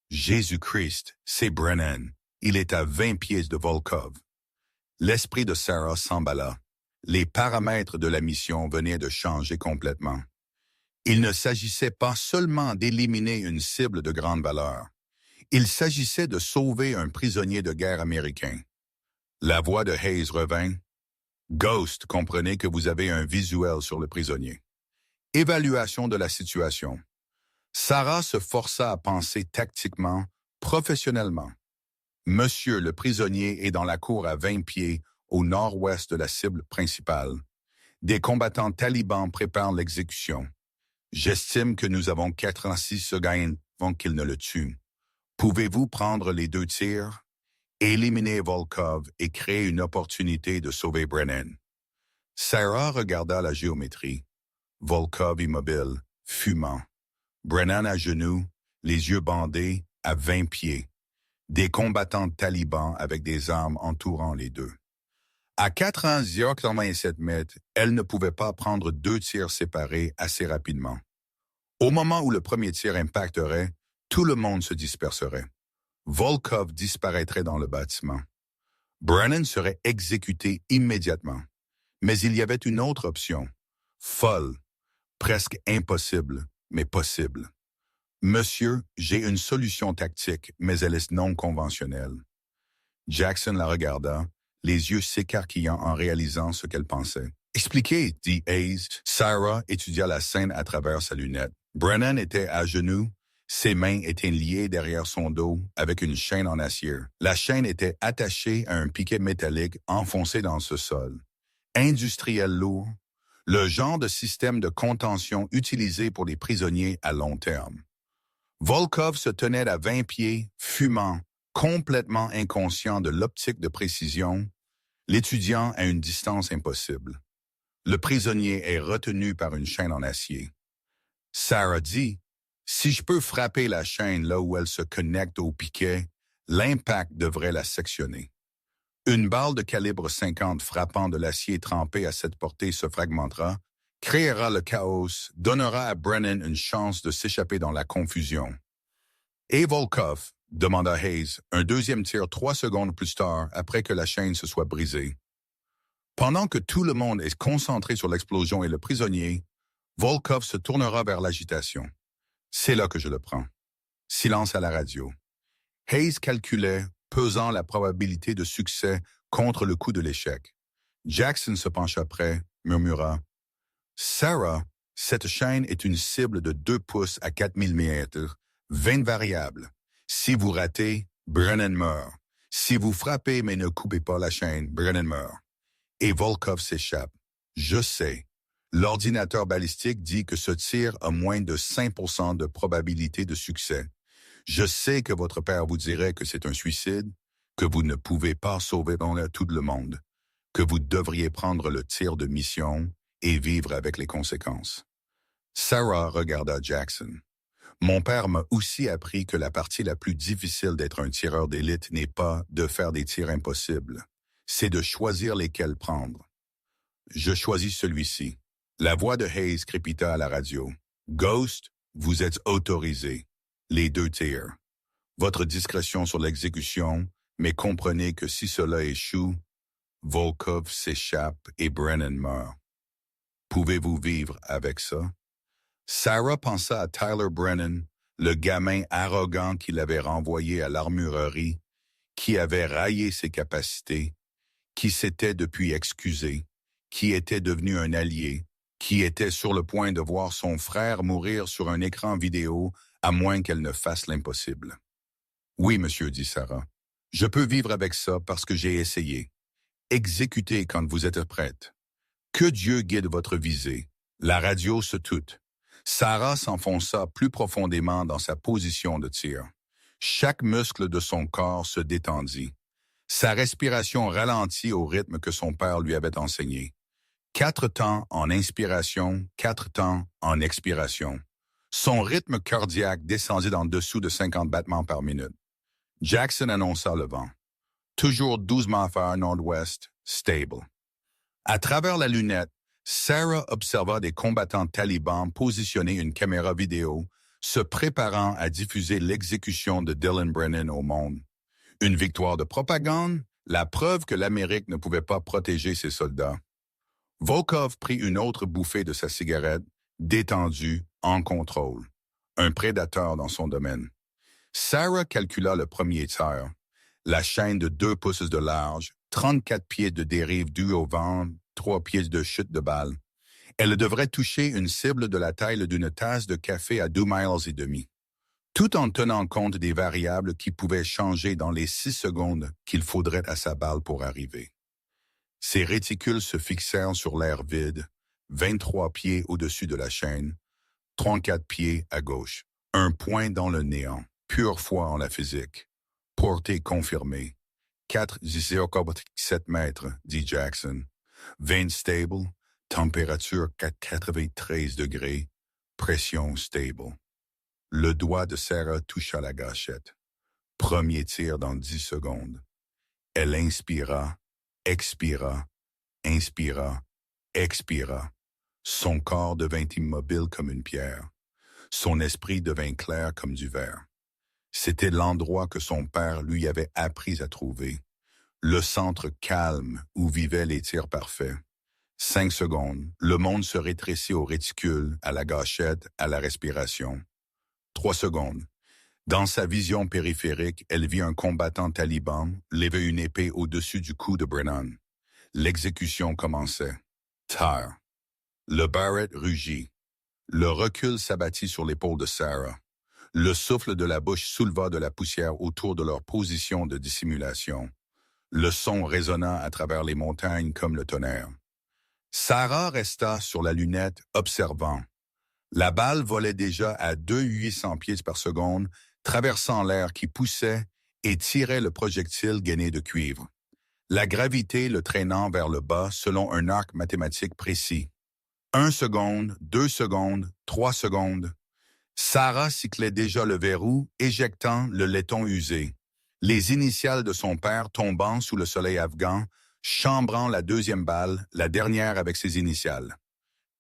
Jésus-Christ, c'est Brennan. Il est à 20 pieds de Volkov. L'esprit de Sarah s'emballa. Les paramètres de la mission venaient de changer complètement. Il ne s'agissait pas seulement d'éliminer une cible de grande valeur. Il s'agissait de sauver un prisonnier de guerre américain. La voix de Hayes revint. « Ghost, comprenez que vous avez un visuel sur le prisonnier. » Évaluation de la situation. Sarah se força à penser tactiquement, professionnellement. Monsieur le prisonnier est dans la cour à 20 pieds, au nord-ouest de la cible principale. Des combattants talibans préparent l'exécution. J'estime que nous avons 86 secondes avant qu'ils ne le tuent. Pouvez-vous prendre les 2 tirs, éliminer Volkov et créer une opportunité de sauver Brennan? Sarah regarda la géométrie. Volkov immobile, fumant. Brennan à genoux, les yeux bandés, à 20 pieds. Des combattants talibans avec des armes entourant les deux. À 4,87 mètres, elle ne pouvait pas prendre 2 tirs séparés assez rapidement. Au moment où le premier tir impacterait, tout le monde se disperserait. Volkov disparaîtrait dans le bâtiment. Brennan serait exécuté immédiatement. Mais il y avait une autre option. Folle, presque impossible, mais possible. Monsieur, j'ai une solution tactique, mais elle est non conventionnelle. Jackson la regarda, les yeux s'écarquillant en réalisant ce qu'elle pensait. Expliquez, dit Hayes. Sarah étudia la scène à travers sa lunette. Brennan était à genoux. Ses mains étaient liées derrière son dos avec une chaîne en acier. La chaîne était attachée à un piquet métallique enfoncé dans ce sol. Industriel lourd, le genre de système de contention utilisé pour les prisonniers à long terme. Volkov se tenait à 20 pieds, fumant, complètement inconscient de l'optique de précision, l'étudiant à une distance impossible. Le prisonnier est retenu par une chaîne en acier. Sarah dit, « Si je peux frapper la chaîne là où elle se connecte au piquet, l'impact devrait la sectionner. » Une balle de calibre 50 frappant de l'acier trempé à cette portée se fragmentera, créera le chaos, donnera à Brennan une chance de s'échapper dans la confusion. « Et Volkov ?» demanda Hayes, un deuxième tir 3 secondes plus tard après que la chaîne se soit brisée. Pendant que tout le monde est concentré sur l'explosion et le prisonnier, Volkov se tournera vers l'agitation. C'est là que je le prends. Silence à la radio. Hayes calculait, pesant la probabilité de succès contre le coup de l'échec. Jackson se pencha près, murmura « Sarah, cette chaîne est une cible de 2 pouces à 4000 mètres, 20 variables. Si vous ratez, Brennan meurt. Si vous frappez mais ne coupez pas la chaîne, Brennan meurt. » Et Volkov s'échappe. Je sais. L'ordinateur balistique dit que ce tir a moins de 5% de probabilité de succès. Je sais que votre père vous dirait que c'est un suicide, que vous ne pouvez pas sauver tout le monde, que vous devriez prendre le tir de mission et vivre avec les conséquences. Sarah regarda Jackson. Mon père m'a aussi appris que la partie la plus difficile d'être un tireur d'élite n'est pas de faire des tirs impossibles, c'est de choisir lesquels prendre. Je choisis celui-ci. La voix de Hayes crépita à la radio. Ghost, vous êtes autorisé. Les 2 tirs. Votre discrétion sur l'exécution, mais comprenez que si cela échoue, Volkov s'échappe et Brennan meurt. Pouvez-vous vivre avec ça? Sarah pensa à Tyler Brennan, le gamin arrogant qui l'avait renvoyé à l'armurerie, qui avait raillé ses capacités, qui s'était depuis excusé, qui était devenu un allié, qui était sur le point de voir son frère mourir sur un écran vidéo à moins qu'elle ne fasse l'impossible. « Oui, monsieur, dit Sarah. Je peux vivre avec ça parce que j'ai essayé. Exécutez quand vous êtes prête. Que Dieu guide votre visée. » La radio se tut. Sarah s'enfonça plus profondément dans sa position de tir. Chaque muscle de son corps se détendit. Sa respiration ralentit au rythme que son père lui avait enseigné. 4 temps en inspiration, 4 temps en expiration. Son rythme cardiaque descendit en dessous de 50 battements par minute. Jackson annonça le vent. Toujours 12 miles/heure nord-ouest, stable. À travers la lunette, Sarah observa des combattants talibans positionner une caméra vidéo, se préparant à diffuser l'exécution de Dylan Brennan au monde. Une victoire de propagande, la preuve que l'Amérique ne pouvait pas protéger ses soldats. Volkov prit une autre bouffée de sa cigarette, détendu, en contrôle. Un prédateur dans son domaine. Sarah calcula le premier tir. La chaîne de 2 pouces de large, 34 pieds de dérive due au vent, 3 pieds de chute de balle. Elle devrait toucher une cible de la taille d'une tasse de café à 2,5 miles, tout en tenant compte des variables qui pouvaient changer dans les 6 secondes qu'il faudrait à sa balle pour arriver. Ses réticules se fixèrent sur l'air vide, 23 pieds au-dessus de la chaîne, 34 pieds à gauche. Un point dans le néant, pure foi en la physique. Portée confirmée. 4,7 mètres, dit Jackson. 20 stable, température 93 degrés, pression stable. Le doigt de Sarah toucha la gâchette. Premier tir dans 10 secondes. Elle inspira, expira, inspira, expira. Son corps devint immobile comme une pierre. Son esprit devint clair comme du verre. C'était l'endroit que son père lui avait appris à trouver. Le centre calme où vivaient les tirs parfaits. 5 secondes, le monde se rétrécit au réticule, à la gâchette, à la respiration. 3 secondes. Dans sa vision périphérique, elle vit un combattant taliban lever une épée au-dessus du cou de Brennan. L'exécution commençait. Tir. Le Barrett rugit. Le recul s'abattit sur l'épaule de Sarah. Le souffle de la bouche souleva de la poussière autour de leur position de dissimulation. Le son résonna à travers les montagnes comme le tonnerre. Sarah resta sur la lunette, observant. La balle volait déjà à 2,800 pieds par seconde, traversant l'air qui poussait et tirait le projectile gainé de cuivre. La gravité le traînant vers le bas selon un arc mathématique précis. 1 seconde, 2 secondes, 3 secondes. Sarah cyclait déjà le verrou, éjectant le laiton usé. Les initiales de son père tombant sous le soleil afghan, chambrant la deuxième balle, la dernière avec ses initiales.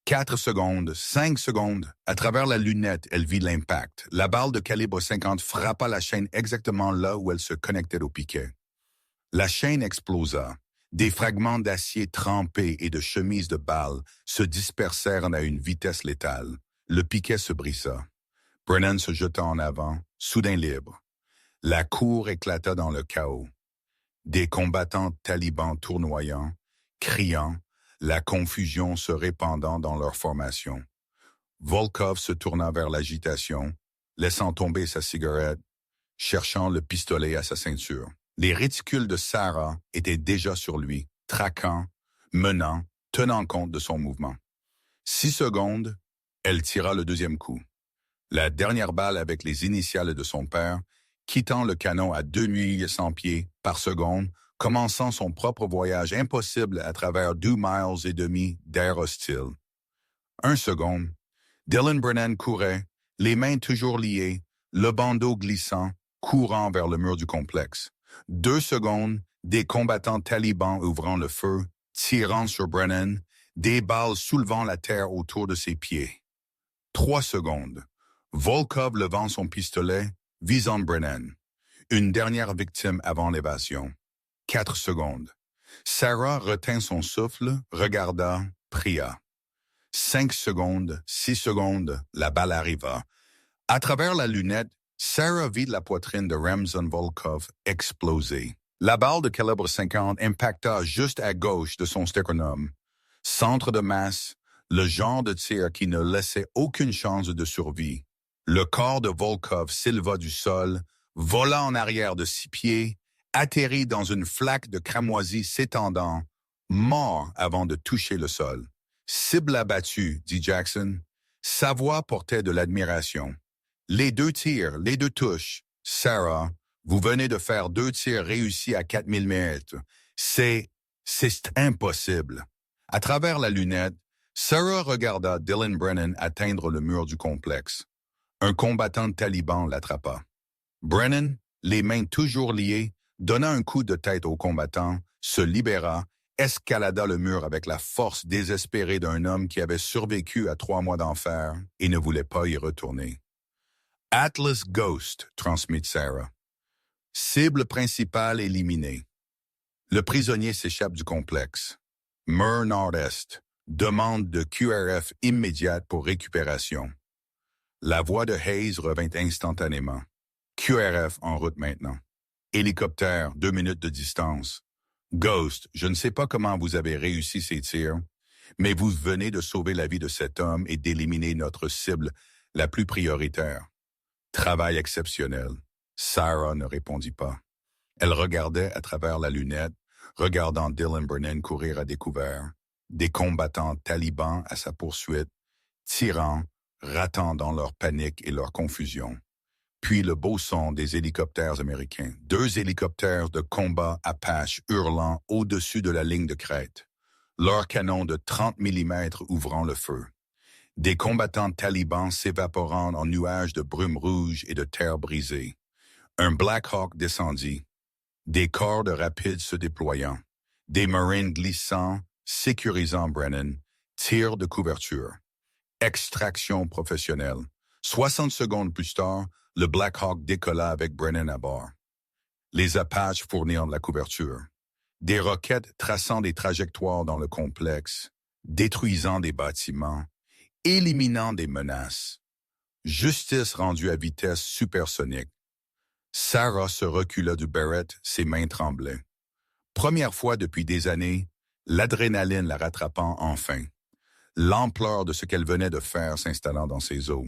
4 secondes, 5 secondes. À travers la lunette, elle vit l'impact. La balle de calibre 50 frappa la chaîne exactement là où elle se connectait au piquet. La chaîne explosa. Des fragments d'acier trempés et de chemises de balles se dispersèrent à une vitesse létale. Le piquet se brisa. Brennan se jeta en avant, soudain libre. La cour éclata dans le chaos. Des combattants talibans tournoyant, criant, la confusion se répandant dans leur formation. Volkov se tourna vers l'agitation, laissant tomber sa cigarette, cherchant le pistolet à sa ceinture. Les réticules de Sarah étaient déjà sur lui, traquant, menant, tenant compte de son mouvement. 6 secondes, elle tira le deuxième coup. La dernière balle avec les initiales de son père, quittant le canon à 2100 pieds par seconde, commençant son propre voyage impossible à travers 2,5 miles d'air hostile. 1 seconde. Dylan Brennan courait, les mains toujours liées, le bandeau glissant, courant vers le mur du complexe. 2 secondes, des combattants talibans ouvrant le feu, tirant sur Brennan, des balles soulevant la terre autour de ses pieds. 3 secondes. Volkov levant son pistolet, visant Brennan. Une dernière victime avant l'évasion. 4 secondes. Sarah retint son souffle, regarda, pria. 5 secondes, 6 secondes, la balle arriva. À travers la lunette, Sarah vit la poitrine de Ramzan Volkov exploser. La balle de calibre 50 impacta juste à gauche de son sternum. Centre de masse, le genre de tir qui ne laissait aucune chance de survie. Le corps de Volkov s'éleva du sol, vola en arrière de 6 pieds, atterrit dans une flaque de cramoisie s'étendant, mort avant de toucher le sol. Cible abattue, dit Jackson. Sa voix portait de l'admiration. Les 2 tirs, les 2 touches. Sarah, vous venez de faire 2 tirs réussis à 4000 mètres. C'est impossible. À travers la lunette, Sarah regarda Dylan Brennan atteindre le mur du complexe. Un combattant taliban l'attrapa. Brennan, les mains toujours liées, donna un coup de tête au combattant, se libéra, escalada le mur avec la force désespérée d'un homme qui avait survécu à 3 mois d'enfer et ne voulait pas y retourner. Atlas Ghost, transmit Sarah. Cible principale éliminée. Le prisonnier s'échappe du complexe. Mur Nord-Est. Demande de QRF immédiate pour récupération. La voix de Hayes revint instantanément. QRF en route maintenant. Hélicoptère, 2 minutes de distance. Ghost, je ne sais pas comment vous avez réussi ces tirs, mais vous venez de sauver la vie de cet homme et d'éliminer notre cible la plus prioritaire. Travail exceptionnel. Sarah ne répondit pas. Elle regardait à travers la lunette, regardant Dylan Brennan courir à découvert, des combattants talibans à sa poursuite, tirant, ratant dans leur panique et leur confusion. Puis le beau son des hélicoptères américains. 2 hélicoptères de combat Apache hurlant au-dessus de la ligne de crête. Leurs canons de 30 mm ouvrant le feu. Des combattants talibans s'évaporant en nuages de brume rouge et de terre brisée. Un Black Hawk descendit. Des cordes rapides se déployant. Des Marines glissant, sécurisant Brennan. Tir de couverture. Extraction professionnelle. 60 secondes plus tard, le Black Hawk décolla avec Brennan à bord. Les Apaches fournirent de la couverture. Des roquettes traçant des trajectoires dans le complexe, détruisant des bâtiments, éliminant des menaces. Justice rendue à vitesse supersonique. Sarah se recula du Barrett, ses mains tremblaient. Première fois depuis des années, l'adrénaline la rattrapant enfin. L'ampleur de ce qu'elle venait de faire s'installant dans ses os.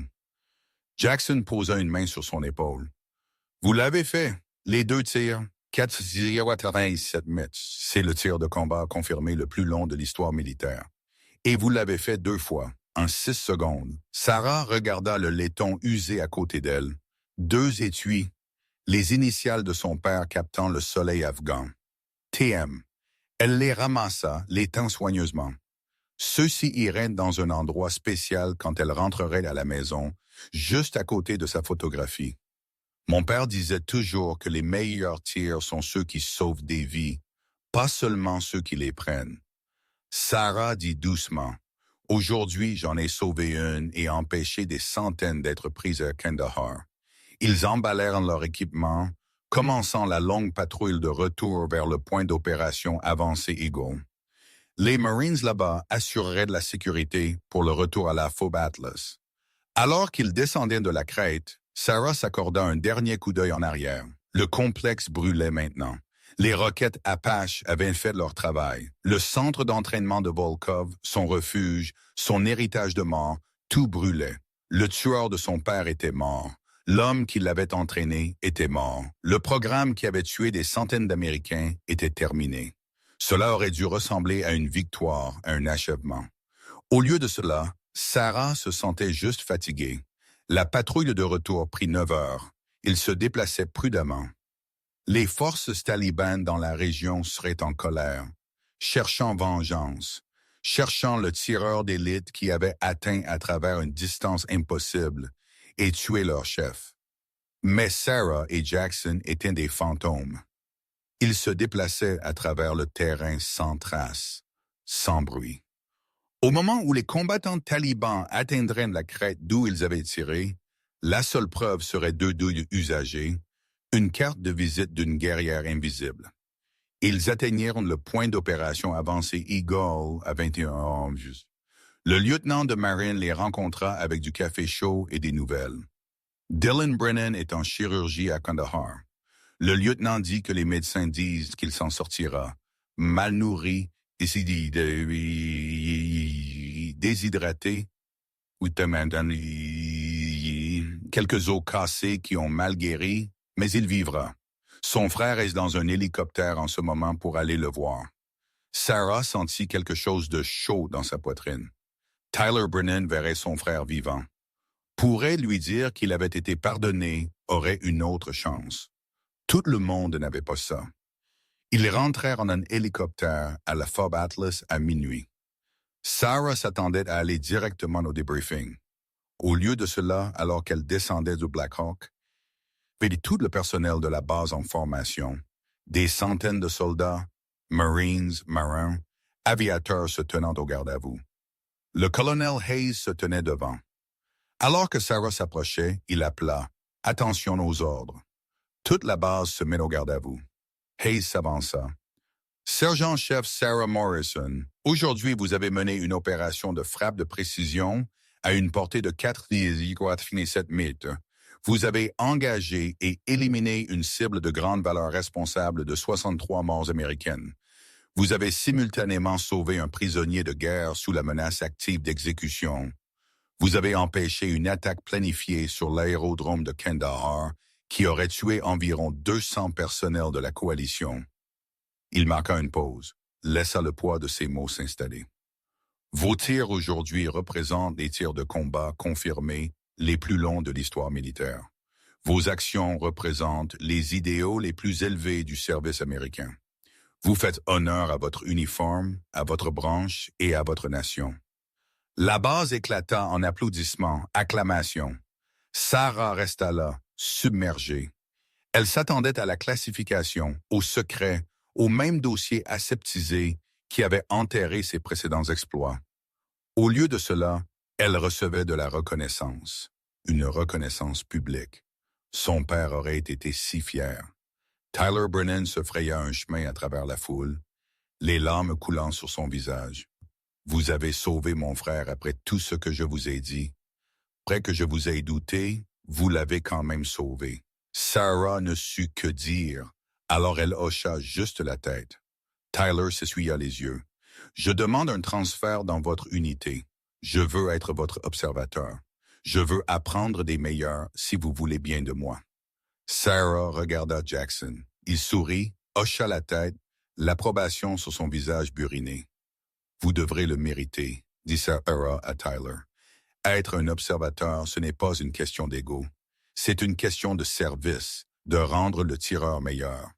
Jackson posa une main sur son épaule. « Vous l'avez fait, les 2 tirs, 4,87 mètres. C'est le tir de combat confirmé le plus long de l'histoire militaire. Et vous l'avez fait 2 fois, en 6 secondes. » Sarah regarda le laiton usé à côté d'elle. 2 étuis, les initiales de son père captant le soleil afghan. TM. Elle les ramassa, les tint soigneusement. Ceux-ci iraient dans un endroit spécial quand elle rentrerait à la maison, juste à côté de sa photographie. Mon père disait toujours que les meilleurs tirs sont ceux qui sauvent des vies, pas seulement ceux qui les prennent. Sarah dit doucement, « Aujourd'hui, j'en ai sauvé une et empêché des centaines d'être prises à Kandahar. » Ils emballèrent leur équipement, commençant la longue patrouille de retour vers le point d'opération avancé Eagle. Les Marines là-bas assureraient de la sécurité pour le retour à la Phobe Atlas. Alors qu'ils descendaient de la crête, Sarah s'accorda un dernier coup d'œil en arrière. Le complexe brûlait maintenant. Les roquettes Apache avaient fait leur travail. Le centre d'entraînement de Volkov, son refuge, son héritage de mort, tout brûlait. Le tueur de son père était mort. L'homme qui l'avait entraîné était mort. Le programme qui avait tué des centaines d'Américains était terminé. Cela aurait dû ressembler à une victoire, à un achèvement. Au lieu de cela, Sarah se sentait juste fatiguée. La patrouille de retour prit 9 heures. Il se déplaçait prudemment. Les forces talibanes dans la région seraient en colère, cherchant vengeance, cherchant le tireur d'élite qui avait atteint à travers une distance impossible et tué leur chef. Mais Sarah et Jackson étaient des fantômes. Ils se déplaçaient à travers le terrain sans trace, sans bruit. Au moment où les combattants talibans atteindraient la crête d'où ils avaient tiré, la seule preuve serait 2 douilles usagées, une carte de visite d'une guerrière invisible. Ils atteignirent le point d'opération avancé Eagle à 21 heures. Le lieutenant de marine les rencontra avec du café chaud et des nouvelles. Dylan Brennan est en chirurgie à Kandahar. Le lieutenant dit que les médecins disent qu'il s'en sortira, mal nourri, déshydraté, ou quelques os cassés qui ont mal guéri, mais il vivra. Son frère est dans un hélicoptère en ce moment pour aller le voir. Sarah sentit quelque chose de chaud dans sa poitrine. Tyler Brennan verrait son frère vivant. Pourrait lui dire qu'il avait été pardonné, aurait une autre chance. Tout le monde n'avait pas ça. Ils rentrèrent en un hélicoptère à la Phobe Atlas à minuit. Sarah s'attendait à aller directement au débriefing. Au lieu de cela, alors qu'elle descendait du Black Hawk, et tout le personnel de la base en formation, des centaines de soldats, Marines, marins, aviateurs se tenant au garde à vous. Le colonel Hayes se tenait devant. Alors que Sarah s'approchait, il appela « Attention aux ordres ». Toute la base se met au garde à vous. Hayes s'avança. « Sergent-chef Sarah Morrison, aujourd'hui vous avez mené une opération de frappe de précision à une portée de 4,7 mètres. Vous avez engagé et éliminé une cible de grande valeur responsable de 63 morts américaines. Vous avez simultanément sauvé un prisonnier de guerre sous la menace active d'exécution. Vous avez empêché une attaque planifiée sur l'aérodrome de Kandahar qui aurait tué environ 200 personnels de la coalition. » Il marqua une pause, laissa le poids de ses mots s'installer. « Vos tirs aujourd'hui représentent des tirs de combat confirmés les plus longs de l'histoire militaire. Vos actions représentent les idéaux les plus élevés du service américain. Vous faites honneur à votre uniforme, à votre branche et à votre nation. » La base éclata en applaudissements, acclamations. Sarah resta là, submergée. Elle s'attendait à la classification, au secret, au même dossier aseptisé qui avait enterré ses précédents exploits. Au lieu de cela, elle recevait de la reconnaissance, une reconnaissance publique. Son père aurait été si fier. Tyler Brennan se fraya un chemin à travers la foule, les larmes coulant sur son visage. « Vous avez sauvé mon frère après tout ce que je vous ai dit. Après que je vous ai douté, vous l'avez quand même sauvé. » Sarah ne sut que dire, alors elle hocha juste la tête. Tyler s'essuya les yeux. « Je demande un transfert dans votre unité. Je veux être votre observateur. Je veux apprendre des meilleurs si vous voulez bien de moi. » Sarah regarda Jackson. Il sourit, hocha la tête, l'approbation sur son visage buriné. « Vous devrez le mériter, » dit Sarah à Tyler. « Être un observateur, ce n'est pas une question d'ego. C'est une question de service, de rendre le tireur meilleur. »«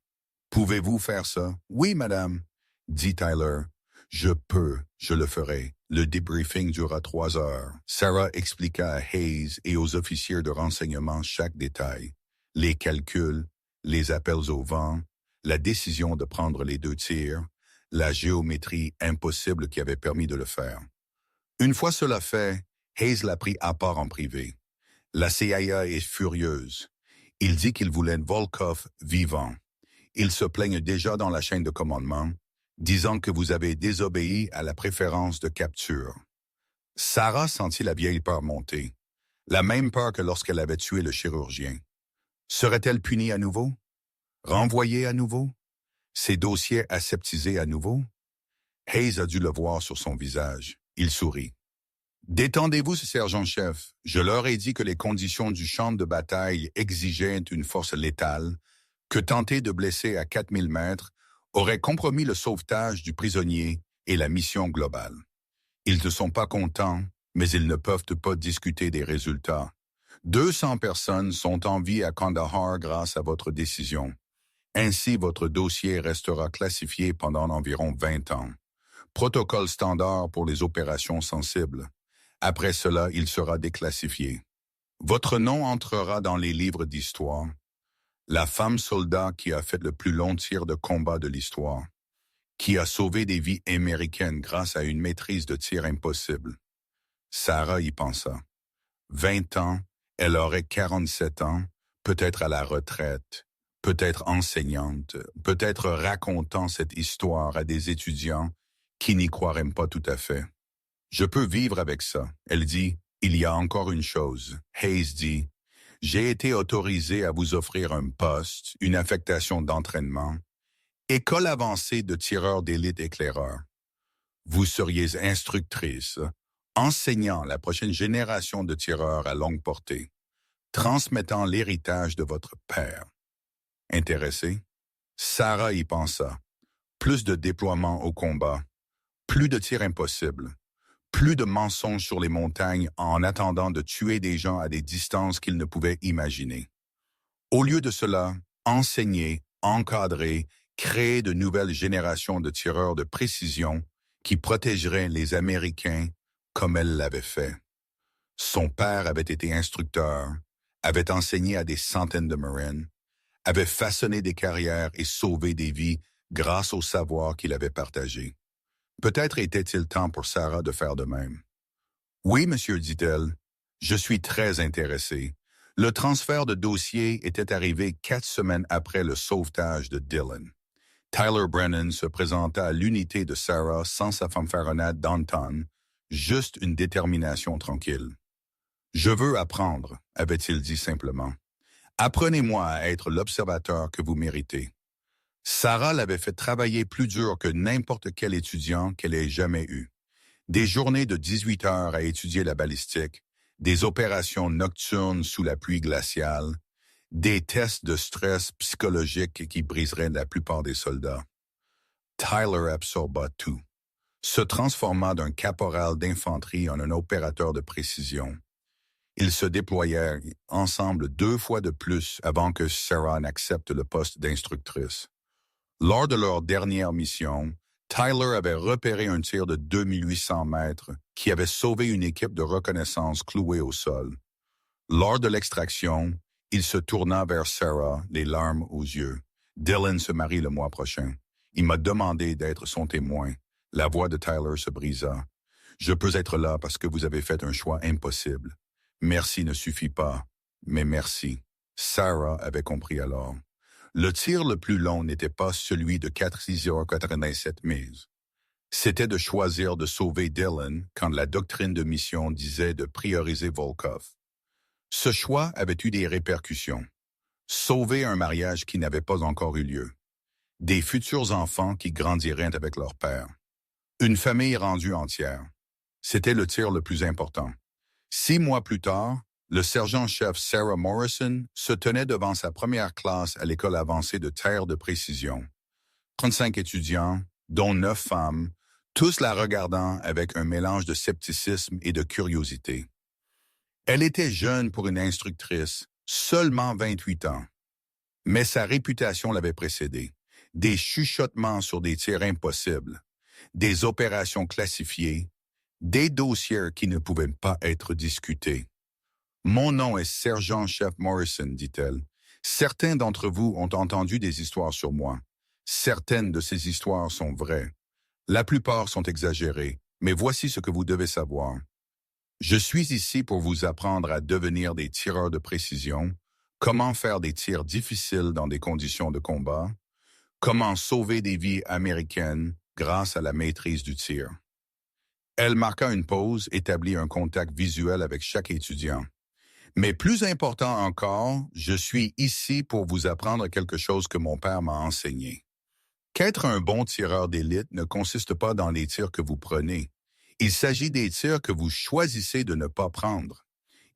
Pouvez-vous faire ça? »« Oui, madame, » dit Tyler. « Je le ferai. » Le débriefing dura 3 heures. Sarah expliqua à Hayes et aux officiers de renseignement chaque détail. Les calculs, les appels au vent, la décision de prendre les 2 tirs, la géométrie impossible qui avait permis de le faire. Une fois cela fait, Hayes l'a pris à part en privé. La CIA est furieuse. Il dit qu'il voulait Volkov vivant. Il se plaigne déjà dans la chaîne de commandement, disant que vous avez désobéi à la préférence de capture. Sarah sentit la vieille peur monter, la même peur que lorsqu'elle avait tué le chirurgien. Serait-elle punie à nouveau? Renvoyée à nouveau? Ses dossiers aseptisés à nouveau? Hayes a dû le voir sur son visage. Il sourit. « Détendez-vous, sergent-chef. Je leur ai dit que les conditions du champ de bataille exigeaient une force létale, que tenter de blesser à 4000 mètres aurait compromis le sauvetage du prisonnier et la mission globale. Ils ne sont pas contents, mais ils ne peuvent pas discuter des résultats. 200 personnes sont en vie à Kandahar grâce à votre décision. Ainsi, votre dossier restera classifié pendant environ 20 ans. Protocole standard pour les opérations sensibles. Après cela, il sera déclassifié. Votre nom entrera dans les livres d'histoire. La femme soldat qui a fait le plus long tir de combat de l'histoire, qui a sauvé des vies américaines grâce à une maîtrise de tir impossible. » Sarah y pensa. 20 ans, elle aurait 47 ans, peut-être à la retraite, peut-être enseignante, peut-être racontant cette histoire à des étudiants qui n'y croiraient pas tout à fait. « Je peux vivre avec ça. » Elle dit, « Il y a encore une chose. » Hayes dit, « J'ai été autorisé à vous offrir un poste, une affectation d'entraînement, école avancée de tireurs d'élite éclaireurs. Vous seriez instructrice, enseignant la prochaine génération de tireurs à longue portée, transmettant l'héritage de votre père. » Intéressé? Sarah y pensa. Plus de déploiement au combat, plus de tirs impossibles, plus de mensonges sur les montagnes en attendant de tuer des gens à des distances qu'ils ne pouvaient imaginer. Au lieu de cela, enseigner, encadrer, créer de nouvelles générations de tireurs de précision qui protégerait les Américains comme elle l'avait fait. Son père avait été instructeur, avait enseigné à des centaines de Marines, avait façonné des carrières et sauvé des vies grâce au savoir qu'il avait partagé. Peut-être était-il temps pour Sarah de faire de même. Oui, monsieur, dit-elle, je suis très intéressé. Le transfert de dossier était arrivé 4 semaines après le sauvetage de Dylan. Tyler Brennan se présenta à l'unité de Sarah sans sa fanfaronnade d'Anton, juste une détermination tranquille. « Je veux apprendre », avait-il dit simplement. « Apprenez-moi à être l'observateur que vous méritez. » Sarah l'avait fait travailler plus dur que n'importe quel étudiant qu'elle ait jamais eu. Des journées de 18 heures à étudier la balistique, des opérations nocturnes sous la pluie glaciale, des tests de stress psychologique qui briseraient la plupart des soldats. Tyler absorba tout, se transforma d'un caporal d'infanterie en un opérateur de précision. Ils se déployèrent ensemble 2 fois de plus avant que Sarah n'accepte le poste d'instructrice. Lors de leur dernière mission, Tyler avait repéré un tir de 2800 mètres qui avait sauvé une équipe de reconnaissance clouée au sol. Lors de l'extraction, il se tourna vers Sarah, les larmes aux yeux. « Dylan se marie le mois prochain. Il m'a demandé d'être son témoin. » La voix de Tyler se brisa. « Je peux être là parce que vous avez fait un choix impossible. Merci ne suffit pas, mais merci. » Sarah avait compris alors. Le tir le plus long n'était pas celui de 4,87 mises. C'était de choisir de sauver Dylan quand la doctrine de mission disait de prioriser Volkov. Ce choix avait eu des répercussions. Sauver un mariage qui n'avait pas encore eu lieu. Des futurs enfants qui grandiraient avec leur père. Une famille rendue entière. C'était le tir le plus important. 6 mois plus tard, le sergent-chef Sarah Morrison se tenait devant sa première classe à l'école avancée de tir de précision. 35 étudiants, dont 9 femmes, tous la regardant avec un mélange de scepticisme et de curiosité. Elle était jeune pour une instructrice, seulement 28 ans. Mais sa réputation l'avait précédée. Des chuchotements sur des tirs impossibles, des opérations classifiées, des dossiers qui ne pouvaient pas être discutés. « Mon nom est sergent-chef Morrison, dit-elle. Certains d'entre vous ont entendu des histoires sur moi. Certaines de ces histoires sont vraies. La plupart sont exagérées, mais voici ce que vous devez savoir. Je suis ici pour vous apprendre à devenir des tireurs de précision, comment faire des tirs difficiles dans des conditions de combat, comment sauver des vies américaines grâce à la maîtrise du tir. » Elle marqua une pause, établit un contact visuel avec chaque étudiant. Mais plus important encore, je suis ici pour vous apprendre quelque chose que mon père m'a enseigné. Qu'être un bon tireur d'élite ne consiste pas dans les tirs que vous prenez. Il s'agit des tirs que vous choisissez de ne pas prendre.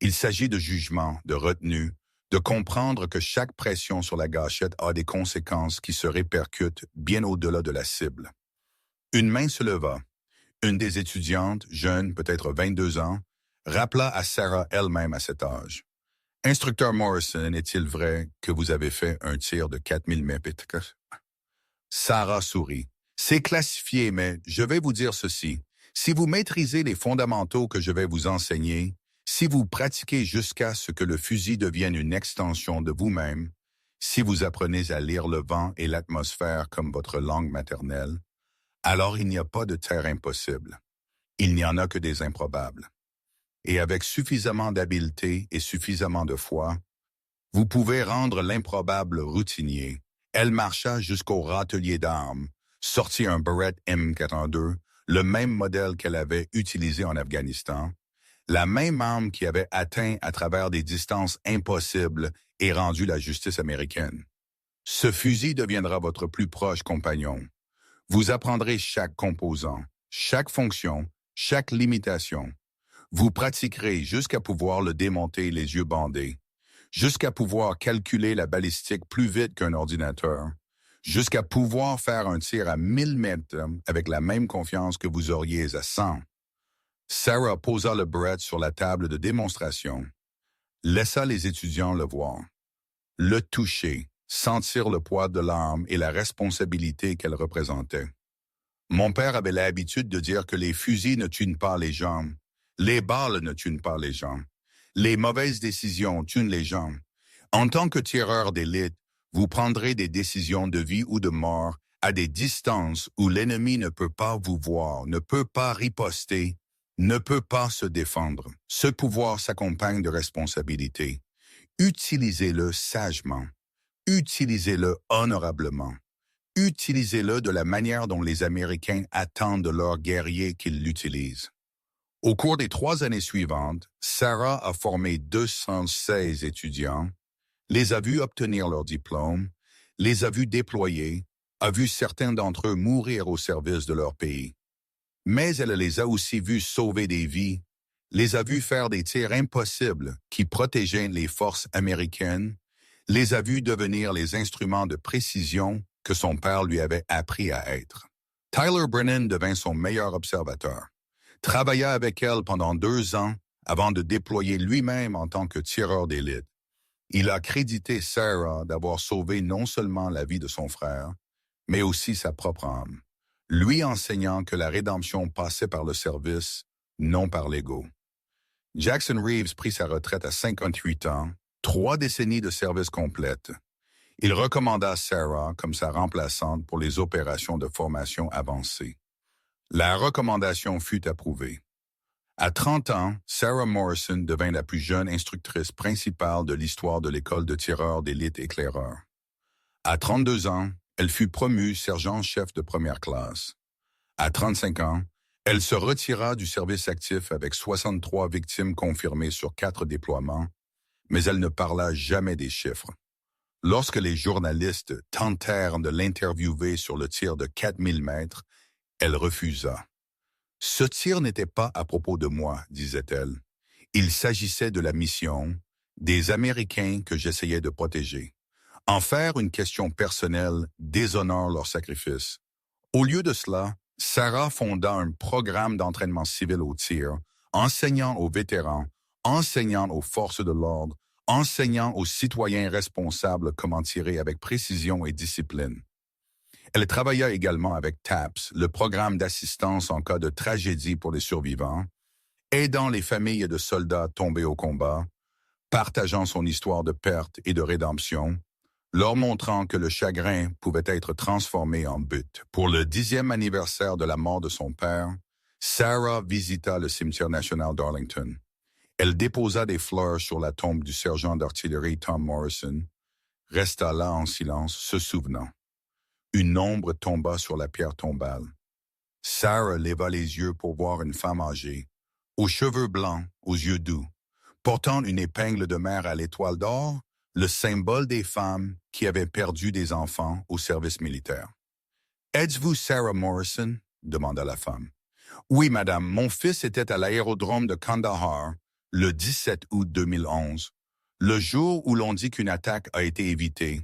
Il s'agit de jugement, de retenue, de comprendre que chaque pression sur la gâchette a des conséquences qui se répercutent bien au-delà de la cible. Une main se leva. Une des étudiantes, jeune, peut-être 22 ans, rappela à Sarah elle-même à cet âge. « Instructeur Morrison, est-il vrai que vous avez fait un tir de 4000 mètres? » Sarah sourit. « C'est classifié, mais je vais vous dire ceci. Si vous maîtrisez les fondamentaux que je vais vous enseigner, si vous pratiquez jusqu'à ce que le fusil devienne une extension de vous-même, si vous apprenez à lire le vent et l'atmosphère comme votre langue maternelle, alors il n'y a pas de terre impossible. Il n'y en a que des improbables. Et avec suffisamment d'habileté et suffisamment de foi, vous pouvez rendre l'improbable routinier. » Elle marcha jusqu'au râtelier d'armes, sortit un Barrett M82, le même modèle qu'elle avait utilisé en Afghanistan, la même arme qui avait atteint à travers des distances impossibles et rendu la justice américaine. Ce fusil deviendra votre plus proche compagnon. Vous apprendrez chaque composant, chaque fonction, chaque limitation. Vous pratiquerez jusqu'à pouvoir le démonter les yeux bandés, jusqu'à pouvoir calculer la balistique plus vite qu'un ordinateur, jusqu'à pouvoir faire un tir à 1000 mètres avec la même confiance que vous auriez à 100. Sarah posa le Barrett sur la table de démonstration, laissa les étudiants le voir, le toucher, sentir le poids de l'arme et la responsabilité qu'elle représentait. Mon père avait l'habitude de dire que les fusils ne tuent pas les gens, les balles ne tuent pas les gens, les mauvaises décisions tuent les gens. En tant que tireur d'élite, vous prendrez des décisions de vie ou de mort à des distances où l'ennemi ne peut pas vous voir, ne peut pas riposter, ne peut pas se défendre. Ce pouvoir s'accompagne de responsabilités. Utilisez-le sagement. Utilisez-le honorablement. Utilisez-le de la manière dont les Américains attendent de leurs guerriers qu'ils l'utilisent. Au cours des 3 années suivantes, Sarah a formé 216 étudiants, les a vus obtenir leur diplôme, les a vus déployer, a vu certains d'entre eux mourir au service de leur pays. Mais elle les a aussi vus sauver des vies, les a vus faire des tirs impossibles qui protégeaient les forces américaines, les a vus devenir les instruments de précision que son père lui avait appris à être. Tyler Brennan devint son meilleur observateur, travailla avec elle pendant 2 ans avant de déployer lui-même en tant que tireur d'élite. Il a crédité Sarah d'avoir sauvé non seulement la vie de son frère, mais aussi sa propre âme, lui enseignant que la rédemption passait par le service, non par l'ego. Jackson Reeves prit sa retraite à 58 ans, 3 décennies de service complète. Il recommanda Sarah comme sa remplaçante pour les opérations de formation avancée. La recommandation fut approuvée. À 30 ans, Sarah Morrison devint la plus jeune instructrice principale de l'histoire de l'école de tireurs d'élite éclaireurs. À 32 ans, elle fut promue sergent-chef de première classe. À 35 ans, elle se retira du service actif avec 63 victimes confirmées sur 4 déploiements, mais elle ne parla jamais des chiffres. Lorsque les journalistes tentèrent de l'interviewer sur le tir de 4000 mètres, elle refusa. « Ce tir n'était pas à propos de moi, disait-elle. Il s'agissait de la mission, des Américains que j'essayais de protéger. En faire une question personnelle déshonore leur sacrifice. » Au lieu de cela, Sarah fonda un programme d'entraînement civil au tir, enseignant aux vétérans, enseignant aux forces de l'ordre, enseignant aux citoyens responsables comment tirer avec précision et discipline. Elle travailla également avec TAPS, le programme d'assistance en cas de tragédie pour les survivants, aidant les familles de soldats tombés au combat, partageant son histoire de perte et de rédemption, leur montrant que le chagrin pouvait être transformé en but. Pour le 10e anniversaire de la mort de son père, Sarah visita le cimetière national d'Arlington. Elle déposa des fleurs sur la tombe du sergent d'artillerie Tom Morrison, resta là en silence, se souvenant. Une ombre tomba sur la pierre tombale. Sarah leva les yeux pour voir une femme âgée, aux cheveux blancs, aux yeux doux, portant une épingle de mer à l'étoile d'or, le symbole des femmes qui avaient perdu des enfants au service militaire. « Êtes-vous Sarah Morrison? » demanda la femme. « Oui, madame, mon fils était à l'aérodrome de Kandahar le 17 août 2011, le jour où l'on dit qu'une attaque a été évitée,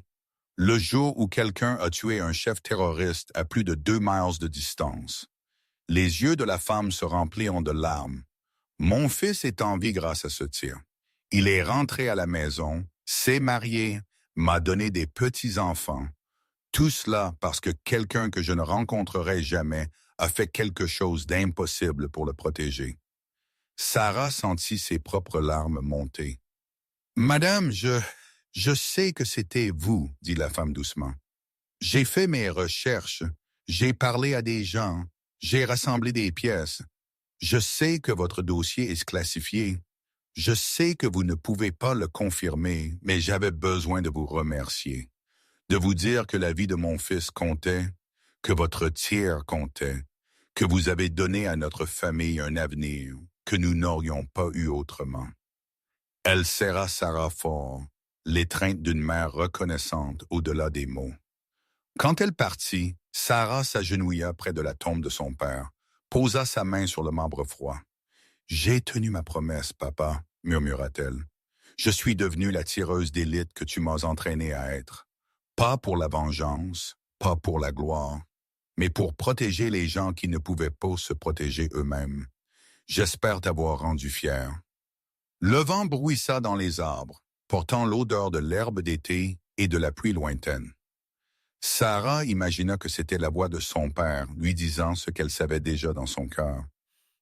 le jour où quelqu'un a tué un chef terroriste à plus de 2 miles de distance. » Les yeux de la femme se remplirent de larmes. « Mon fils est en vie grâce à ce tir. Il est rentré à la maison, s'est marié, m'a donné des petits-enfants. Tout cela parce que quelqu'un que je ne rencontrerai jamais a fait quelque chose d'impossible pour le protéger. » Sarah sentit ses propres larmes monter. « Madame, je sais que c'était vous, dit la femme doucement. J'ai fait mes recherches, j'ai parlé à des gens, j'ai rassemblé des pièces. Je sais que votre dossier est classifié. Je sais que vous ne pouvez pas le confirmer, mais j'avais besoin de vous remercier, de vous dire que la vie de mon fils comptait, que votre tir comptait, que vous avez donné à notre famille un avenir que nous n'aurions pas eu autrement. » Elle serra Sarah fort, l'étreinte d'une mère reconnaissante au-delà des mots. Quand elle partit, Sarah s'agenouilla près de la tombe de son père, posa sa main sur le marbre froid. « J'ai tenu ma promesse, papa, » murmura-t-elle. « Je suis devenue la tireuse d'élite que tu m'as entraînée à être. Pas pour la vengeance, pas pour la gloire, mais pour protéger les gens qui ne pouvaient pas se protéger eux-mêmes. J'espère t'avoir rendu fier. » Le vent bruissa dans les arbres, portant l'odeur de l'herbe d'été et de la pluie lointaine. Sarah imagina que c'était la voix de son père, lui disant ce qu'elle savait déjà dans son cœur.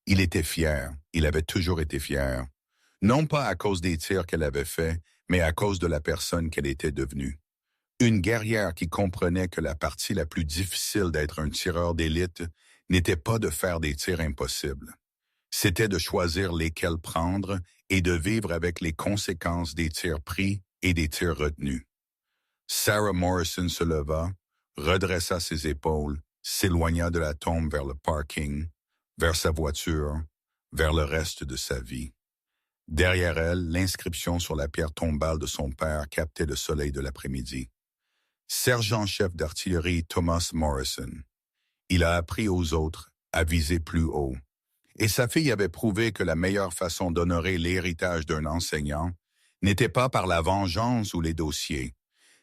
Il était fier, il avait toujours été fier. Non pas à cause des tirs qu'elle avait faits, mais à cause de la personne qu'elle était devenue. Une guerrière qui comprenait que la partie la plus difficile d'être un tireur d'élite n'était pas de faire des tirs impossibles. C'était de choisir lesquels prendre et de vivre avec les conséquences des tirs pris et des tirs retenus. Sarah Morrison se leva, redressa ses épaules, s'éloigna de la tombe vers le parking, vers sa voiture, vers le reste de sa vie. Derrière elle, l'inscription sur la pierre tombale de son père captait le soleil de l'après-midi. Sergent-chef d'artillerie Thomas Morrison. Il a appris aux autres à viser plus haut. Et sa fille avait prouvé que la meilleure façon d'honorer l'héritage d'un enseignant n'était pas par la vengeance ou les dossiers.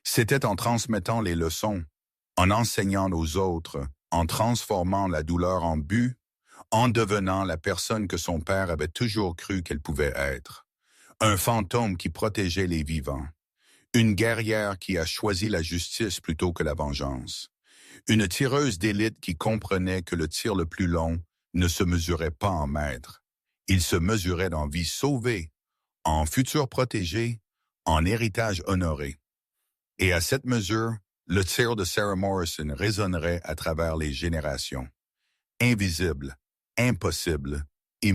C'était en transmettant les leçons, en enseignant aux autres, en transformant la douleur en but, en devenant la personne que son père avait toujours cru qu'elle pouvait être. Un fantôme qui protégeait les vivants. Une guerrière qui a choisi la justice plutôt que la vengeance. Une tireuse d'élite qui comprenait que le tir le plus long ne se mesurait pas en mètres. Il se mesurait en vie sauvée, en futur protégé, en héritage honoré. Et à cette mesure, le tir de Sarah Morrison résonnerait à travers les générations. Invisible, impossible,